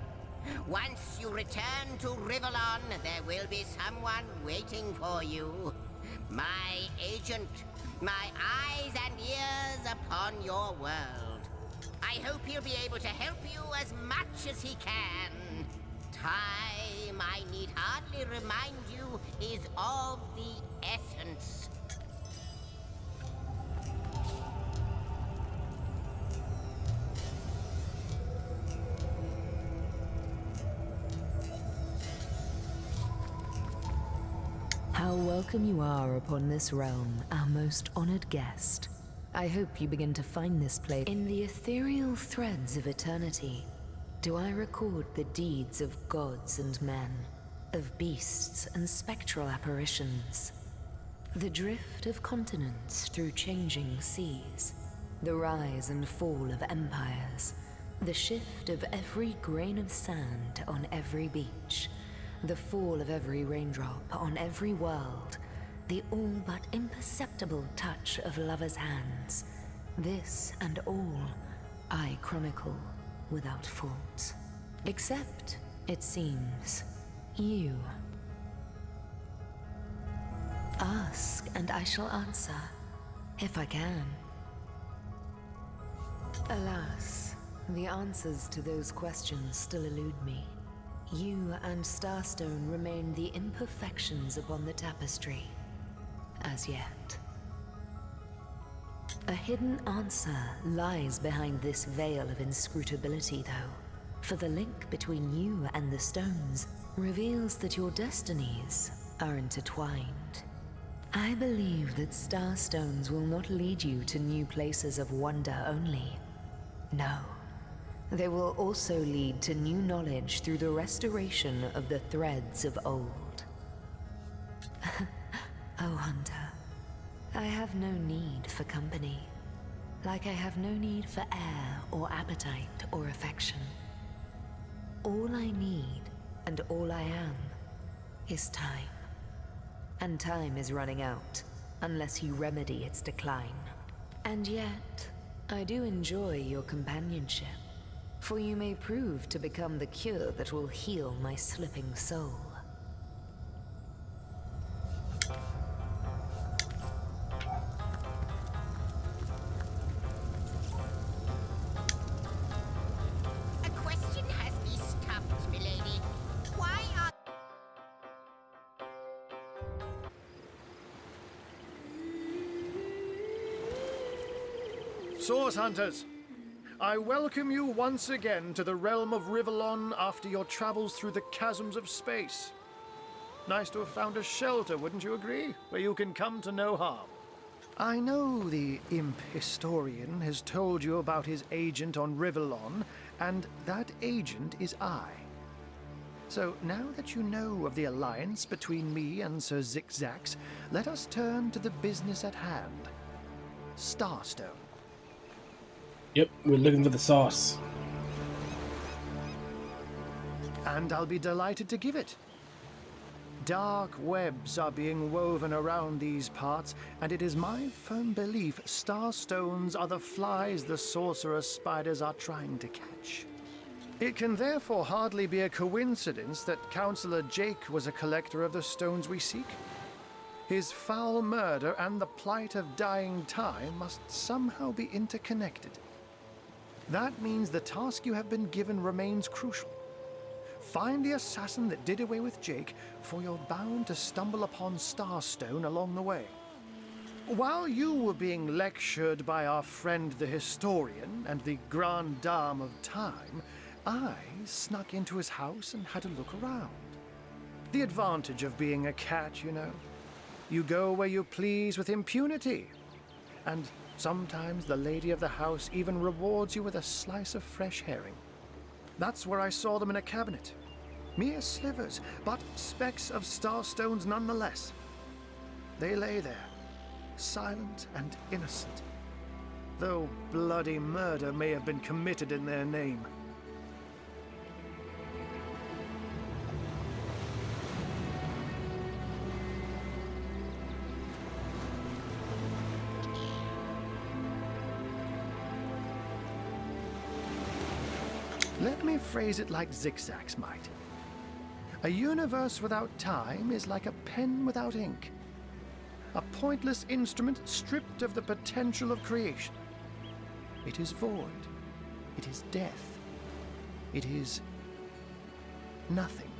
Once you return to Rivellon, there will be someone waiting for you. My agent, my eyes and ears upon your world. I hope he'll be able to help you as much as he can. Time, I need hardly remind you, is of the essence. How welcome you are upon this realm, our most honored guest. I hope you begin to find this place in the ethereal threads of eternity. Do I record the deeds of gods and men, of beasts and spectral apparitions? The drift of continents through changing seas, the rise and fall of empires, the shift of every grain of sand on every beach, the fall of every raindrop on every world, the all but imperceptible touch of lovers' hands. This and all I chronicle without fault. Except, it seems, you. Ask, and I shall answer, if I can. Alas, the answers to those questions still elude me. You and Starstone remain the imperfections upon the tapestry, as yet. A hidden answer lies behind this veil of inscrutability, though, for the link between you and the stones reveals that your destinies are intertwined. I believe that Starstones will not lead you to new places of wonder only. No. They will also lead to new knowledge through the restoration of the threads of old. Oh, Hunter, I have no need for company, like I have no need for air or appetite or affection. All I need, and all I am, is time. And time is running out, unless you remedy its decline. And yet, I do enjoy your companionship. For you may prove to become the cure that will heal my slipping soul. A question has me stumped, milady. Why are... Source Hunters, I welcome you once again to the realm of Rivellon after your travels through the chasms of space. Nice to have found a shelter, wouldn't you agree? Where you can come to no harm. I know the imp historian has told you about his agent on Rivellon, and that agent is I. So now that you know of the alliance between me and Sir Zigzags, let us turn to the business at hand. Starstone. Yep, we're looking for the sauce. And I'll be delighted to give it. Dark webs are being woven around these parts, and it is my firm belief starstones are the flies the sorcerer spiders are trying to catch. It can therefore hardly be a coincidence that Councillor Jake was a collector of the stones we seek. His foul murder and the plight of dying time must somehow be interconnected. That means the task you have been given remains crucial. Find the assassin that did away with Jake, for you're bound to stumble upon Starstone along the way. While you were being lectured by our friend the historian and the grande dame of time, I snuck into his house and had a look around. The advantage of being a cat, you know. You go where you please with impunity. And sometimes the lady of the house even rewards you with a slice of fresh herring. That's where I saw them in a cabinet. Mere slivers, but specks of starstones nonetheless. They lay there, silent and innocent, though bloody murder may have been committed in their name. Let me phrase it like Zigzags might. A universe without time is like a pen without ink. A pointless instrument stripped of the potential of creation. It is void. It is death. It is nothing.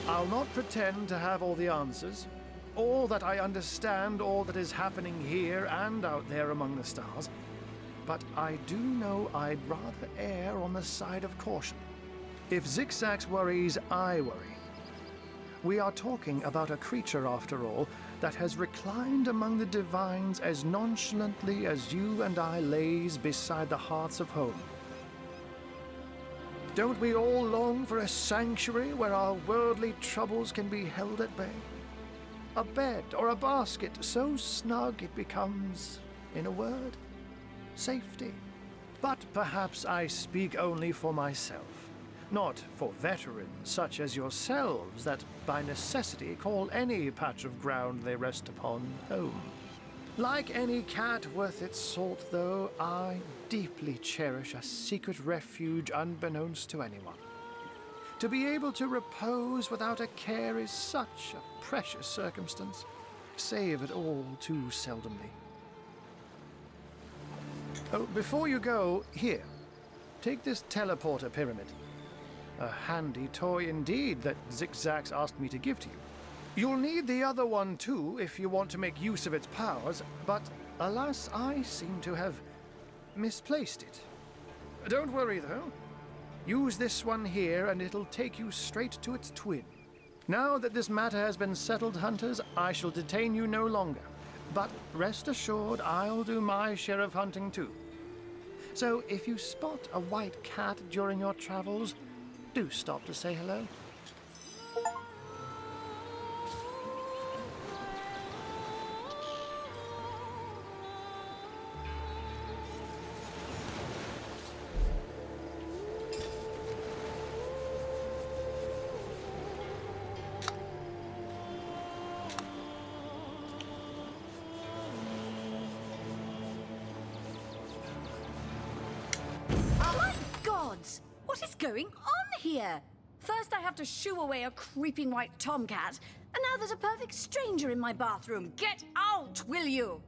I'll not pretend to have all the answers, or that I understand all that is happening here and out there among the stars. But I do know I'd rather err on the side of caution. If Zigzags worries, I worry. We are talking about a creature, after all, that has reclined among the divines as nonchalantly as you and I laze beside the hearths of home. Don't we all long for a sanctuary where our worldly troubles can be held at bay? A bed or a basket so snug it becomes, in a word, safety. But perhaps I speak only for myself, not for veterans such as yourselves that by necessity call any patch of ground they rest upon home. Like any cat worth its salt, though, I deeply cherish a secret refuge unbeknownst to anyone. To be able to repose without a care is such a precious circumstance, save it all too seldomly. Oh, before you go, here, take this teleporter pyramid. A handy toy indeed that Zigzags asked me to give to you. You'll need the other one too if you want to make use of its powers, but alas, I seem to have misplaced it. Don't worry though. Use this one here and it'll take you straight to its twin. Now that this matter has been settled, hunters, I shall detain you no longer. But rest assured, I'll do my share of hunting too. So if you spot a white cat during your travels, do stop to say hello. My gods! What is going on here? First I have to shoo away a creeping white tomcat, and now there's a perfect stranger in my bathroom. Get out, will you?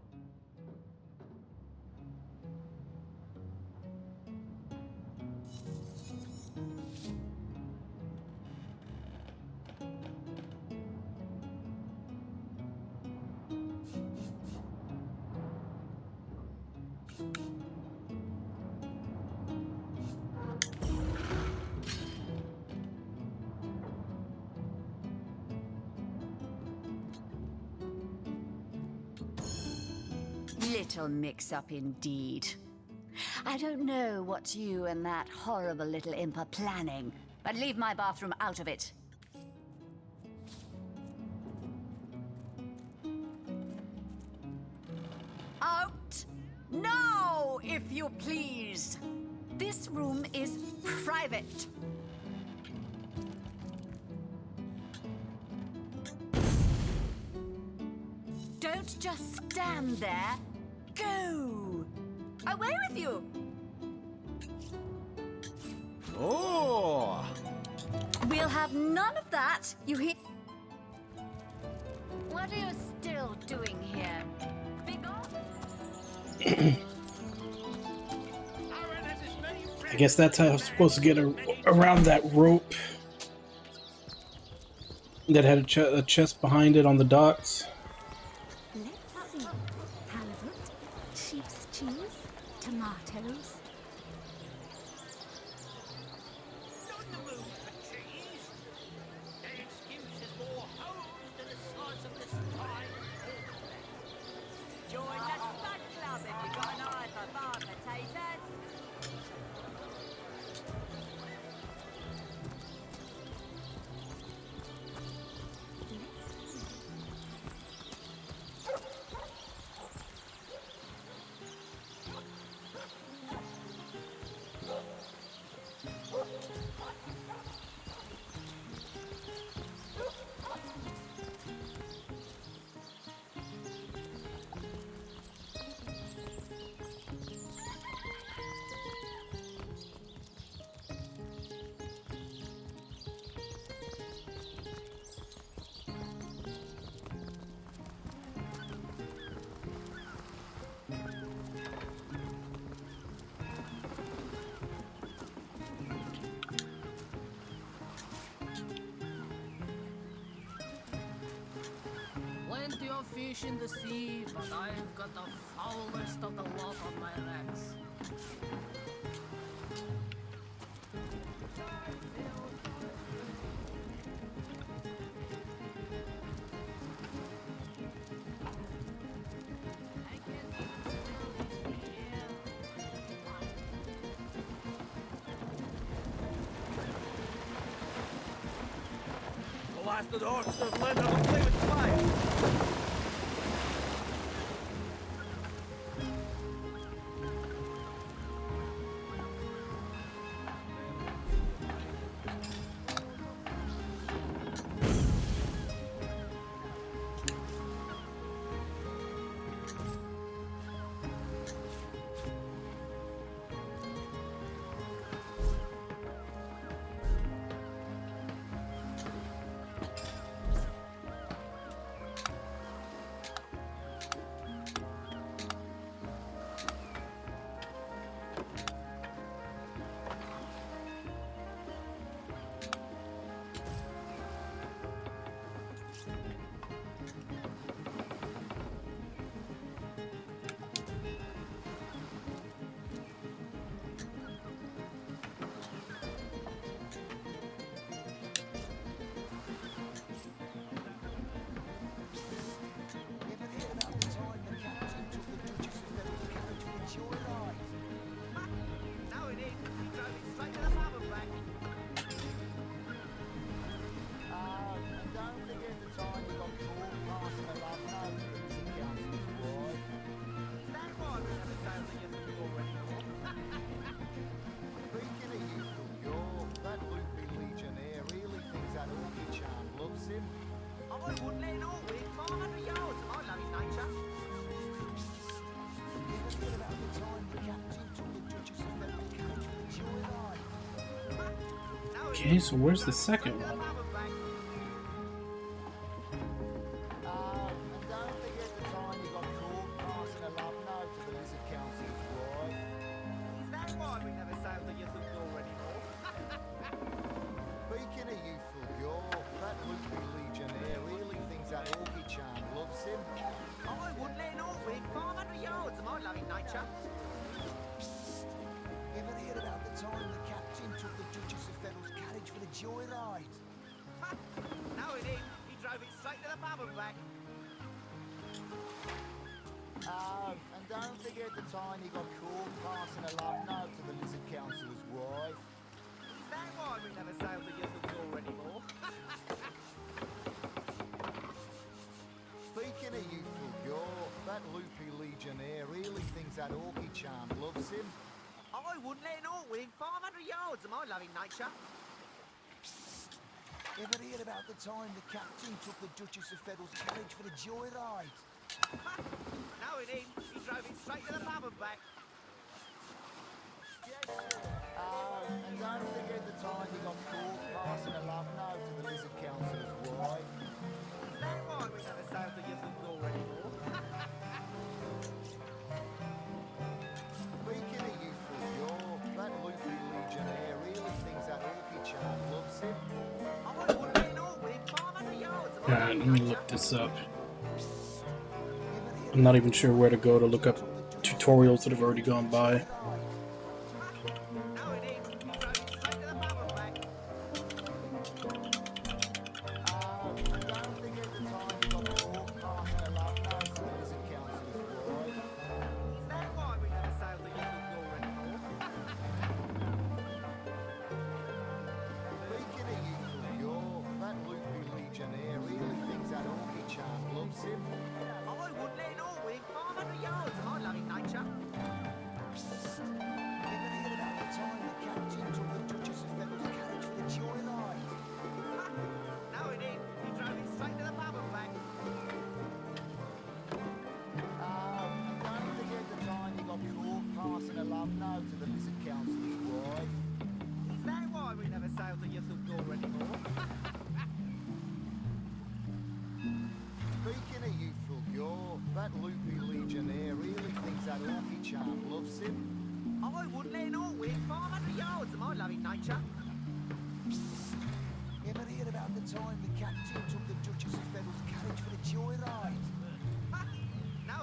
Little mix-up indeed. I don't know what you and that horrible little imp are planning, but leave my bathroom out of it. Out! Now, if you please! This room is private. Don't just stand there. Go! Away with you! Oh! We'll have none of that, you hear? What are you still doing here? Big off? I guess that's how I was supposed to get around that rope that had a chest behind it on the docks. Let's see. Halibut, sheep's cheese, tomatoes. Join the Spud Club if you've got an eye for bar potatoes. Plenty of fish in the sea, but I've got the foulest of the lot on my racks. Blasted orcs have landed on play with fire. Okay, so where's the second one? And don't forget the time you got caught passing a love note to the Lizard Council's wife. Is that why we never sailed the Ytham door anymore? Speaking of youthful Yor, that loopy legionnaire really thinks that Orky charm loves him. I wouldn't let an orc within 500 yards of my loving nature. Ever hear about the time the captain took the Duchess of Federal's carriage for the joyride? No, he didn't. He drove it straight to the pub and back. And don't forget the time he got caught passing a love note to the Lizard Council's wife. Is that why we never sailed the Ytham door anymore? Speaking of youthful Yor, that loopy legionnaire really thinks that Orky charm loves him. I wouldn't let an orc within 500 yards of my loving nature. Ever hear about the time the captain took the Duchess of Federal's carriage for the joyride? No, he didn't. He drove it straight to the pub and back. And don't forget the time he got caught passing a love note to the Lizard Council's wife. Is that why we never sailed the Ytham door anymore? Speaking of youthful Yor, that loopy legionnaire really thinks that Orky charm loves him. I wouldn't let an orc within 500 yards of my Alright, let me look this up. Ever I'm not even sure where to go to look up tutorials that have already gone by.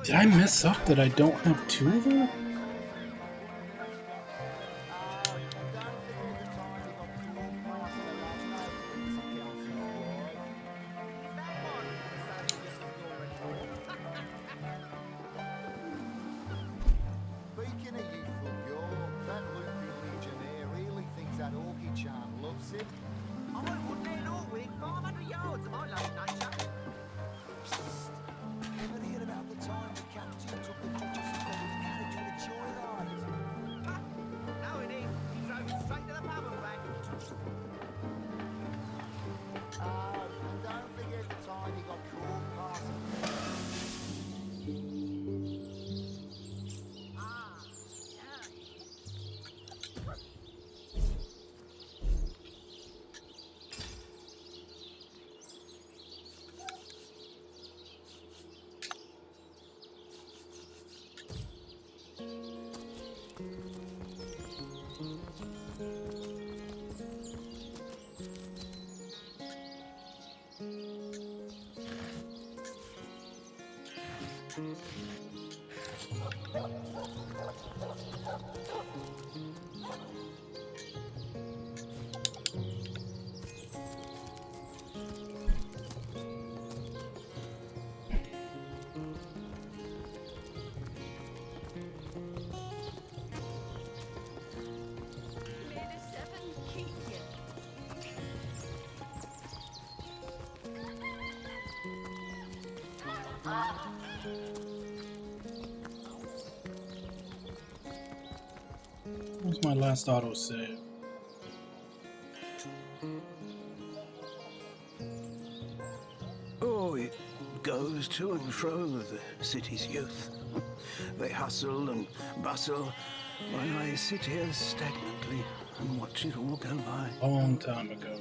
Did I mess up that I don't have two of them? Speaking of youthful Yor, that loopy legionnaire really thinks that Orky charm loves him. I wouldn't let an orc within 500 yards of my loving nature. Ever hear about the time the captain took the Duchess of Federal's carriage for the joyride? No, he didn't. He drove it straight to the pub and back. And don't forget the time he got caught passing. Where's my last autosave? Oh, it goes to and fro the city's youth. They hustle and bustle, while I sit here stagnantly and watch it all go by. A long time ago.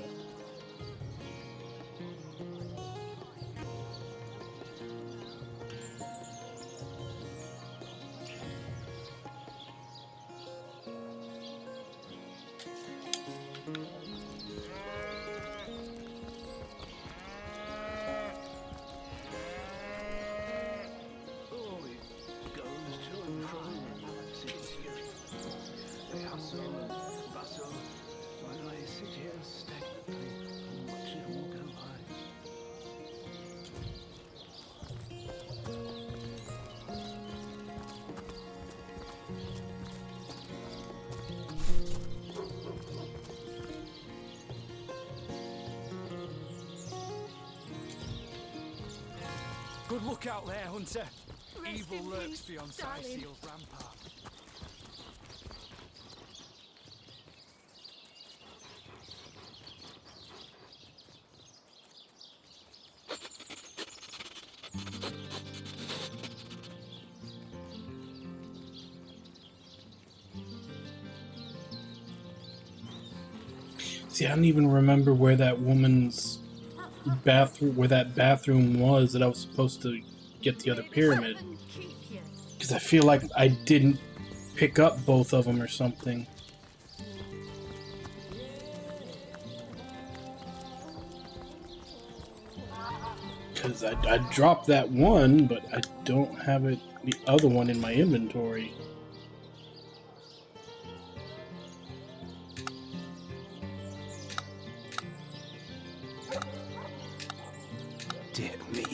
Good look out there, Hunter. Evil lurks beyond Cyseal's rampart. See, I don't even remember where that woman's bathroom, where that bathroom was that I was supposed to get the other pyramid. Because I feel like I didn't pick up both of them or something. Because I dropped that one, but I don't have it, the other one in my inventory. Dear me.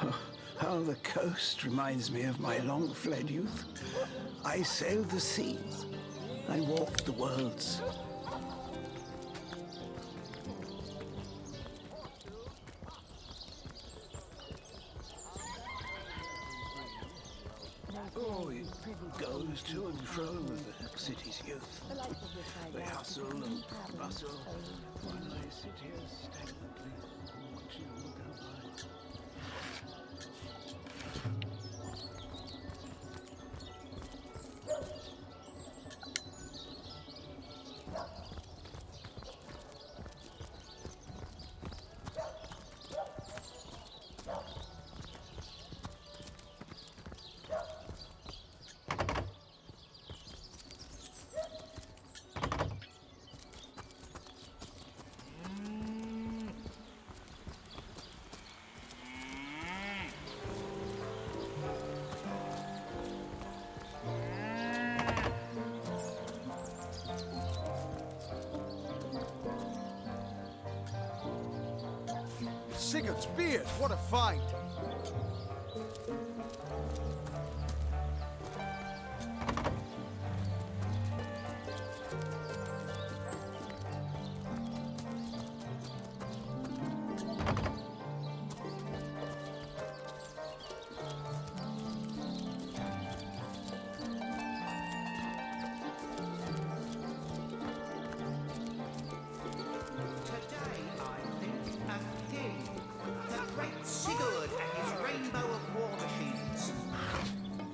Oh, how the coast reminds me of my long-fled youth. I sailed the seas. I walked the worlds. Oh, it goes to and fro with the city's youth. They hustle and bustle while I sit here stagnantly and watch it all go by. Sigurd's beard, what a find! Sigurd and his rainbow of war machines.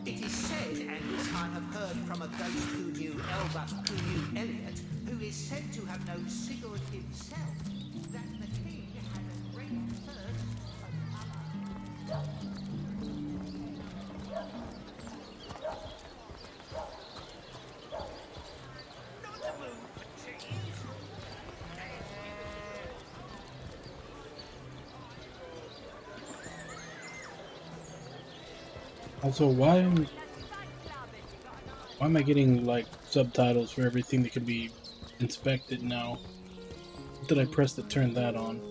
It is said, and this I have heard from a ghost who knew Elbert, who knew Elliot, who is said to have known Sigurd himself, that the king had a great thirst Also, why am I getting like subtitles for everything that can be inspected now? Did I press to turn that on?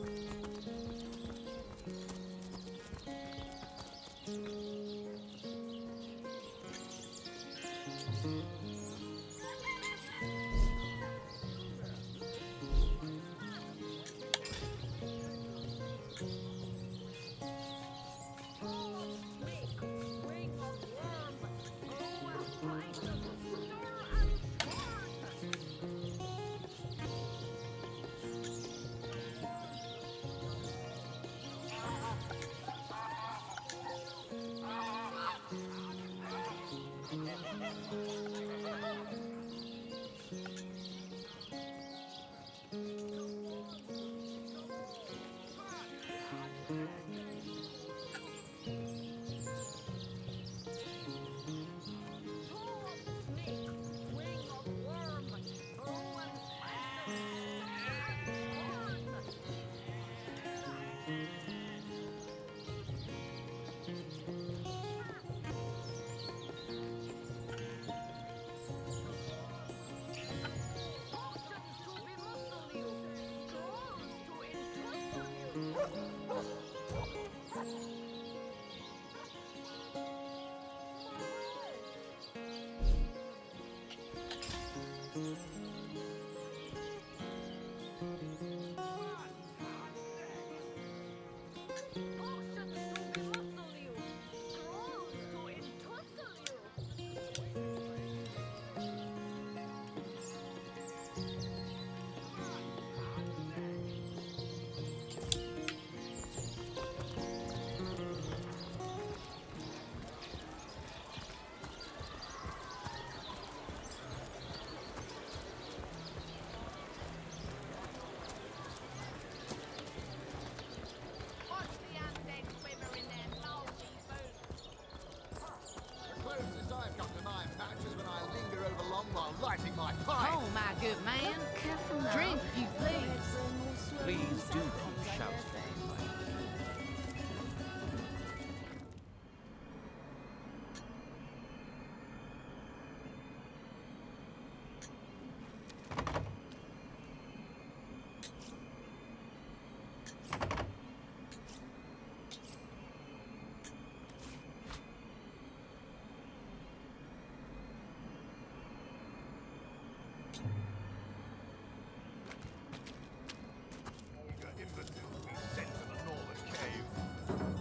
while lighting my pipe. Oh, my good man. Careful now. Drink, if you please. Please do keep shouting.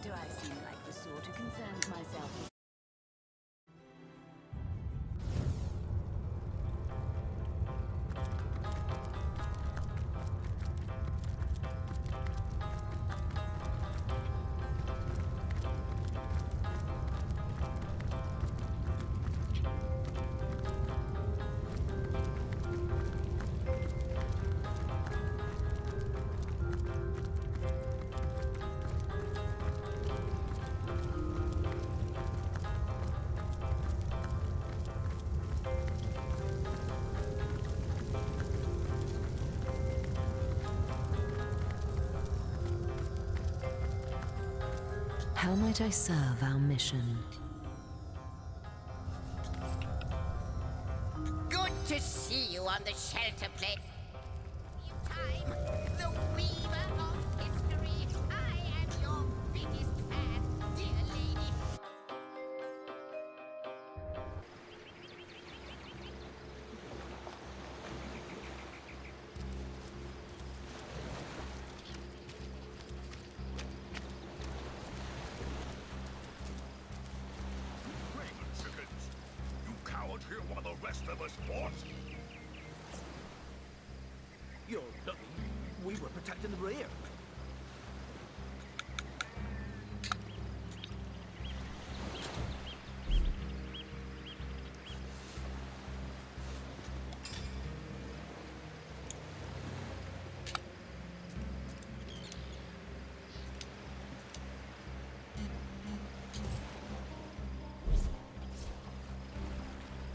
Do I seem like the sort who concerns myself with How might I serve our mission? Good to see you on the shelter plate. Time, the weaver of history. I am your biggest fan, dear lady. Here while the rest of us fought? You're lucky. We were protecting the rear.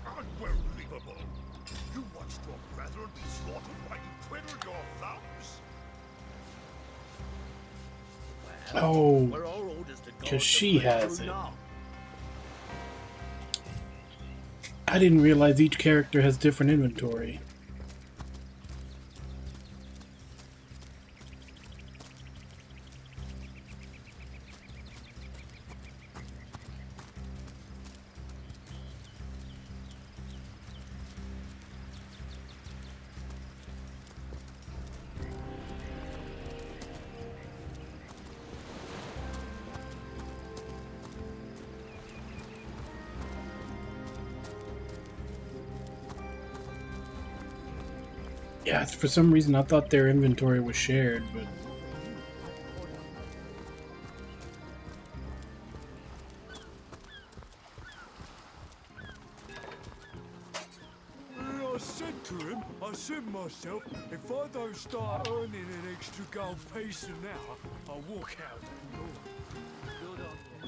Unbelievable! You watched your brethren be slaughtered while you twiddled your thumbs? Oh, Where our orders to because guard she the has breakthrough it. now. I didn't realize each character has different inventory. Yeah, for some reason I thought their inventory was shared, but I said to him, I said myself, if I don't start earning an extra gold piece an hour, I'll walk out the door. Good on you.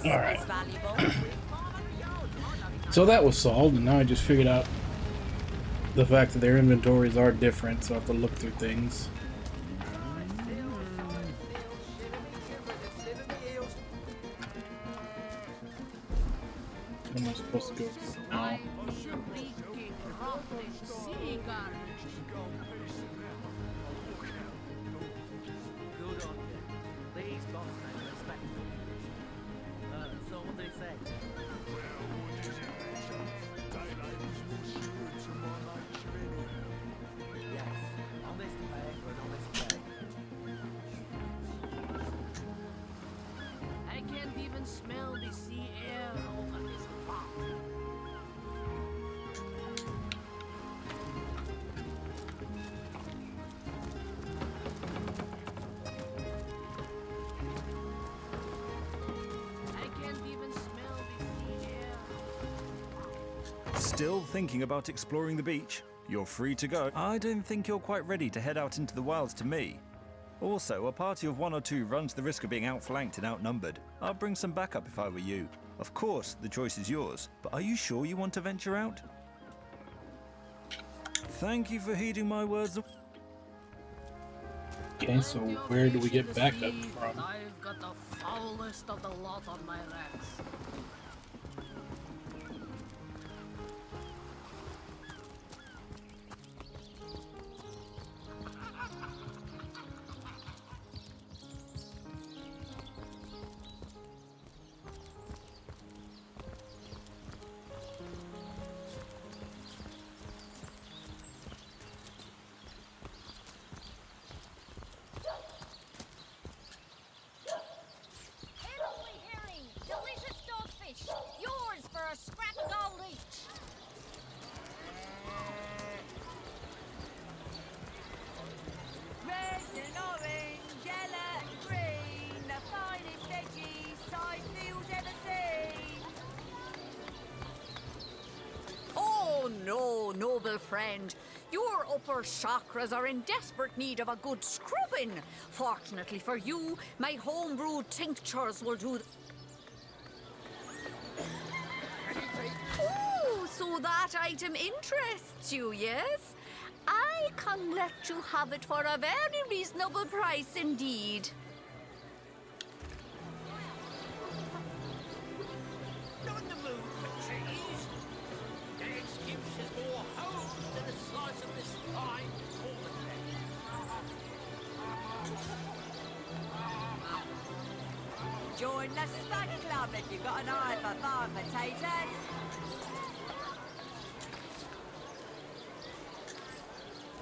Alright. It's valuable. So that was solved, and now I just figured out the fact that their inventories are different, so I have to look through things. Where am I supposed to go now? So what they say? Yes, honest pay for an honest pay. I can't even smell the sea air over this pot. I can't even smell the sea air. Still thinking about exploring the beach? You're free to go. I don't think you're quite ready to head out into the wilds to me. Also, a party of 1 or 2 runs the risk of being outflanked and outnumbered. I'd bring some backup if I were you. Of course, the choice is yours, but are you sure you want to venture out? Thank you for heeding my words. Okay, so where do we get backup from? I've got the foulest of the lot on my legs. Delicious dogfish! Yours for a scrap of gold each! Red and orange, yellow and green, the finest veggies size seals ever seen. Oh no, noble friend. Your upper chakras are in desperate need of a good scrubbing. Fortunately for you, my homebrewed tinctures will do. Oh, so that item interests you, yes? I can let you have it for a very reasonable price indeed. Not in the mood for cheese. An excuse is more home than a slice of this fine cornbread. Join the Spud Club if you've got an eye for farm potatoes.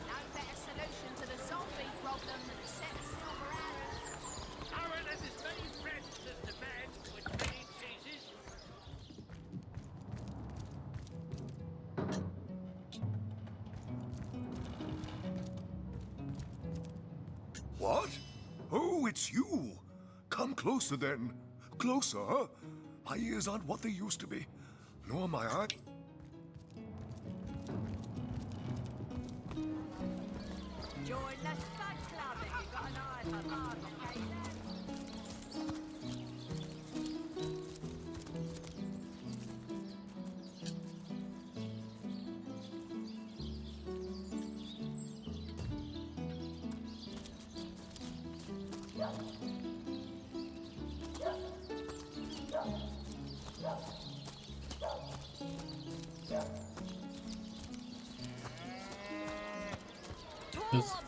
No better solution to the zombie problem than a set of silver arrows. Aaron has as many friends as the man with many cheeses. What? Oh, it's you. Come closer then. Closer, huh? My ears aren't what they used to be. Nor my eye. Join the Spud Club if you've got an eye for farm potatoes.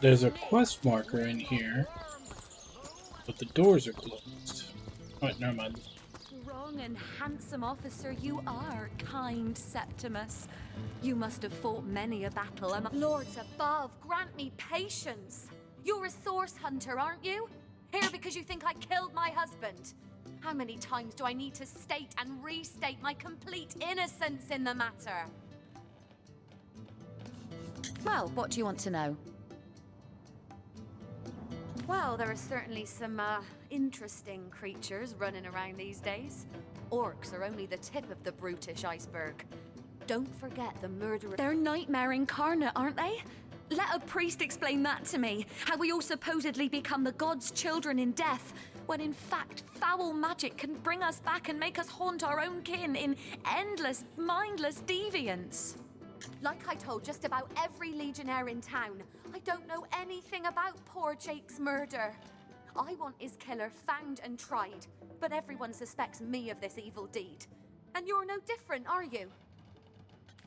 There's a quest marker in here, but the doors are closed. Alright, never mind. Strong and handsome officer you are, kind Septimus. You must have fought many a battle. Lords above, grant me patience. You're a source hunter, aren't you? Here because you think I killed my husband. How many times do I need to state and restate my complete innocence in the matter? Well, what do you want to know? Well, there are certainly some interesting creatures running around these days. Orcs are only the tip of the brutish iceberg. Don't forget the murderer. They're nightmare incarnate, aren't they? Let a priest explain that to me. How we all supposedly become the gods' children in death, when in fact foul magic can bring us back and make us haunt our own kin in endless, mindless deviance. Like I told just about every legionnaire in town, I don't know anything about poor Jake's murder. I want his killer found and tried, but everyone suspects me of this evil deed. And you're no different, are you?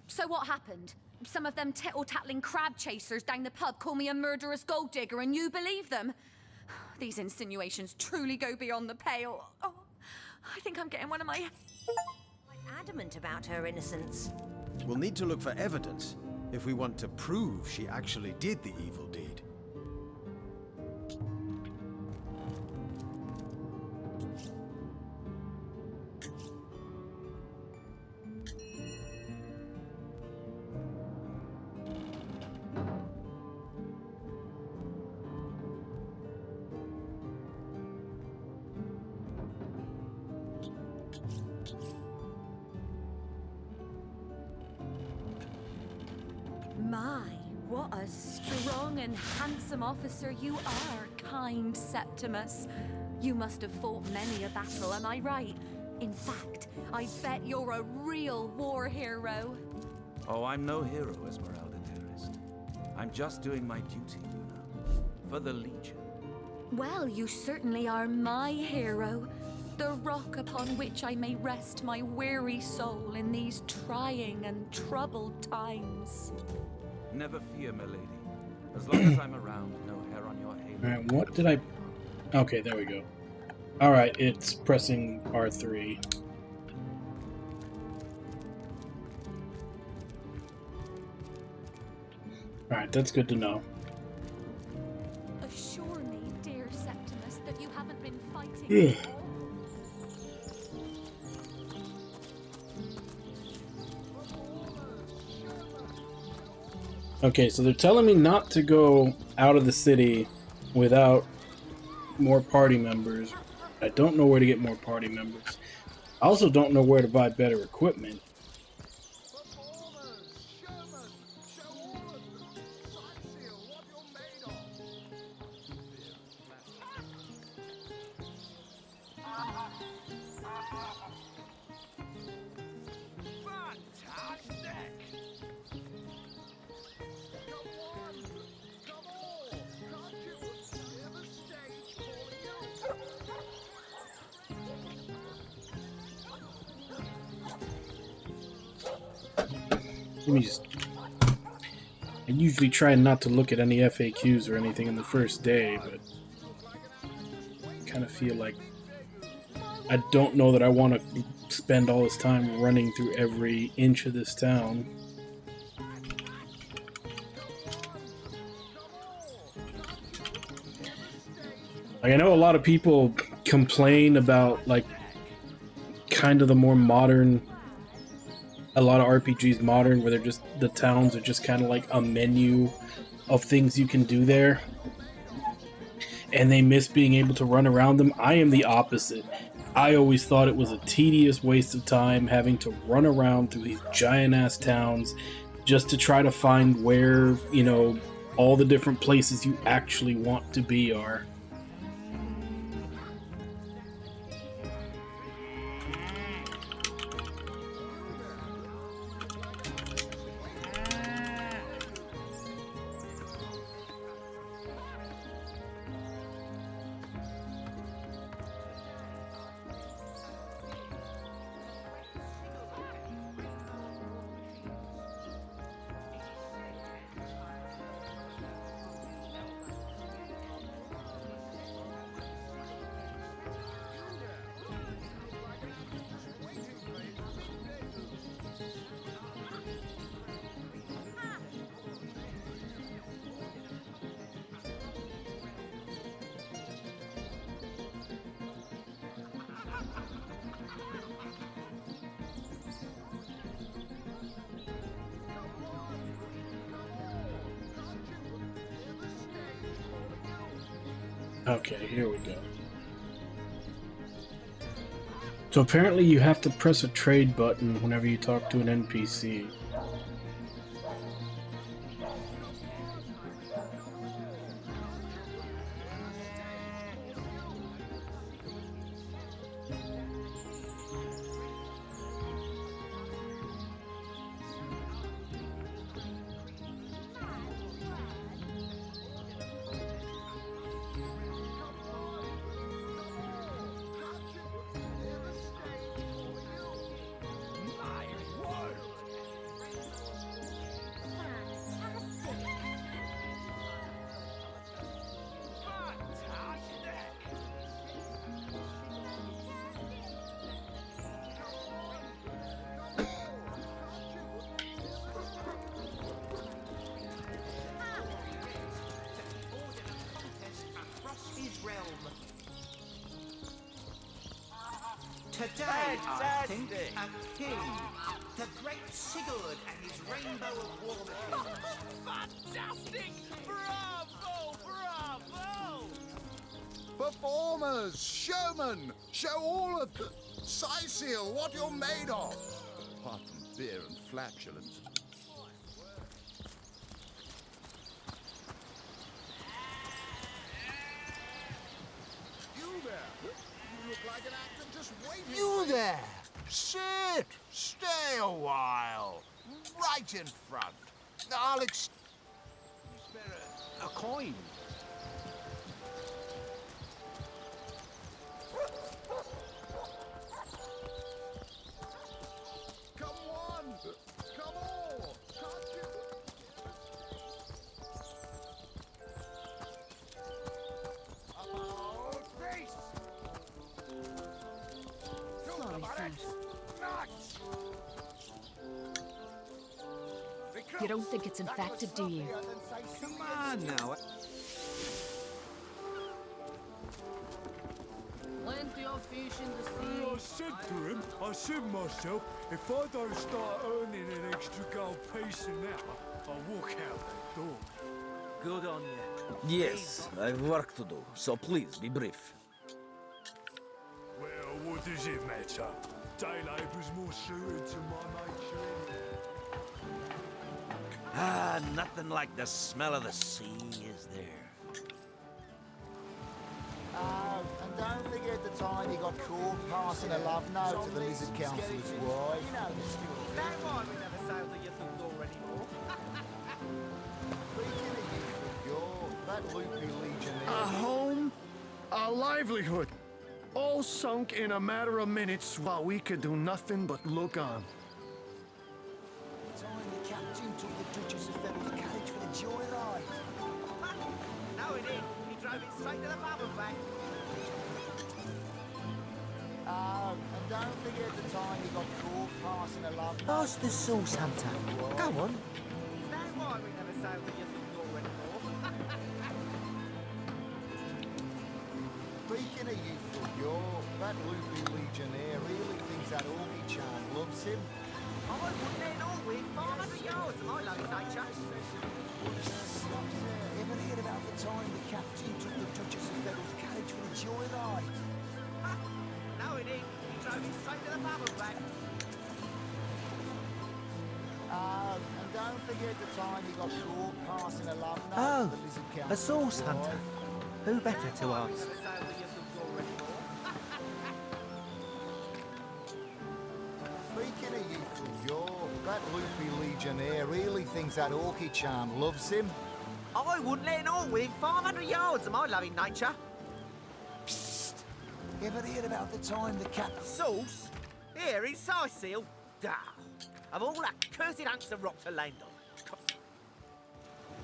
So what happened? Some of them tittle-tattling crab chasers down the pub call me a murderous gold digger and you believe them? These insinuations truly go beyond the pale. Oh, I think I'm getting one of my... Adamant about her innocence. We'll need to look for evidence if we want to prove she actually did the evil deed. My, what a strong and handsome officer you are, kind Septimus. You must have fought many a battle, am I right? In fact, I bet you're a real war hero. Oh, I'm no hero, Esmeralda, dearest. I'm just doing my duty, you know, for the Legion. Well, you certainly are my hero. The rock upon which I may rest my weary soul in these trying and troubled times. Never fear, my lady. As long as I'm around, no hair on your head. Alright, what did I... Okay, there we go. Alright, it's pressing R3. Alright, that's good to know. Assure me, dear Septimus, that you haven't been fighting. Okay, so they're telling me not to go out of the city without more party members. I don't know where to get more party members. I also don't know where to buy better equipment. Let me just... I usually try not to look at any FAQs or anything in the first day, but I kind of feel like I don't know that I want to spend all this time running through every inch of this town. Like, I know a lot of people complain about, like, kind of the more modern... A lot of RPGs modern, where they're just, the towns are just kind of like a menu of things you can do there, and they miss being able to run around them. I am the opposite. I always thought it was a tedious waste of time having to run around through these giant ass towns just to try to find where, you know, all the different places you actually want to be are. Okay, here we go. So apparently you have to press a trade button whenever you talk to an NPC. Today, I think, Fantastic. a king, the great Sigurd and his rainbow of war machines. Fantastic! Bravo! Bravo! Performers, showmen, show all of Sicil what you're made of. Apart from beer and flatulence. You there? You look like an actor just waiting. You there! Sit! Stay a while. Right in front. I'll A coin. Come on! Come on! Can't you? Oh, face! Sorry, sir. Nuts! You don't think it's infected, do you? Come on now. Plenty of fish in the I sea. said to him, I said myself, if I don't start earning an extra gold piece an hour, I'll walk out that door. Good on you. Yes, I've work to do, so please be brief. Well, what does it matter? Day labour's more suited to my nature. Ah, nothing like the smell of the sea, is there? Oh, and don't forget the time he got caught passing a love note to the Lizard Councillor's wife. You know the story. Is that why we never sailed the Ytham door anymore? Speaking of youth, that loopy legionnaire... A home, a livelihood, all sunk in a matter of minutes while we could do nothing but look on. The time the captain took the Duchess of Fennel's carriage for the joyride. No, he didn't. He drove it straight to the pub and back. Oh, and don't forget the time he got caught passing a love note... Ask the sauce hunter. Go on. Is that why we never sailed the Ytham door anymore? Speaking of youthful yore, that loopy legionnaire really thinks that Orgy charm loves him. I wouldn't let it all win 500 yards of my lovely nature. Ever heard about the time the captain took the Duchess of Fennel's carriage for the joyride? No, he didn't. He drove it straight to the pub and back. Oh, and don't forget the time he got caught passing a love note Oh, to the Lizard a Councillor's sauce wife. hunter. Who better to Why we ask? never sailed the Ytham door anymore. Speaking of youthful yore, that loopy legionnaire really thinks that Orky charm loves him. I wouldn't let it all win 500 yards of my loving nature. Psst! Ever heard about the time the captain... Sauce? Here in Sicil? Dah. Of all that cursed hunks of rock to land on.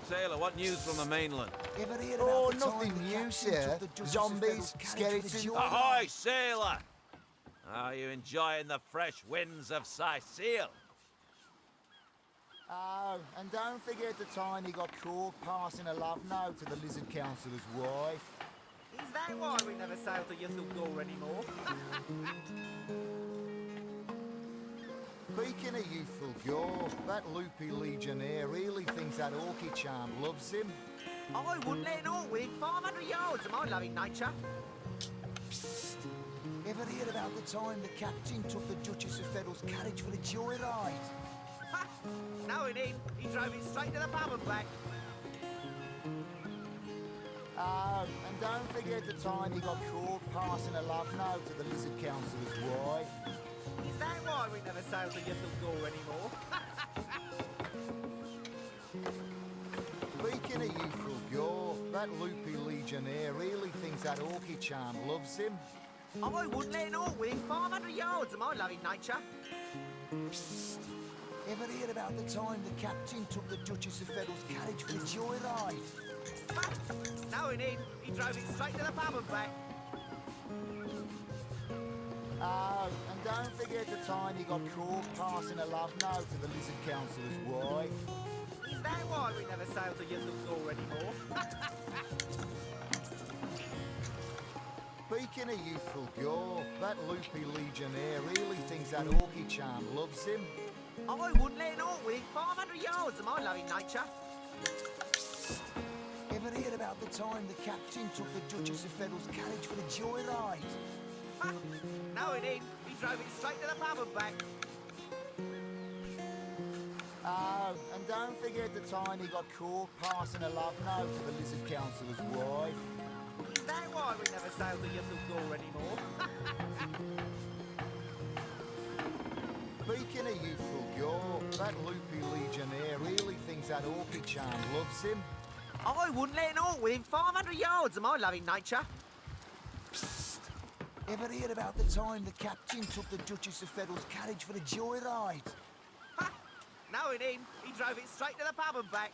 Sailor, what news from the mainland? Ever heard about the time the captain took the Duchess of Zombies, Fennel's carriage for the skeletons. joyride? Ahoy, sailor! Are you enjoying the fresh winds of Sicil? Oh, and don't forget the time he got caught passing a love note to the Lizard Councillor's wife. Is that why we never sailed the Ytham door anymore? Speaking of youthful gore, that loopy legionnaire really thinks that Orky charm loves him. I wouldn't let it all win 500 yards of my loving nature. Psst! Ever heard about the time the captain took the Duchess of Fennel's carriage for the joyride? No, he didn't. He drove it straight to the pub and back. Oh, and don't forget the time he got caught passing a love note to the Lizard Councillor's wife. Is that why we never sailed the Ytham door anymore? Speaking of youthful gore, that loopy legionnaire really thinks that Orky charm loves him. I wouldn't let it all win 500 yards of my loving nature. Psst! Ever heard about the time the captain took the Duchess of Fennel's carriage for the joyride? No, he didn't. He drove it straight to the pub and back. Oh, and don't forget the time he got caught passing a love note to the Lizard Councillor's wife. Is that why we never sailed the Ytham door anymore? Speaking of youthful gore, that loopy legionnaire really thinks that orky charm loves him. I wouldn't let an orc within 500 yards of my loving nature. Ever heard about the time the captain took the Duchess of Federal's carriage for the joyride? Ha! No, he didn't. He drove it straight to the pub and back. Oh, and don't forget the time he got caught passing a love note to the Lizard Councillor's wife. Is that why we never sail to Youthful Gore anymore? Speaking of youthful gore, that loopy legionnaire really thinks that orchid charm loves him. I wouldn't let an orc within 500 yards of my loving nature. Psst. Ever heard about the time the captain took the Duchess of Federal's carriage for the joyride? Ha! No, he didn't. He drove it straight to the pub and back.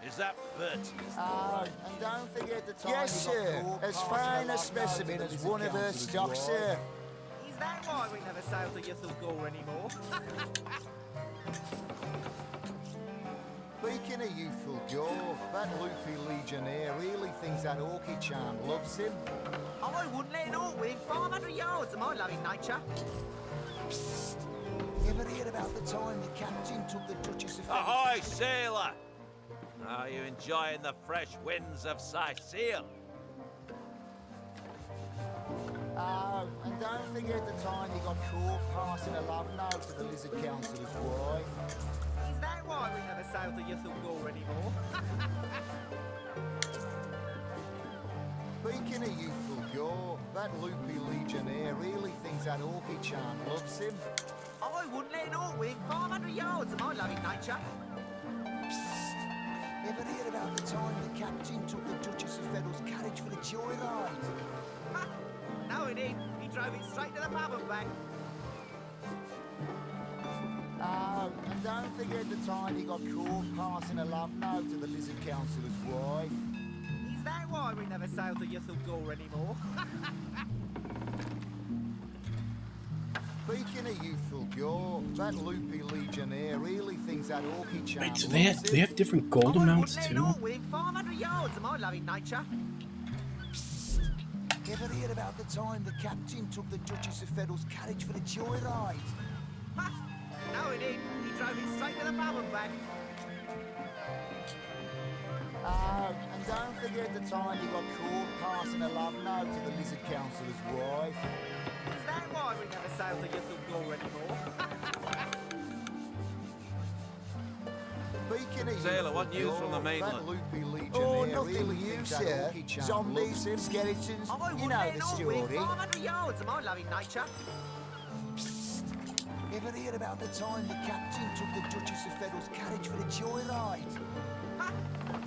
Is that Bertie? Oh, and don't forget the time Yes, he got sir. caught As passing fine a a love specimen note to as the one of her Councillor's stock, wife. sir. Is that why we never sail to Youthful Gore anymore? Speaking of youthful gore, that loopy legionnaire really thinks that orchid charm loves him. I wouldn't let an orc within 500 yards of my loving nature. Psst. Ever heard about the time the captain took the Duchess of Ahoy, sailor! Are you enjoying the fresh winds of Sicile? Oh, and don't forget the time he got caught passing a love note to the Lizard Councillor's wife. Is that why we never sail to Youthful Gore anymore? Speaking of youthful gore, that loopy legionnaire really thinks that orchid charm loves him. I wouldn't let an orc within 500 yards of my loving nature. Psst. Ever heard about the time the captain took the Duchess of Federal's carriage for the joyride? Ha! No, he didn't. He drove it straight to the pub and back. Oh, and don't forget the time he got caught passing a love note to the Lizard Councillor's wife. Is that why we never sail to Youthful Gore anymore? Speaking of youthful gore, that loopy legionnaire really thinks that orchid charm Wait, so loves they have different gold amounts too? Within 500 yards of my loving nature. Psst. Ever heard about the time the captain took the Duchess of Federal's carriage for the joyride? Ha! No, he didn't. He drove it straight to the pub and back. Oh, and don't forget the time he got caught passing a love note to the Lizard Councillor's wife. Is that why we never sail to Youthful Gore anymore? Speaking of Sailor, what news from the that mainland? loopy Oh, legionnaire nothing really new, thinks that sir. orchid charm Zombies, loves him. skeletons, I you wouldn't know let the an orc within story. 500 yards of my loving nature. Psst. Ever heard about the time the captain took the Duchess of Federal's carriage for the joyride? Ha!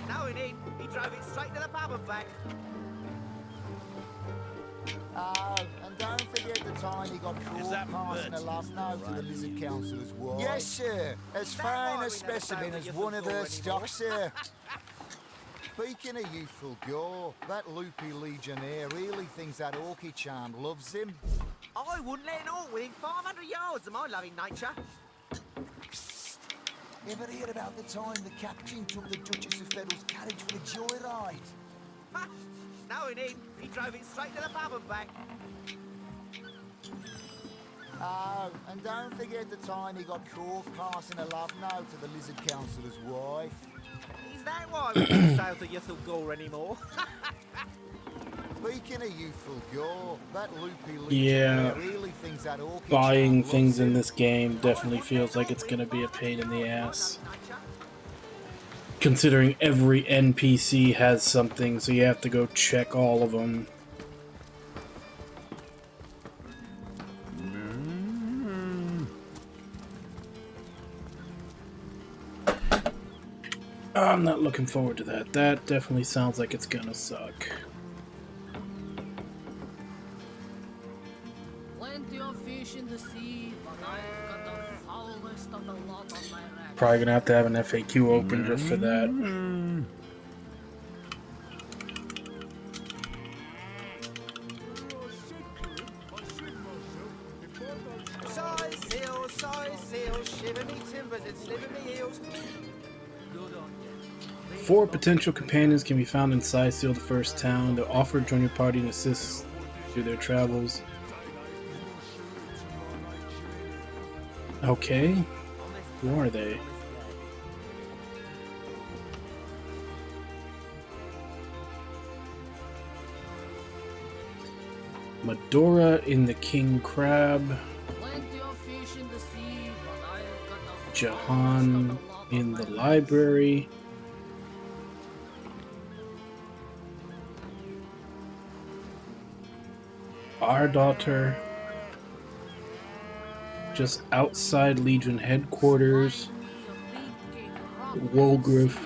No, he didn't. He drove it straight to the pub and back. Oh, and don't forget the time he got caught passing a love note to the Lizard Councillor's wife. Yes, sir. As fine a specimen as one of her stock, sir. Speaking of youthful gore, that loopy legionnaire really thinks that orchid charm loves him. I wouldn't let an orc within 500 yards of my loving nature. Psst. Ever heard about the time the captain took the Duchess of Federal's carriage for the joyride? Ha! No, he didn't. He drove it straight to the pub and back. Oh, and don't forget the time he got caught passing a love note to the Lizard Councillor's wife. Is that why we never sail to Youthful Gore anymore? Speaking of youthful gore, that loopy Yeah, legionnaire really thinks that orchid buying charm things loves in him. this game definitely feels like it's gonna be a pain in the ass. Considering every NPC has something, so you have to go check all of them. I'm not looking forward to that. That definitely sounds like it's gonna suck. Plenty of fish in the sea, but I've got the foulest of the lot on my rack. Probably gonna have to have an FAQ open just for that. Size seal, shiver me timbers and sliver me heels. Good on you. 4 potential companions can be found in Seal, the first town. They'll offer to join your party and assist through their travels. Okay. Who are they? Medora in the King Crab. Jahan in the library. Our daughter just outside Legion headquarters. Wolgriff.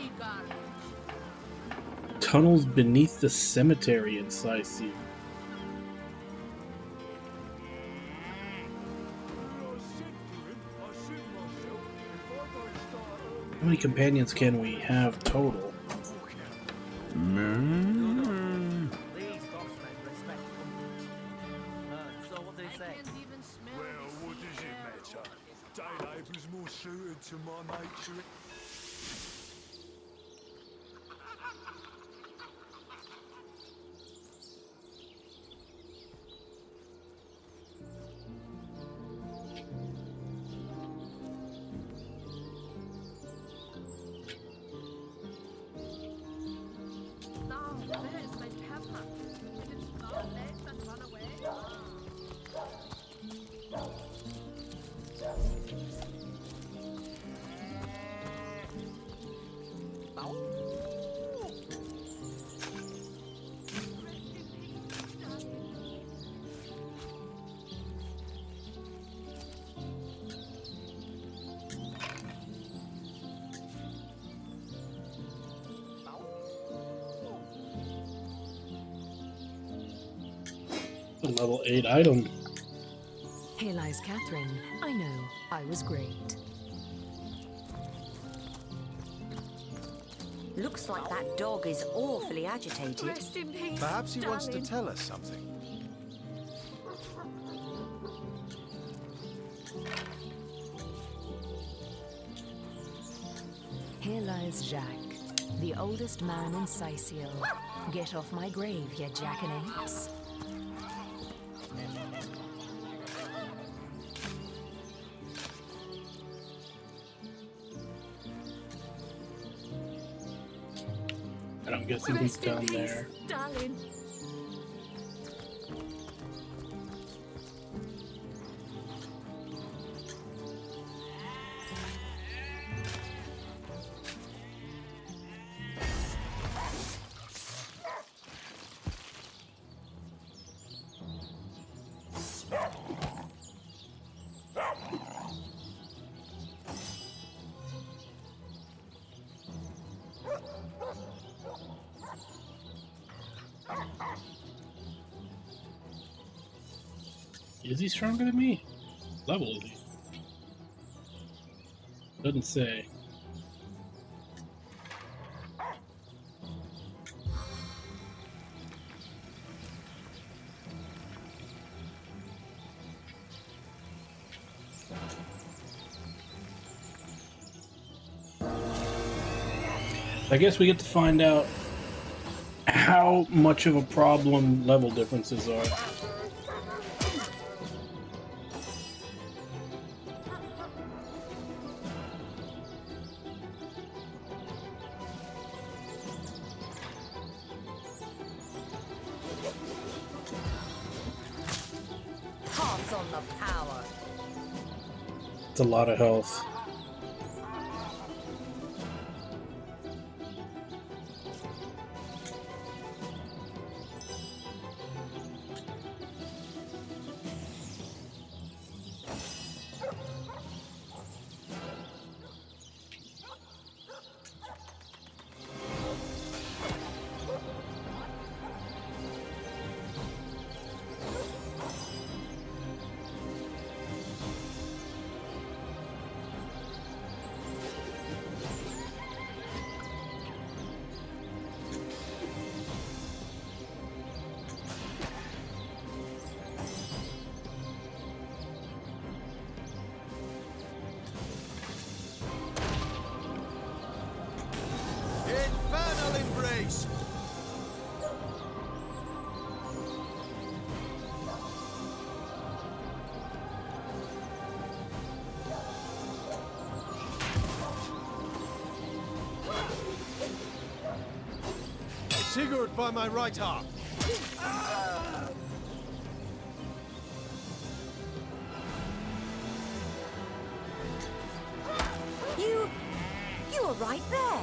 Tunnels beneath the cemetery in Seal. How many companions can we have total? Well, what does it matter? Day labour's more suited to my nature. A level 8 item. Here lies Catherine. I know, I was great. Looks like that dog is awfully agitated. Rest in peace, Perhaps he wants to darling. tell us something. Here lies Jacques, the oldest man in Seal. Get off my grave, you jackanapes. And I'm guessing he's Rest in down peace, there. darling. Is he stronger than me? Level is he? Doesn't say. I guess we get to find out how much of a problem level differences are. Pass on the power. It's a lot of health. Infernal embrace! Sigurd by my right arm. You were right there.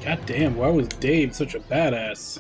God damn, why was Dave such a badass?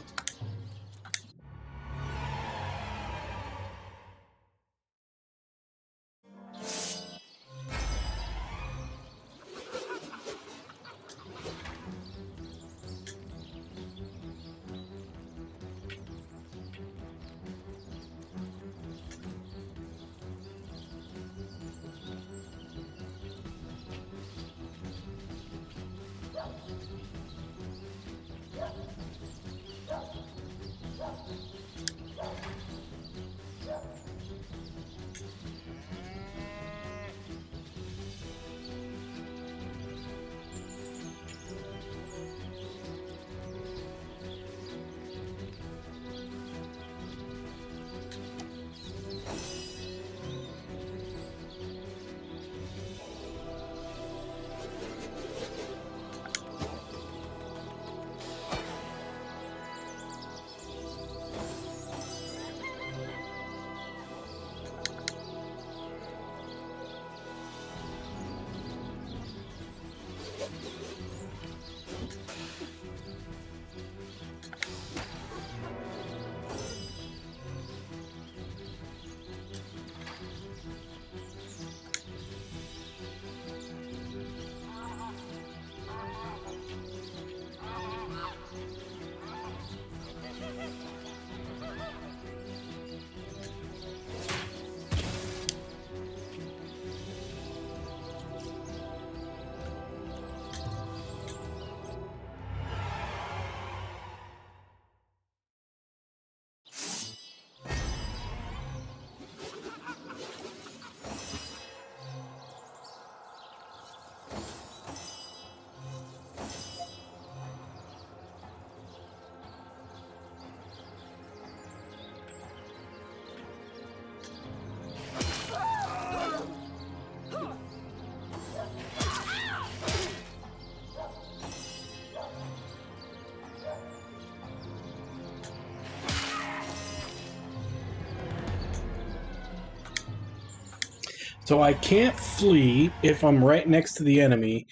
So I can't flee if I'm right next to the enemy,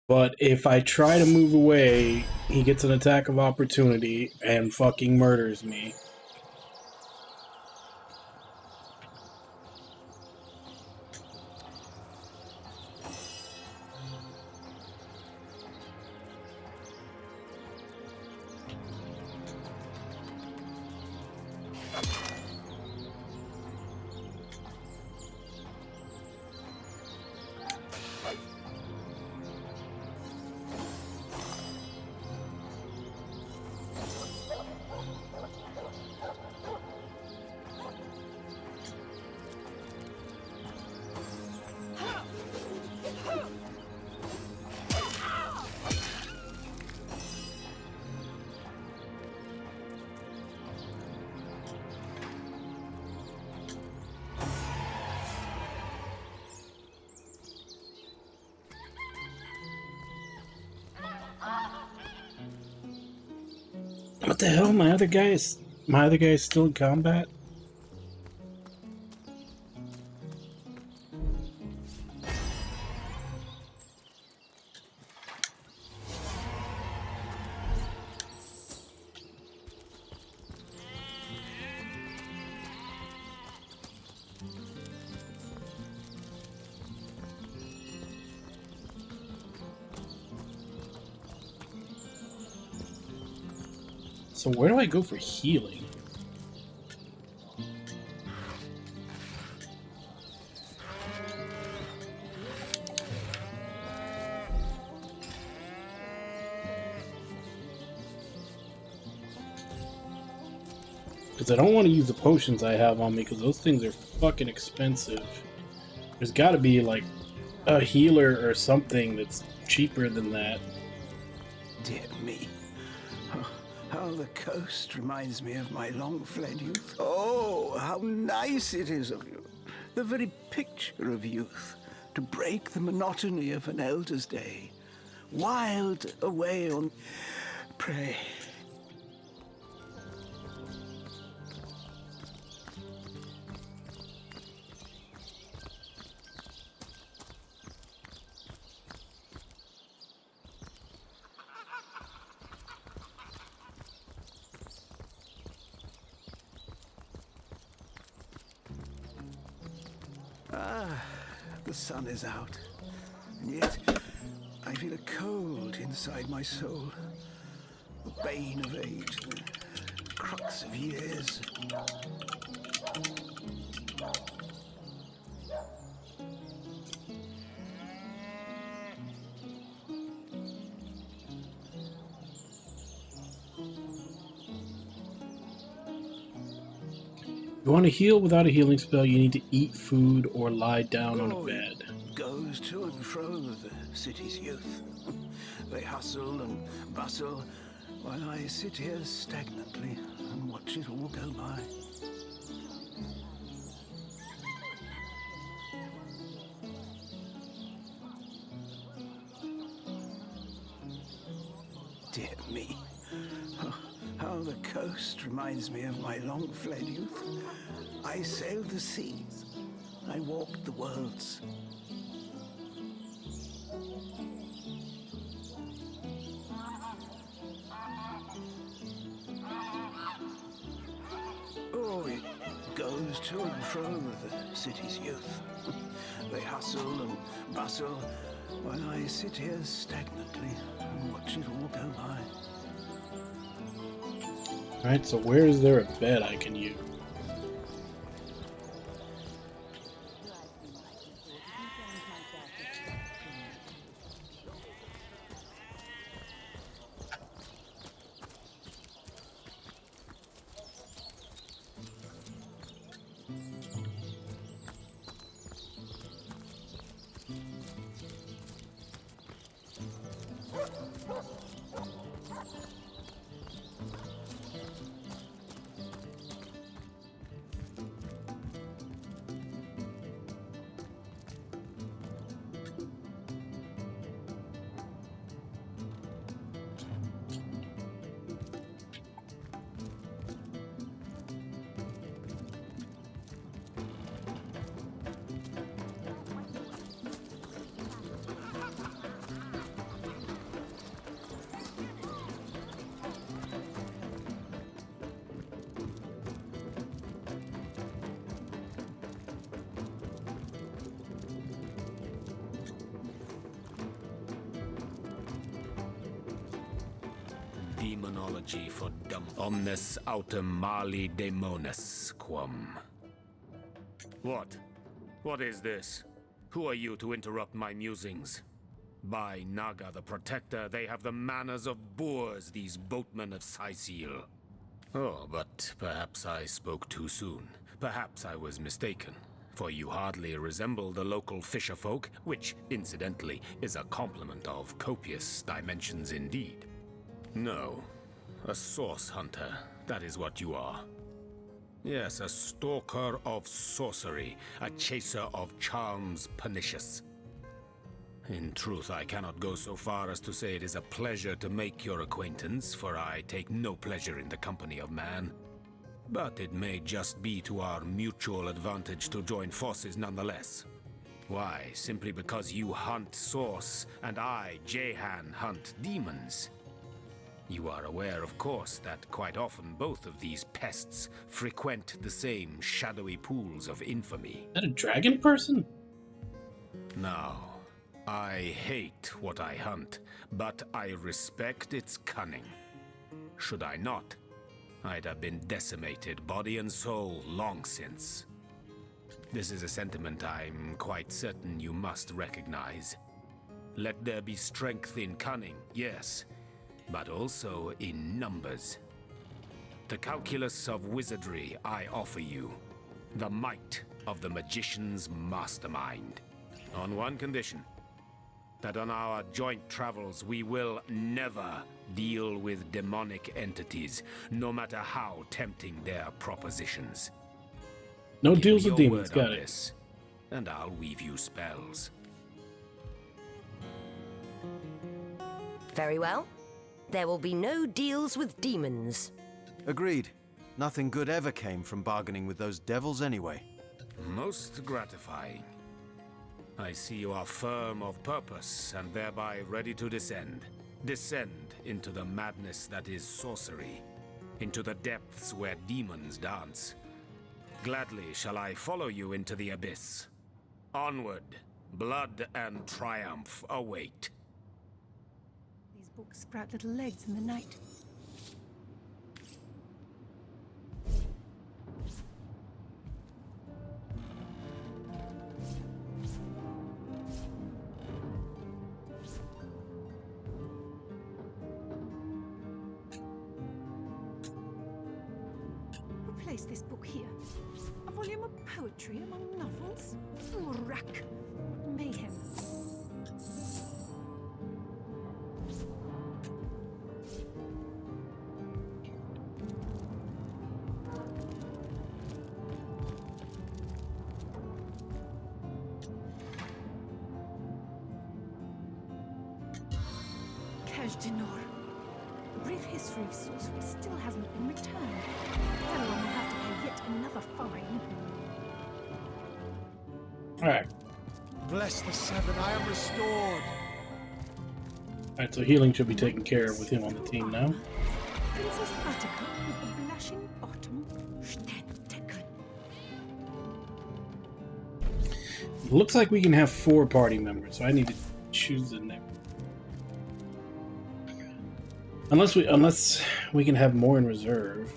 but if I try to move away, he gets an attack of opportunity and fucking murders me. What the hell? My other guy is still in combat? So where do I go for healing? Because I don't want to use the potions I have on me, because those things are fucking expensive. There's got to be, like, a healer or something that's cheaper than that. Dear me. Oh, how the coast reminds me of my long-fled youth. Oh, how nice it is of you. The very picture of youth. To break the monotony of an elder's day. Wild away on... Pray. Ah, the sun is out. And yet, I feel a cold inside my soul. The bane of age, the crux of years. You want to heal without a healing spell, you need to eat food or lie down on a bed. Goes to and fro the city's youth. They hustle and bustle, while I sit here stagnantly and watch it all go by. Dear me. Oh, how the coast reminds me of my long-fled youth. I sailed the seas. I walked the worlds. Oh, it goes to and fro the city's youth. They hustle and bustle, while I sit here stagnantly and watch it all go by. Alright, so where is there a bed I can use? Demonology for dumb. Omnes autem mali demonis quam. What? What is this? Who are you to interrupt my musings? By Naga the Protector, they have the manners of boors, these boatmen of Sicil. Oh, but perhaps I spoke too soon. Perhaps I was mistaken. For you hardly resemble the local fisherfolk, which, incidentally, is a compliment of copious dimensions indeed. No, a source hunter, that is what you are. Yes, a stalker of sorcery, a chaser of charms pernicious. In truth, I cannot go so far as to say it is a pleasure to make your acquaintance, for I take no pleasure in the company of man. But it may just be to our mutual advantage to join forces nonetheless. Why, simply because you hunt source, and I, Jehan, hunt demons. You are aware, of course, that quite often both of these pests frequent the same shadowy pools of infamy. Is that a dragon person? Now, I hate what I hunt, but I respect its cunning. Should I not, I'd have been decimated, body and soul, long since. This is a sentiment I'm quite certain you must recognize. Let there be strength in cunning, yes, but also in numbers. The calculus of wizardry I offer you. The might of the magician's mastermind. On one condition. That on our joint travels we will never deal with demonic entities, no matter how tempting their propositions. No Give deals me with your demons, word got on it. this, and I'll weave you spells. Very well. There will be no deals with demons. Agreed. Nothing good ever came from bargaining with those devils anyway. Most gratifying. I see you are firm of purpose and thereby ready to descend. Descend into the madness that is sorcery, into the depths where demons dance. Gladly shall I follow you into the abyss. Onward, blood and triumph await. These books sprout little legs in the night. Replace this book here. A volume of poetry among novels? Oh, rack! What mayhem! Dinor. A brief history of sorcery still hasn't been returned. Everyone will have to pay yet another fine. Alright. Bless the seven, I am restored. Alright, so healing should be taken care of with him on the team now. Princess Buttercup with the blushing bottom. Sterntecken. Looks like we can have 4 party members, so I need to choose the next. Unless we can have more in reserve.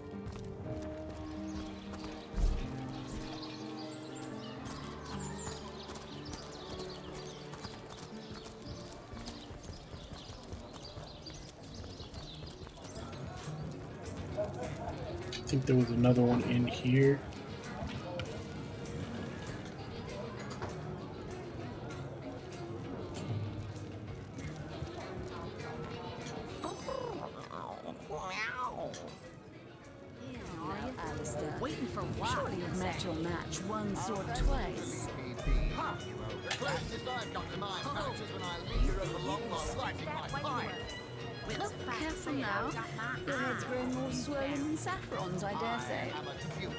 I think there was another one in here. Waiting for what? Surely you've met your match once or twice. The closest I've got to mine matches when I linger over Longmont lighting my fire. Look careful now. Your head's growing more swollen than saffrons, I dare say. I am a duke.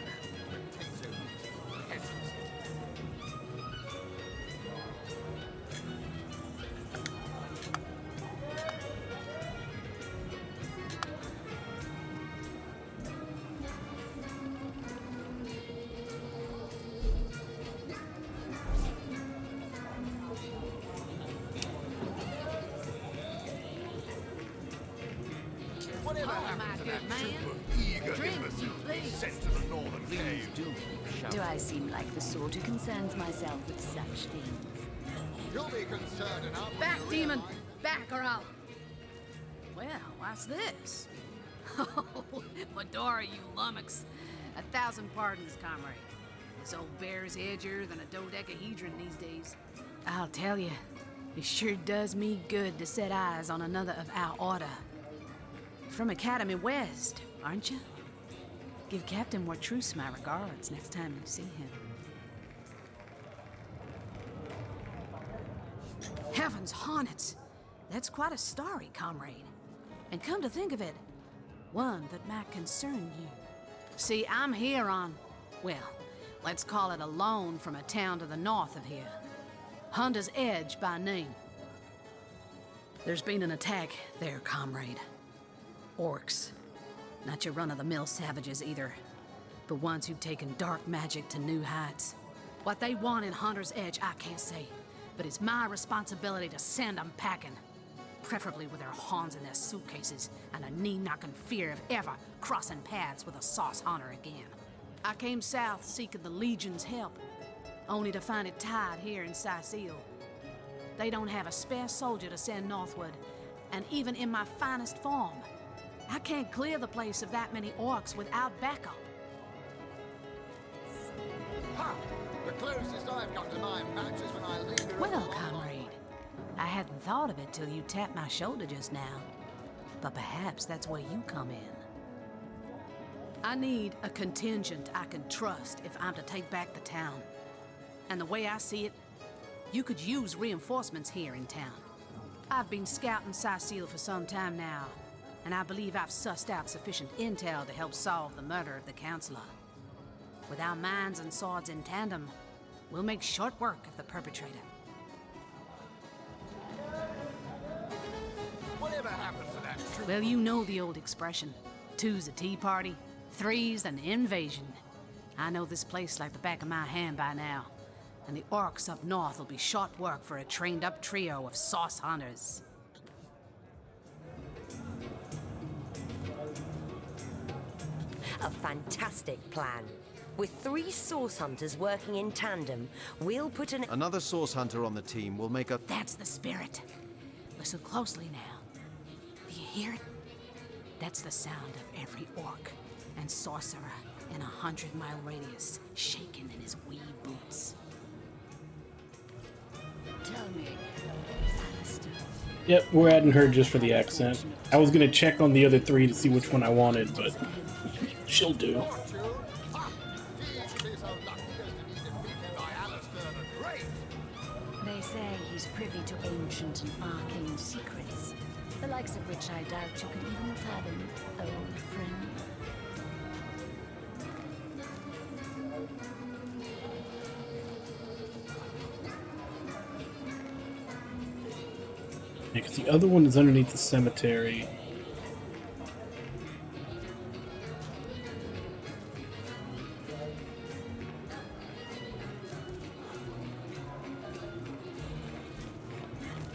Peasant. Oh, my good man. Eager Drink, imbeciles please. sent to the northern cave. Do I seem like the sort who concerns myself with such things? You'll be concerned enough. Back, demon! Back or I'll... Well, what's this? Oh, Medora, you lummox. 1,000 pardons, comrade. This old bear's edgier than a dodecahedron these days. I'll tell you, it sure does me good to set eyes on another of our order. From Academy West, aren't you? Give Captain Wartruce my regards next time you see him. Heavens hornets! That's quite a story, comrade. And come to think of it, one that might concern you. See, I'm here on, well, let's call it a loan from a town to the north of here. Hunter's Edge by name. There's been an attack there, comrade. Orcs. Not your run-of-the-mill savages either, but ones who've taken dark magic to new heights. What they want in Hunter's Edge, I can't say, but it's my responsibility to send them packing. Preferably with their horns in their suitcases and a knee-knocking fear of ever crossing paths with a sauce hunter again. I came south seeking the Legion's help, only to find it tied here in Sicil. They don't have a spare soldier to send northward, and even in my finest form, I can't clear the place of that many orcs without backup. Ha! The closest I've got to my match is when I leave the Well, comrade, I hadn't thought of it till you tapped my shoulder just now. But perhaps that's where you come in. I need a contingent I can trust if I'm to take back the town. And the way I see it, you could use reinforcements here in town. I've been scouting Cecile for some time now, and I believe I've sussed out sufficient intel to help solve the murder of the Counselor. With our minds and swords in tandem, we'll make short work of the perpetrator. Whatever happened to that troop? Well, you know the old expression. 2's a tea party, 3's an invasion. I know this place like the back of my hand by now, and the orcs up north will be short work for a trained-up trio of sauce hunters. A fantastic plan. With 3 source hunters working in tandem, we'll put Another source hunter on the team will make a... That's the spirit. Listen closely now. Do you hear it? That's the sound of every orc and sorcerer in a 100-mile radius shaking in his wee boots. Tell me, faster. Yep, we're adding her just for the accent. I was gonna check on the other 3 to see which one I wanted, but she'll do. They say he's privy to ancient and arcane secrets, the likes of which I doubt you can even fathom, old friend. Because the other one is underneath the cemetery.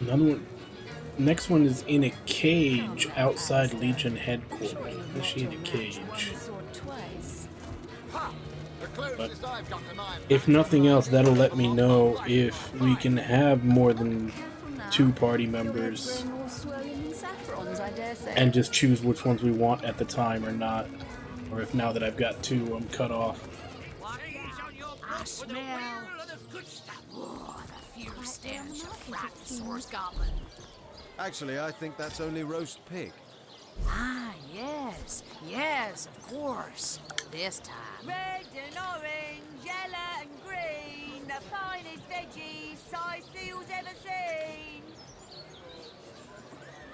Another one. Next one is in a cage outside Legion headquarters. Is she in a cage? But if nothing else, that'll let me know if we can have more than 2 party members and just choose which ones we want at the time or not. Or if now that I've got 2, I'm cut off. I smell the fierce stench of frat source goblin. Actually, I think that's only roast pig. Ah, yes. Yes, of course. This time. Red and orange, yellow and green, the finest veggies Cecile's ever seen.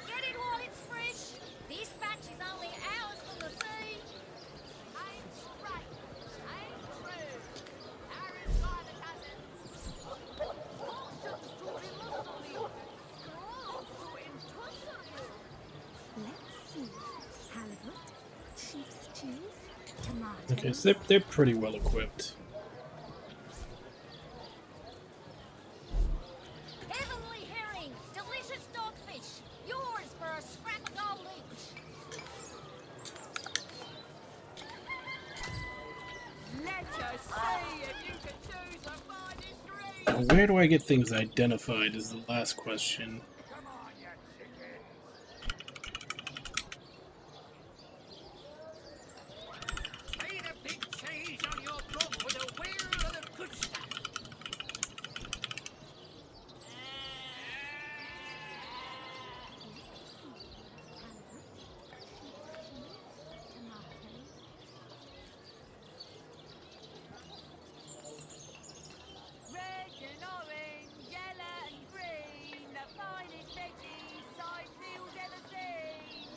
Get it while it's fresh. This batch is only hours from the sea. Ain't straight, ain't true. Aaron's by the dozens. Let's see. Halibut, sheep's cheese, tomato. Okay, so they're pretty well equipped. Heavenly herring, delicious dogfish. Yours for a scrap of gold each. Let us see if you can choose the finest green. Now, where do I get things identified is the last question. Red and orange, yellow and green, the finest veggies Cecile's ever seen.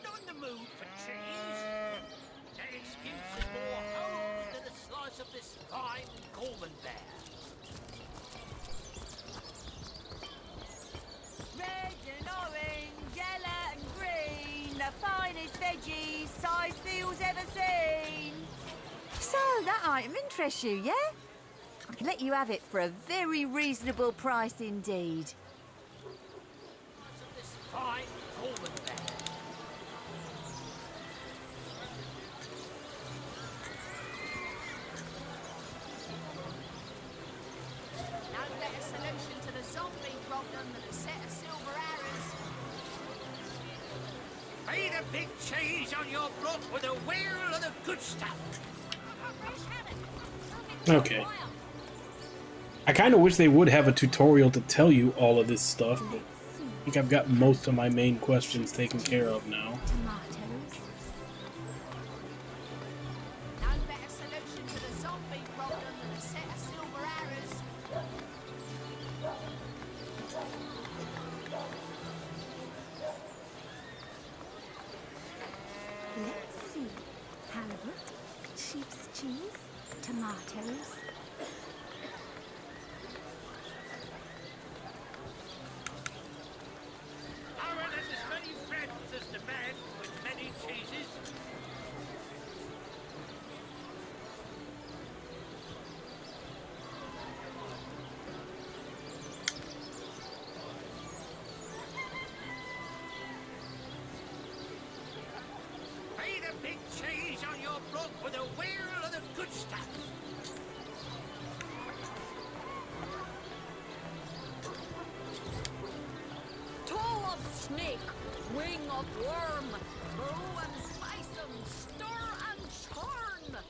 Not in the mood for cheese. That excuse is more home than a slice of this fine Gorman bear. Red and orange, yellow and green, the finest veggies Cecile's ever seen. So, that item interests you, yeah? I can let you have it for a very reasonable price indeed. This fine Gorman bear. No better solution to the zombie problem than a set of silver arrows. a big cheese on your block with a wheel of the good stuff. Okay. I kind of wish they would have a tutorial to tell you all of this stuff, but I think I've got most of my main questions taken care of now. No better solution to the zombie problem than a set of silver arrows. Let's see. Halibut, sheep's cheese, tomatoes. Aaron has as many friends as the man with many cheeses. Feed a big cheese on your block with a wheel of the good stuff. Toe of snake, wing of worm, brew and spice 'em, stir and churn.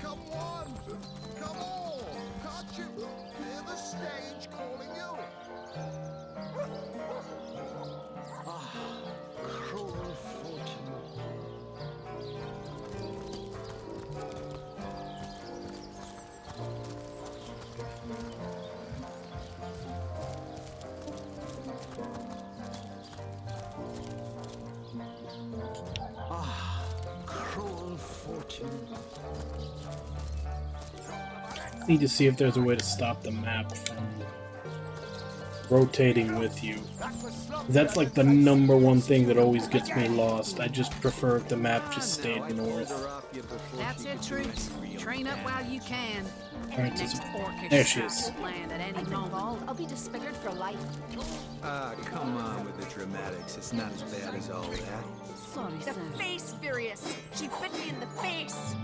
Come on! Come on! Can't you hear the stage calling you? Ah, cruel fortune. Ah, cruel fortune. Need to see if there's a way to stop the map from rotating with you. That's like the #1 thing that always gets me lost. I just prefer if the map just stayed north. That's it, troops. Train up while you can. Alright, Next so orcish there she is. shot will land at any moment. I'll be disfigured for life. Ah, come on with the dramatics. It's not as bad as all that. Sorry, The face furious. She bit me in the face.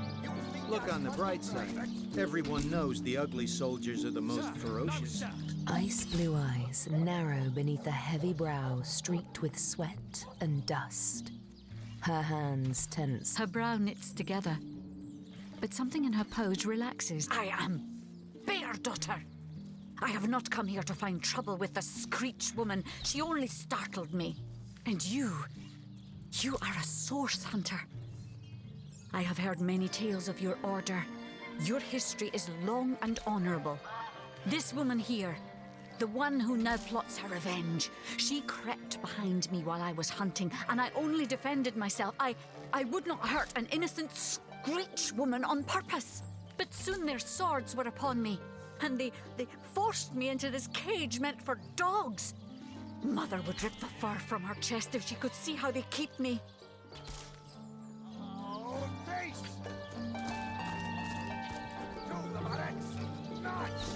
Look on the bright side. Everyone knows the ugly soldiers are the most ferocious. Ice blue eyes, narrow beneath a heavy brow streaked with sweat and dust. Her hands tense. Her brow knits together, but something in her pose relaxes. I am Bear Daughter. I have not come here to find trouble with the Screech woman. She only startled me. And you are a source hunter. I have heard many tales of your order. Your history is long and honorable. This woman here, the one who now plots her revenge, she crept behind me while I was hunting, and I only defended myself. I would not hurt an innocent Screech woman on purpose. But soon their swords were upon me, and they forced me into this cage meant for dogs. Mother would rip the fur from her chest if she could see how they keep me. Face! To the barracks! Nice!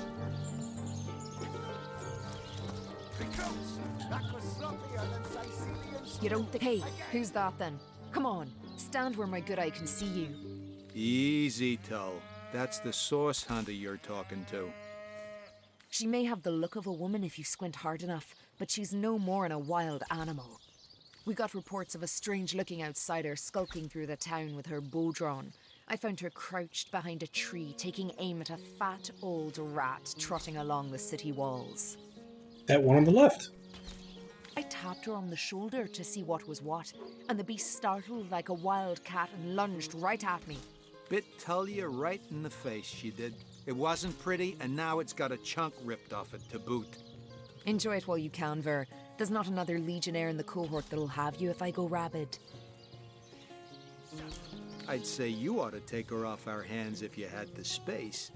Recruits! That was sloppier than Sicilian. You don't think... Hey, who's that then? Come on, stand where my good eye can see you. Easy, Tull. That's the source hunter you're talking to. She may have the look of a woman if you squint hard enough, but she's no more than a wild animal. We got reports of a strange-looking outsider skulking through the town with her bow drawn. I found her crouched behind a tree, taking aim at a fat old rat trotting along the city walls. That one on the left. I tapped her on the shoulder to see what was what, and the beast startled like a wild cat and lunged right at me. Bit Tullia right in the face, she did. It wasn't pretty, and now it's got a chunk ripped off it to boot. Enjoy it while you can, Ver. There's not another legionnaire in the cohort that'll have you if I go rabid. I'd say you ought to take her off our hands if you had the space.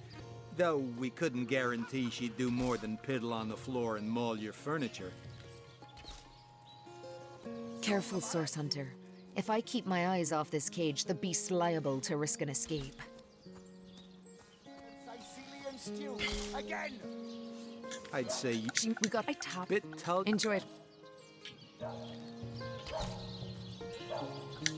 Though we couldn't guarantee she'd do more than piddle on the floor and maul your furniture. Careful, Source Hunter. If I keep my eyes off this cage, the beast's liable to risk an escape. Sicilian stew again. I'd say you... We got a top. Bit tug. Enjoy it.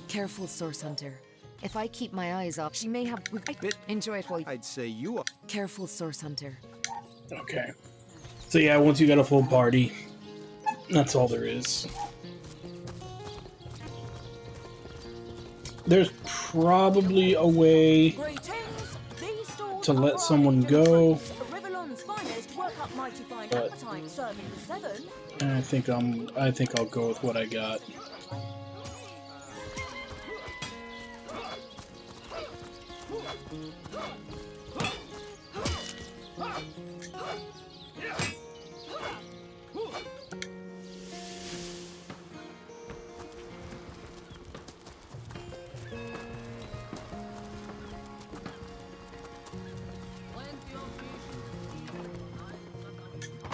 Careful, Source Hunter. If I keep my eyes off, she may have... Bit. Enjoy it while... I'd say you are... Careful, Source Hunter. Okay. So yeah, once you got a full party, that's all there is. There's probably a way to let someone go, but I think I'll go with what I got.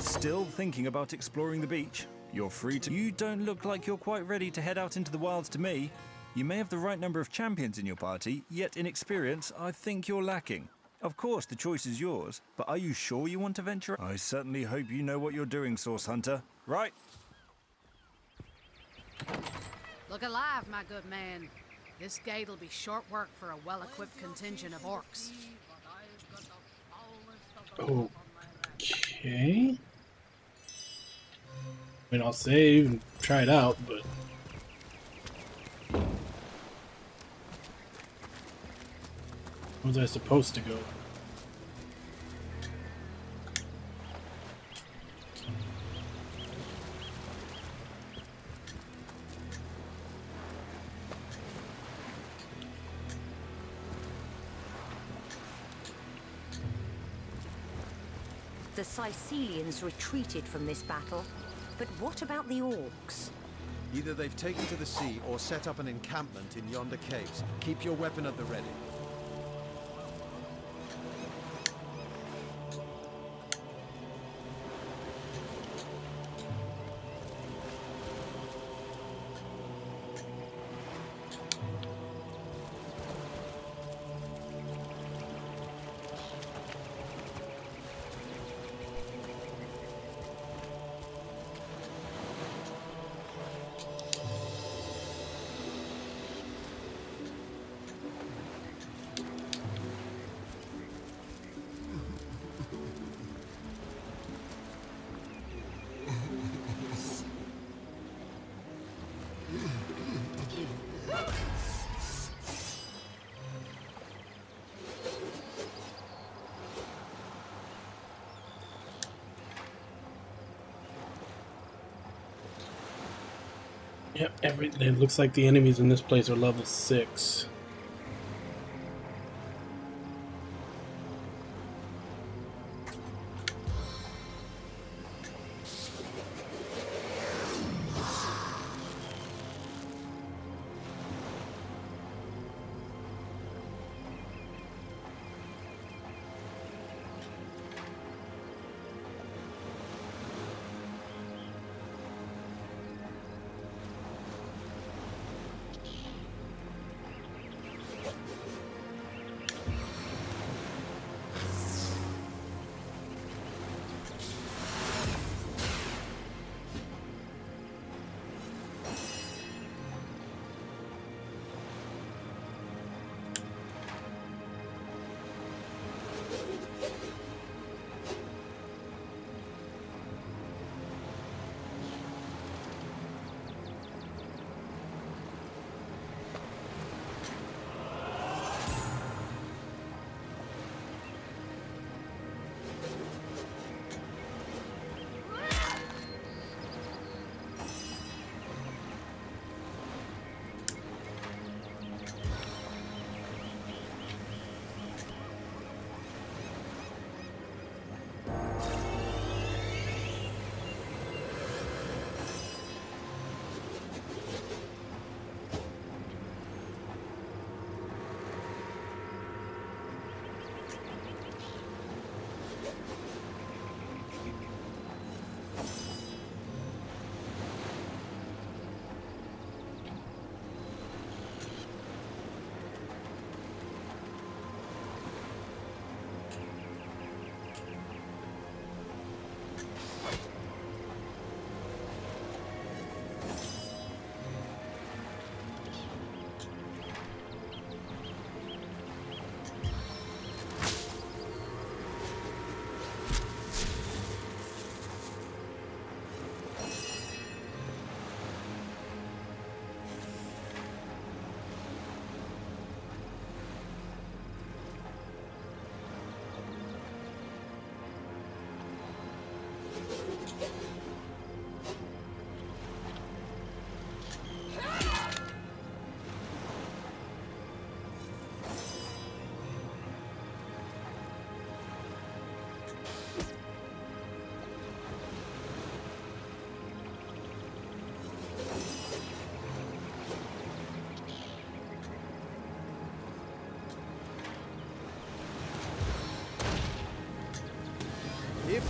Still thinking about exploring the beach? You're free to... You don't look like you're quite ready to head out into the wilds to me. You may have the right number of champions in your party, yet in experience, I think you're lacking. Of course, the choice is yours, but are you sure you want to venture? I certainly hope you know what you're doing, Source Hunter. Right? Look alive, my good man. This gate'll be short work for a well-equipped contingent of orcs. Okay. I mean, I'll save and try it out, but... Where was I supposed to go? The Sicilians retreated from this battle, but what about the orcs? Either they've taken to the sea or set up an encampment in yonder caves. Keep your weapon at the ready. Yep, it looks like the enemies in this place are level 6.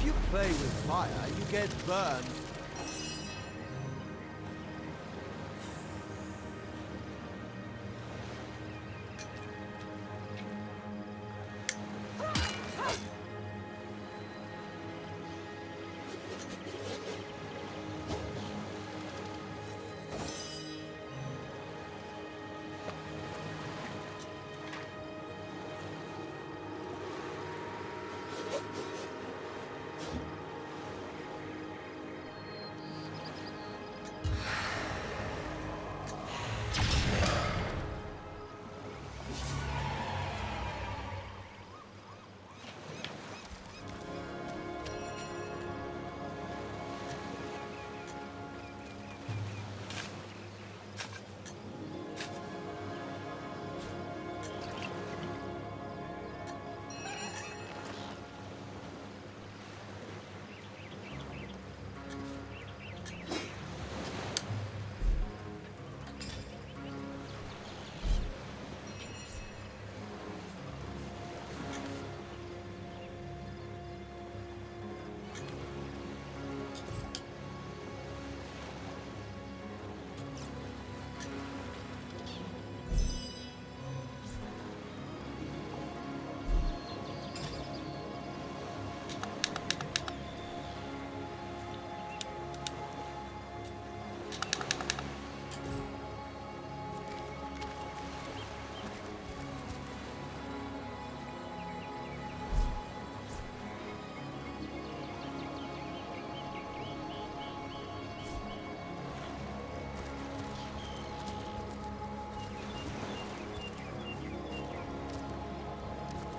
you play with fire, you get burned.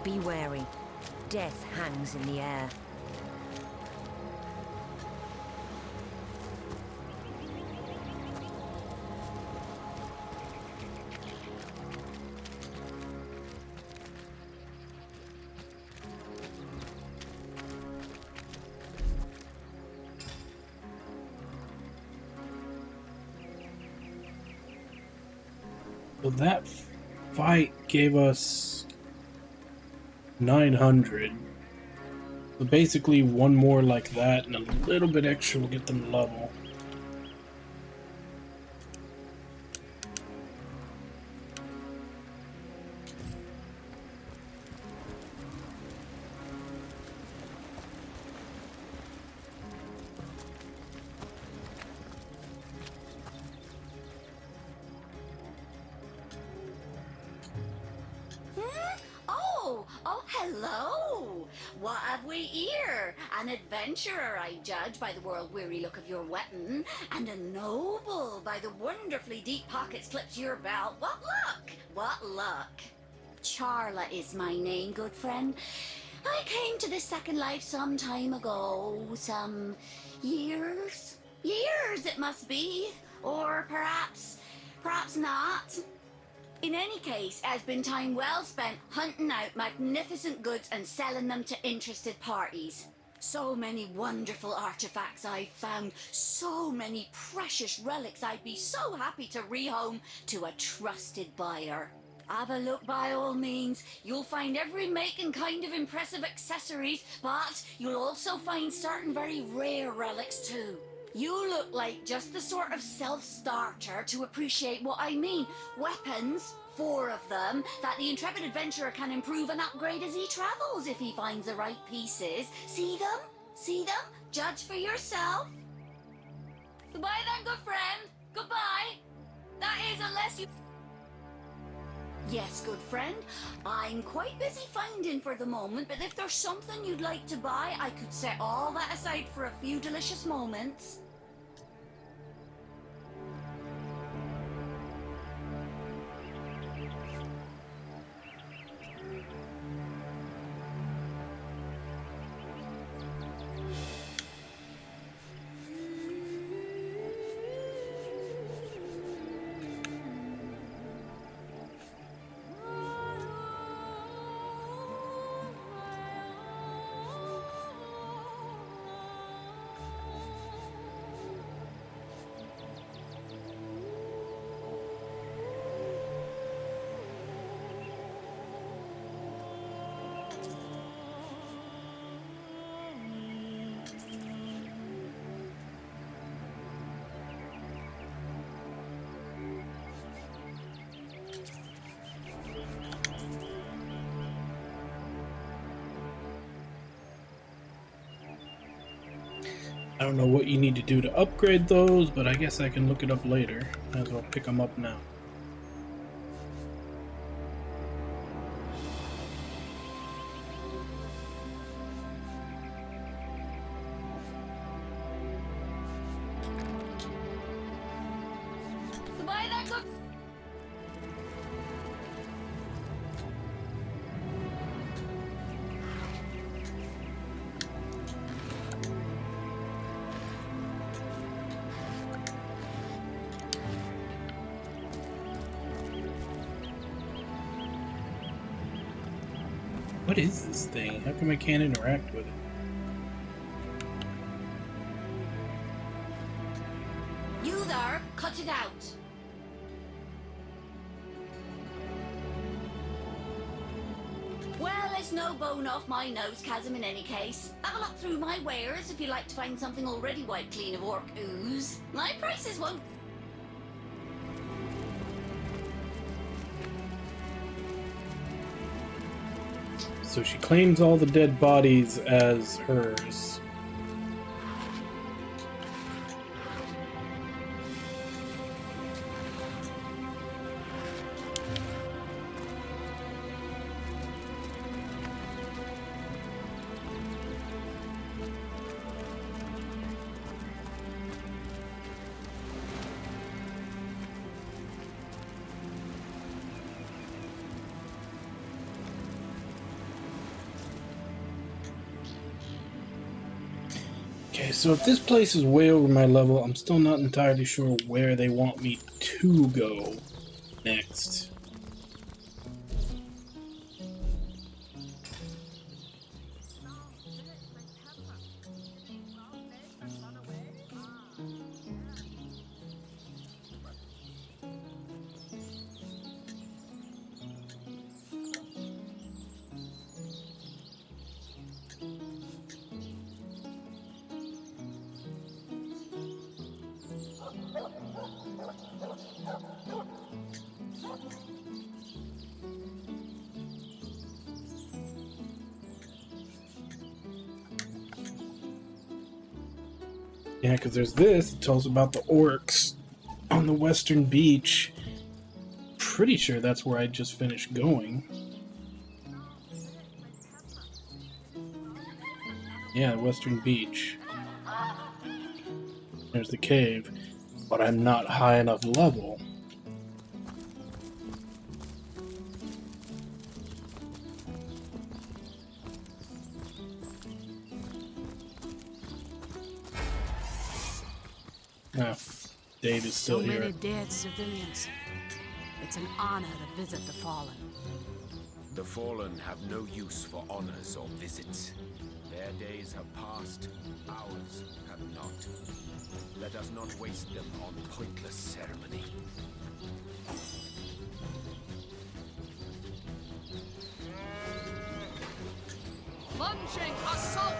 Be wary. Death hangs in the air. So that fight gave us 900. So basically one more like that and a little bit extra will get them level. Oh, hello! What have we here? An adventurer, I judge, by the world-weary look of your weapon, and a noble by the wonderfully deep pockets clipped to your belt. What luck! What luck! Charla is my name, good friend. I came to this second life some time ago. Some years? Years, it must be. Or perhaps not. In any case, it has been time well spent hunting out magnificent goods and selling them to interested parties. So many wonderful artifacts I've found, so many precious relics I'd be so happy to rehome to a trusted buyer. Have a look by all means. You'll find every make and kind of impressive accessories, but you'll also find certain very rare relics too. You look like just the sort of self-starter to appreciate what I mean. Weapons, 4 of them, that the intrepid adventurer can improve and upgrade as he travels if he finds the right pieces. See them? See them? Judge for yourself. Goodbye then, good friend. Goodbye. That is, unless you... Yes, good friend. I'm quite busy finding for the moment, but if there's something you'd like to buy, I could set all that aside for a few delicious moments. I don't know what you need to do to upgrade those, but I guess I can look it up later. Might as well pick them up now. What is this thing? How come I can't interact with it? You there, cut it out. Well, it's no bone off my nose, Chasm, in any case. Have a look through my wares if you'd like to find something already wiped clean of orc ooze. My prices won't. So she claims all the dead bodies as hers. Okay, so if this place is way over my level, I'm still not entirely sure where they want me to go next. Yeah, because there's this. It tells about the orcs on the western beach. Pretty sure that's where I just finished going. Yeah, western beach. There's the cave. But I'm not high enough level. Oh, Dave is still So here. many dead civilians. It's an honor to visit the fallen. The fallen have no use for honors or visits. Their days have passed, ours have not. Let us not waste them on pointless ceremony. Launching assault!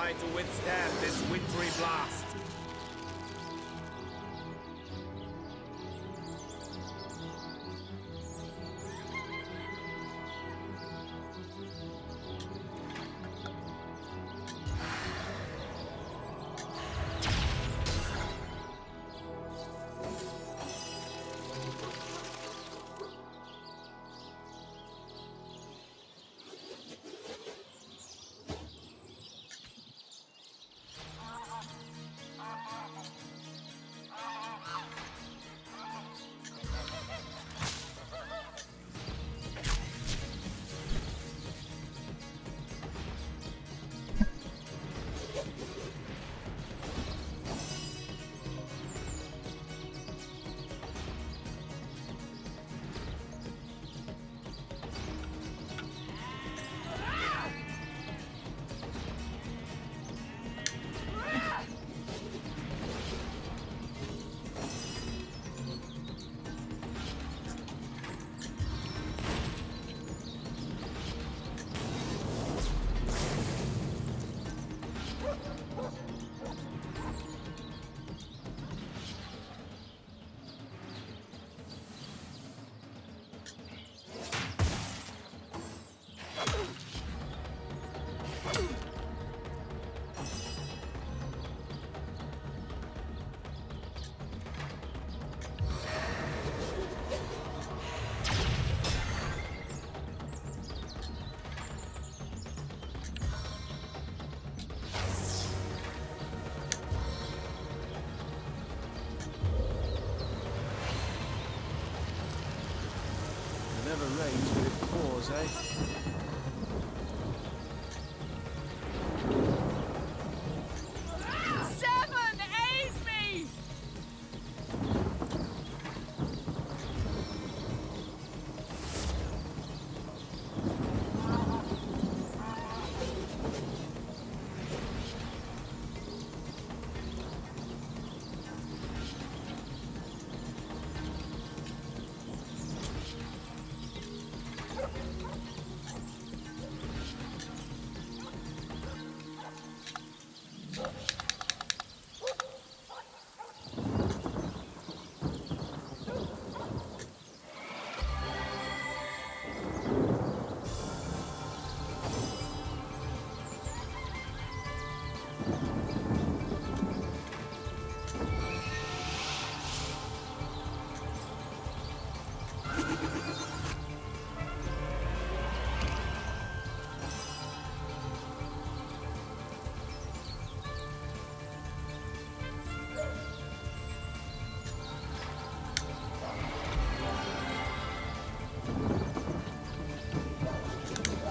Try to withstand this wintry blast. Never rains, but it pours, eh? Seven, aid me!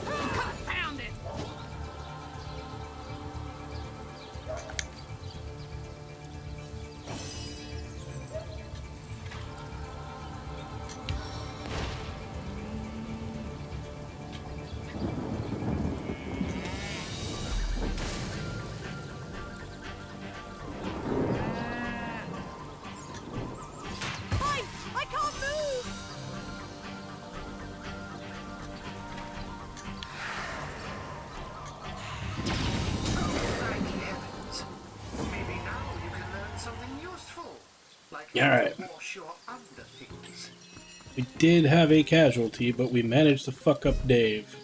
Confound it! I can't move! Maybe now you can learn something useful, like All right. how to wash your underthings. We did have a casualty, but we managed to fuck up Dave.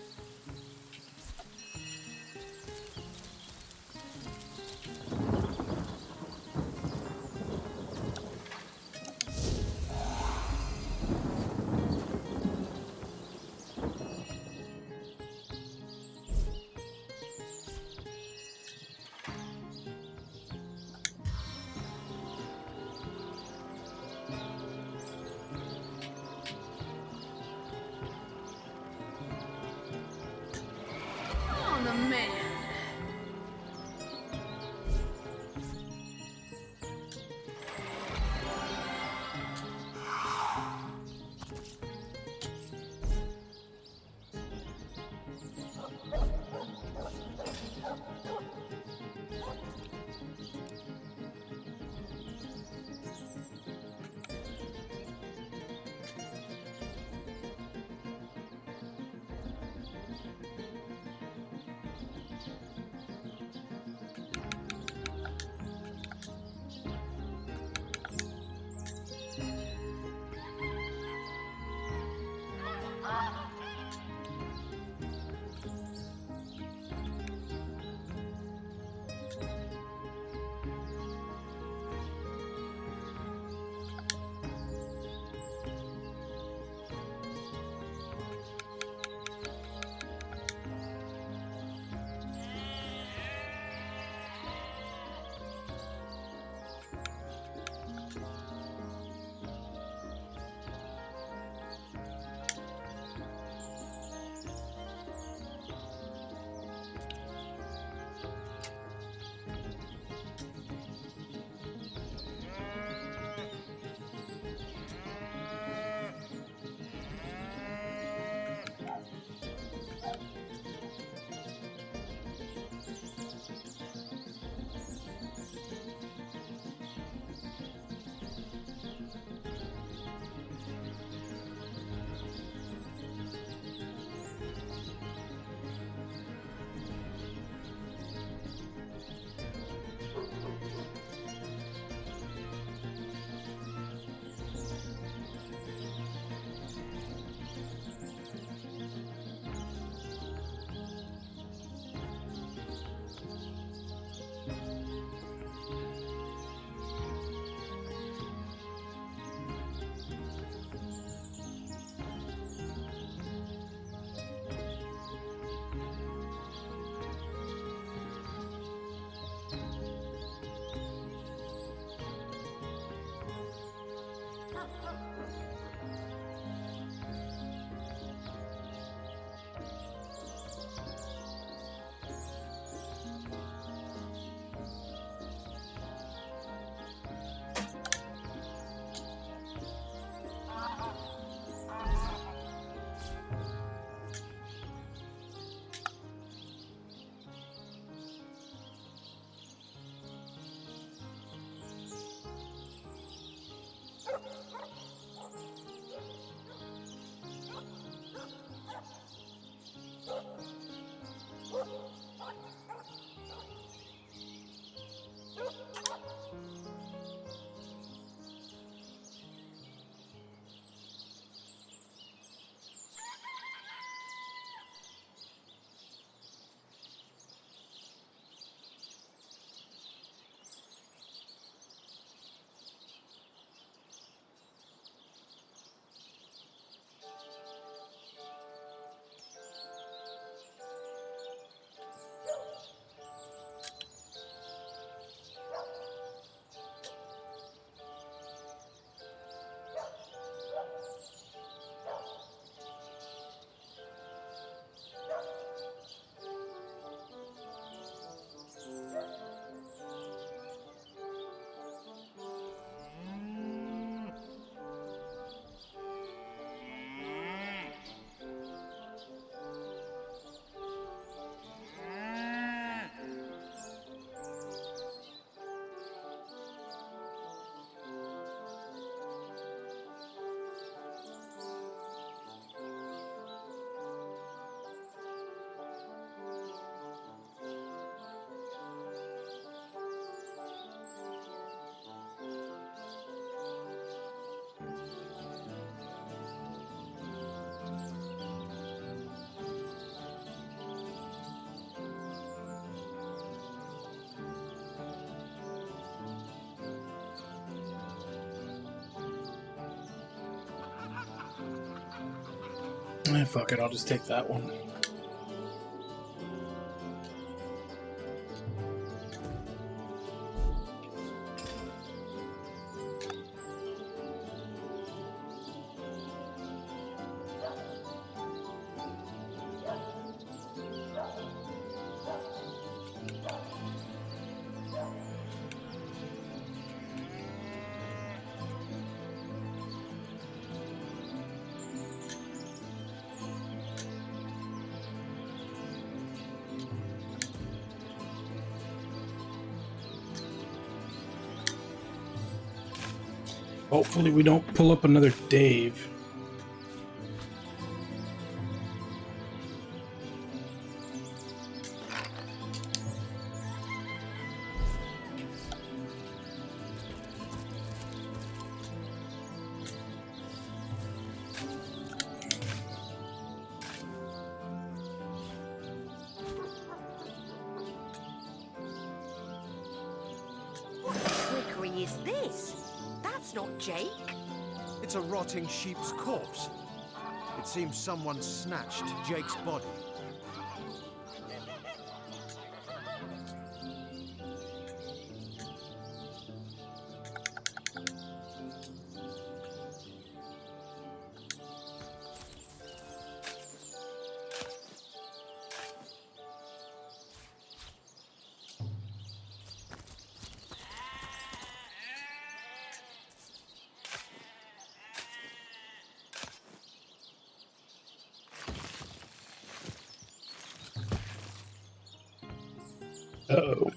Fuck it, I'll just take that one. Hopefully we don't pull up another Dave. What trickery is this? That's not Jake. It's a rotting sheep's corpse. It seems someone snatched Jake's body. Uh-oh.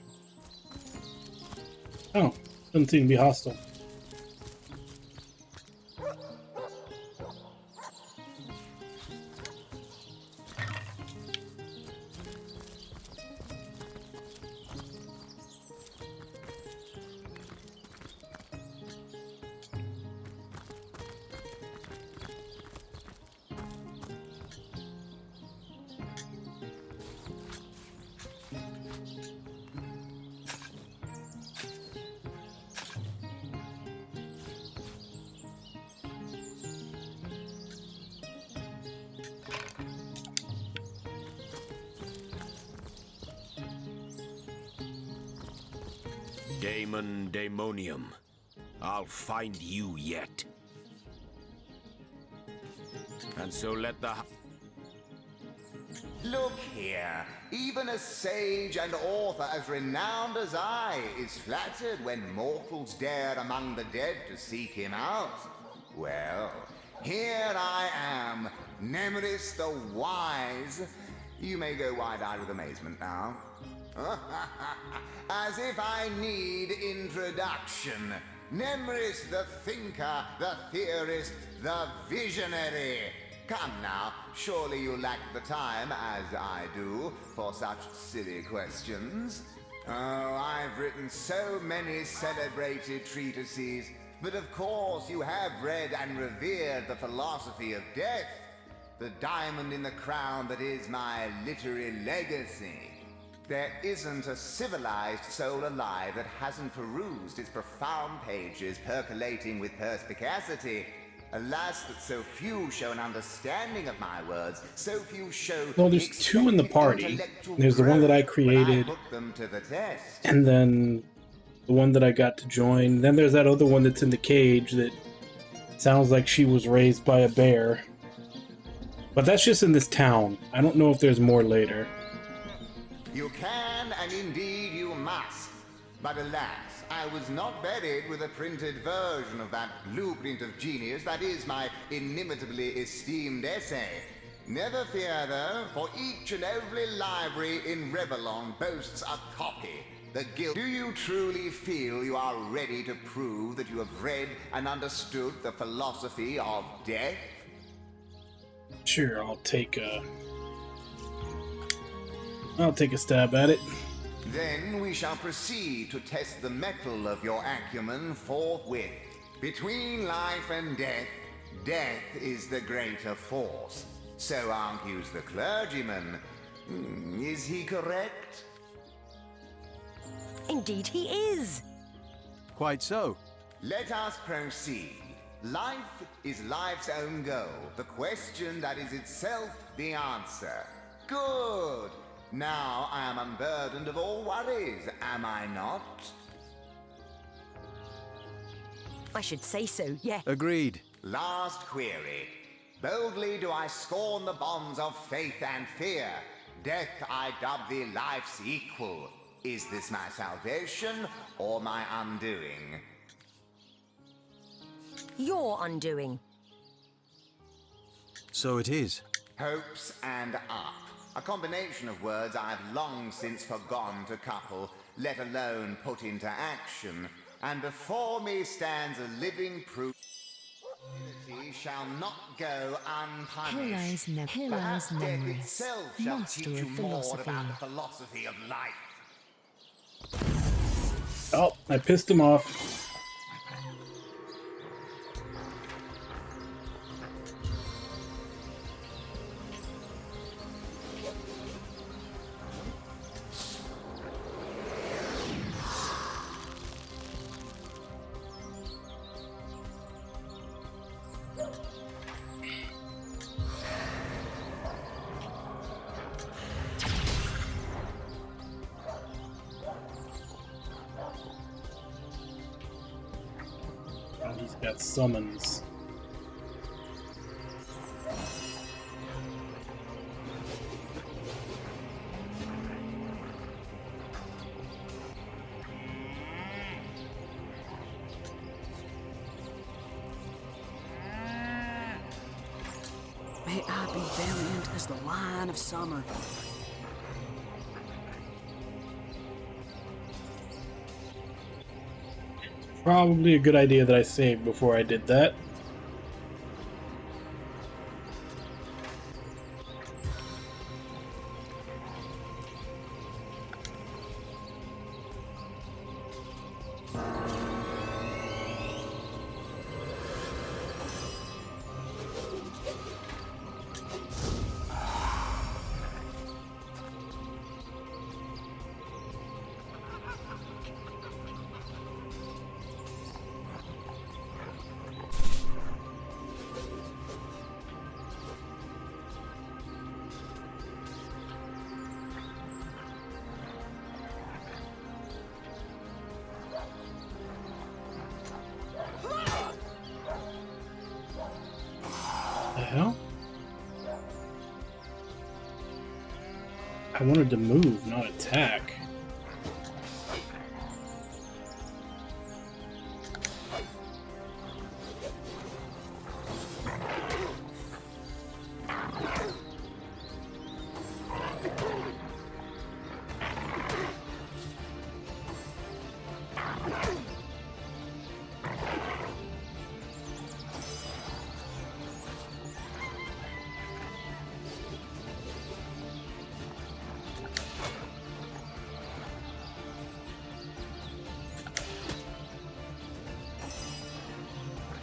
Oh, doesn't seem to be hostile. Daemon Daemonium. I'll find you yet. And so let the... Look here, even a sage and author as renowned as I is flattered when mortals dare among the dead to seek him out. Well, here I am, Nemeris the Wise. You may go wide-eyed with amazement now. As if I need introduction. Nemeris the thinker, the theorist, the visionary. Come now, surely you lack the time, as I do, for such silly questions. Oh, I've written so many celebrated treatises, but of course you have read and revered the philosophy of death, the diamond in the crown that is my literary legacy. There isn't a civilized soul alive that hasn't perused its profound pages percolating with perspicacity. Alas, that so few show an understanding of my words, so few show... Well, there's two in the party. There's the one that I created, and then the one that I got to join. Then there's that other one that's in the cage that sounds like she was raised by a bear. But that's just in this town. I don't know if there's more later. You can, and indeed you must. But alas, I was not buried with a printed version of that blueprint of genius that is my inimitably esteemed essay. Never fear, though, for each and every library in Revellon boasts a copy. The guild. Do you truly feel you are ready to prove that you have read and understood the philosophy of death? Sure, I'll take a stab at it. Then we shall proceed to test the mettle of your acumen forthwith. Between life and death, death is the greater force. So argues the clergyman. Is he correct? Indeed he is. Quite so. Let us proceed. Life is life's own goal, the question that is itself the answer. Good! Now I am unburdened of all worries, am I not? I should say so, yes. Agreed. Last query. Boldly do I scorn the bonds of faith and fear. Death I dub thee life's equal. Is this my salvation or my undoing? Your undoing. So it is. Hopes and up. A combination of words I've long since forgone to couple, let alone put into action. And before me stands a living proof. Divinity shall not go unpunished. Here lies Death itself shall teach master you of more philosophy. about the philosophy of life. Oh, I pissed him off. He's got summons. May I be valiant as the lion of summer. Probably a good idea that I saved before I did that. The hell? I wanted to move, not attack.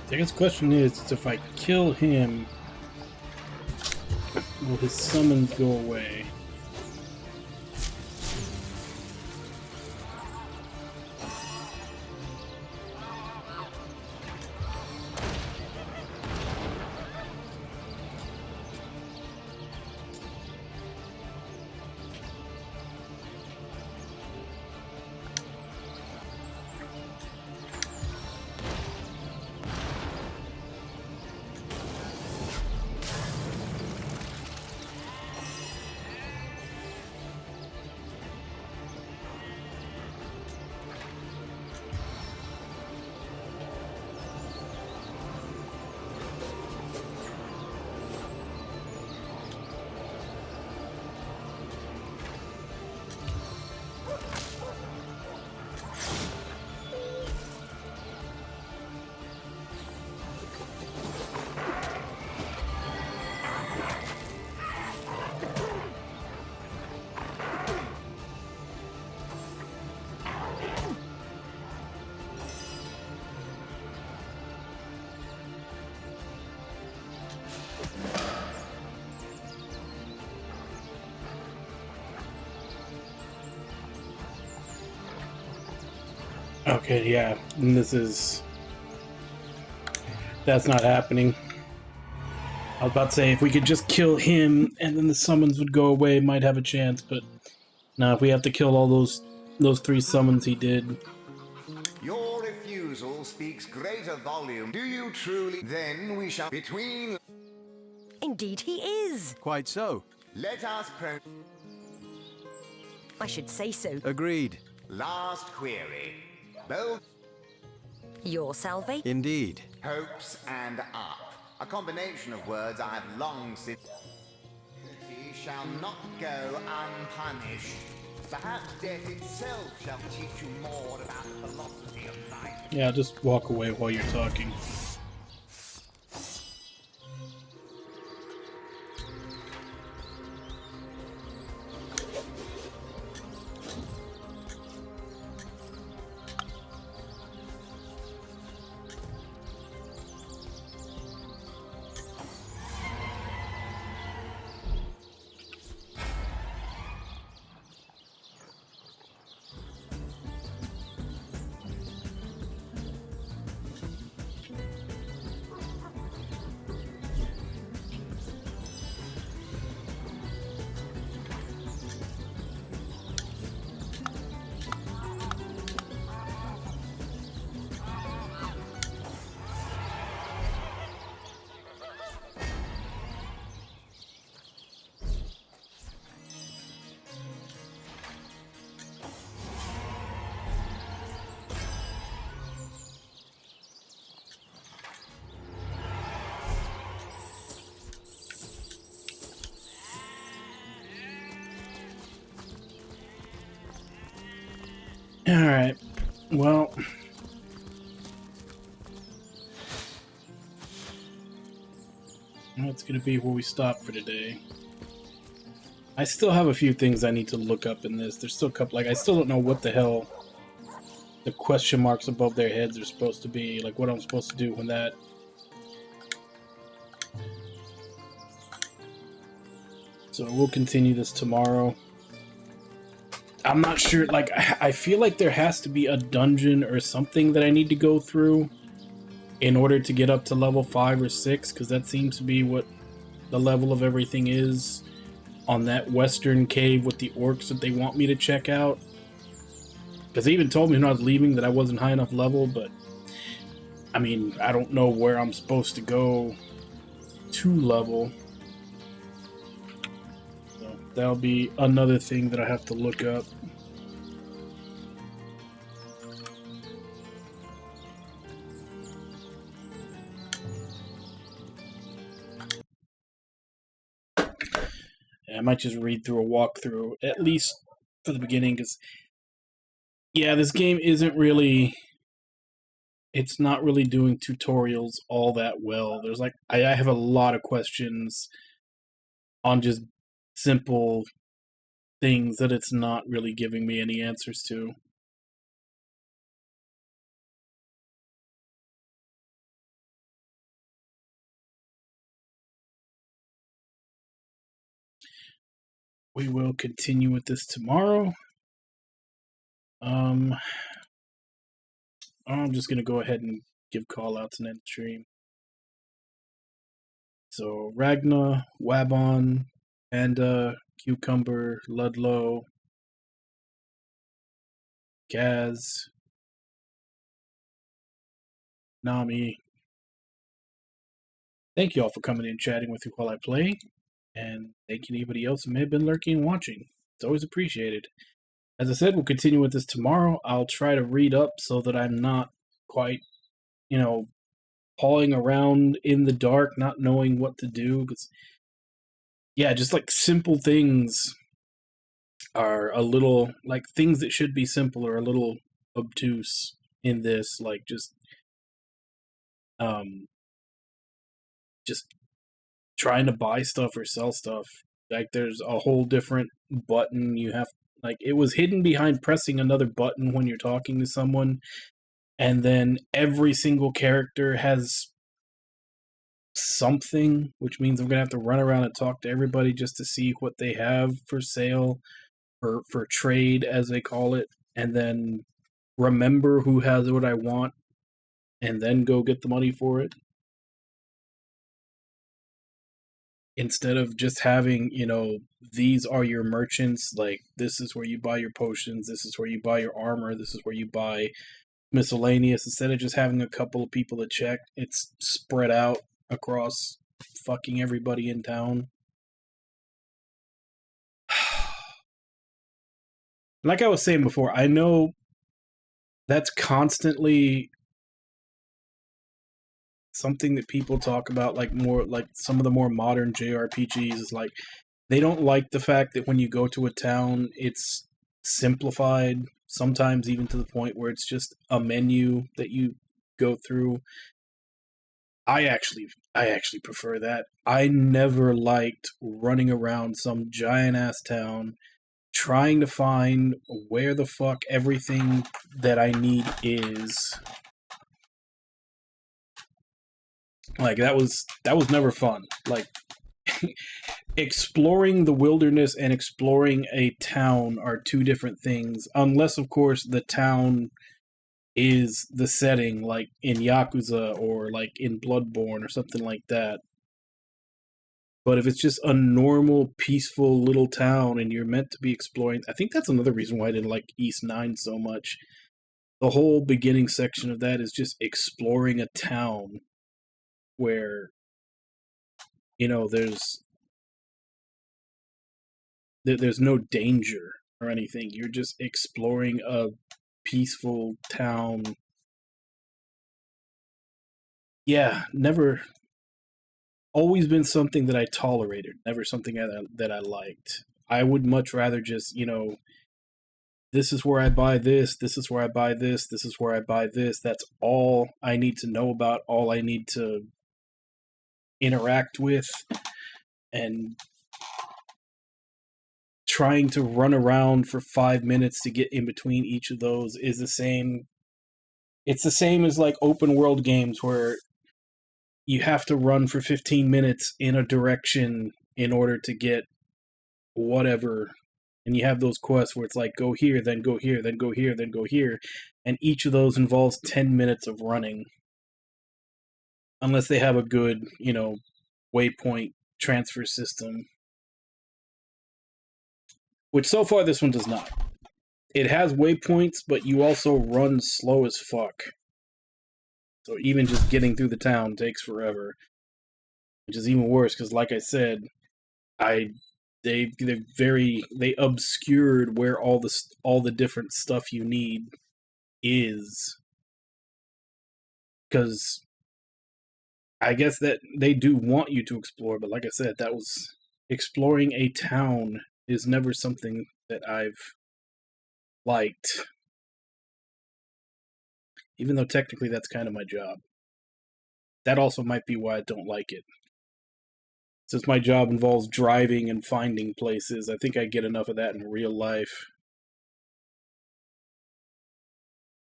I guess the question is if I kill him, will his summons go away? Okay, yeah, and that's not happening. I was about to say, if we could just kill him and then the summons would go away, might have a chance, but now if we have to kill all those 3 summons he did. Your refusal speaks greater volume. Do you truly? Then we shall between. Indeed he is. Quite so. Let us I should say so. Agreed. Last query. Both Your salve? Indeed. hopes and up. A combination of words I have long since. Divinity shall not go unpunished. Perhaps death itself shall teach you more about the philosophy of life. Yeah, just walk away while you're talking. Alright, well... That's gonna be where we stop for today. I still have a few things I need to look up in this. There's still a couple, like, I still don't know what the hell the question marks above their heads are supposed to be. Like, what I'm supposed to do when that... So we'll continue this tomorrow. I'm not sure, like, I feel like there has to be a dungeon or something that I need to go through in order to get up to level 5 or 6, because that seems to be what the level of everything is on that western cave with the orcs that they want me to check out. Because they even told me when I was leaving that I wasn't high enough level, but I mean, I don't know where I'm supposed to go to level. So That'll be another thing that I have to look up. I might just read through a walkthrough, at least for the beginning, because, yeah, this game isn't really... It's not really doing tutorials all that well. There's like... I have a lot of questions on just simple things that it's not really giving me any answers to. We will continue with this tomorrow. I'm just going to go ahead and give call-outs and end stream. So, Ragna, Wabon, Panda, Cucumber, Ludlow, Gaz, Nami. Thank you all for coming in and chatting with me while I play. And thank you to anybody else who may have been lurking and watching. It's always appreciated. As I said, we'll continue with this tomorrow. I'll try to read up so that I'm not quite, pawing around in the dark, not knowing what to do. 'Cause, yeah, just like simple things are a little, like things that should be simple are a little obtuse in this. Like just trying to buy stuff or sell stuff. Like there's a whole different button you have. Like it was hidden behind pressing another button when you're talking to someone. And then every single character has something, which means I'm going to have to run around and talk to everybody just to see what they have for sale, or for trade, as they call it, and then remember who has what I want, and then go get the money for it. Instead of just having, these are your merchants, like, this is where you buy your potions, this is where you buy your armor, this is where you buy miscellaneous. Instead of just having a couple of people to check, it's spread out across fucking everybody in town. Like I was saying before, I know that's constantly something that people talk about, like more like some of the more modern JRPGs is like they don't like the fact that when you go to a town, it's simplified, sometimes even to the point where it's just a menu that you go through. I actually prefer that. I never liked running around some giant ass town trying to find where the fuck everything that I need is. Like that was never fun. Like exploring the wilderness and exploring a town are two different things, unless of course the town is the setting, like in Yakuza or like in Bloodborne or something like that. But if it's just a normal, peaceful little town and you're meant to be exploring, I think that's another reason why I didn't like East 9 so much. The whole beginning section of that is just exploring a town where, there's no danger or anything. You're just exploring a peaceful town. Yeah, never... Always been something that I tolerated, never something that I liked. I would much rather just, this is where I buy this, this is where I buy this, this is where I buy this. That's all I need to know about, all I need to interact with. And trying to run around for 5 minutes to get in between each of those is the same. It's the same as like open world games where you have to run for 15 minutes in a direction in order to get whatever. And you have those quests where it's like, go here, then go here, then go here, then go here. And each of those involves 10 minutes of running. Unless they have a good, waypoint transfer system. Which so far this one does not. It has waypoints, but you also run slow as fuck. So even just getting through the town takes forever. Which is even worse, because like I said, they obscured where all the different stuff you need is, because I guess that they do want you to explore, but like I said, that was exploring a town is never something that I've liked, even though technically that's kind of my job. That also might be why I don't like it. Since my job involves driving and finding places, I think I get enough of that in real life.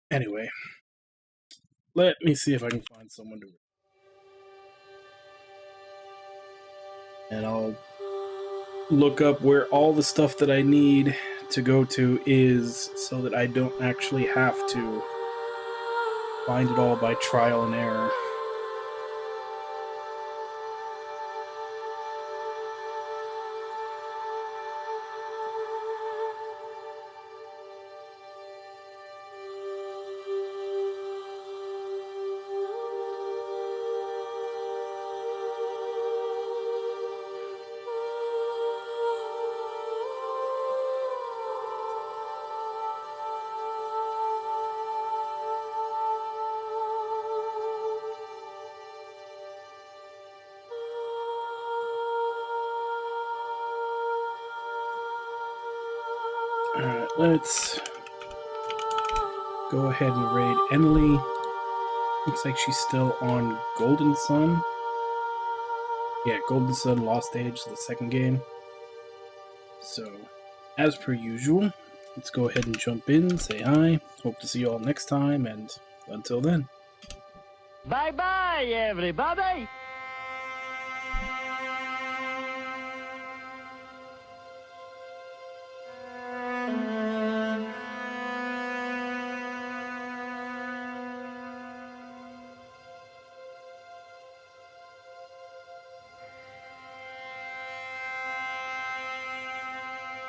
Anyway, let me see if I can find someone to... And I'll look up where all the stuff that I need to go to is, so that I don't actually have to find it all by trial and error. Alright, let's go ahead and raid Emily. Looks like she's still on Golden Sun. Yeah, Golden Sun Lost Age, the second game. So, as per usual, let's go ahead and jump in, say hi. Hope to see you all next time, and until then. Bye-bye, everybody!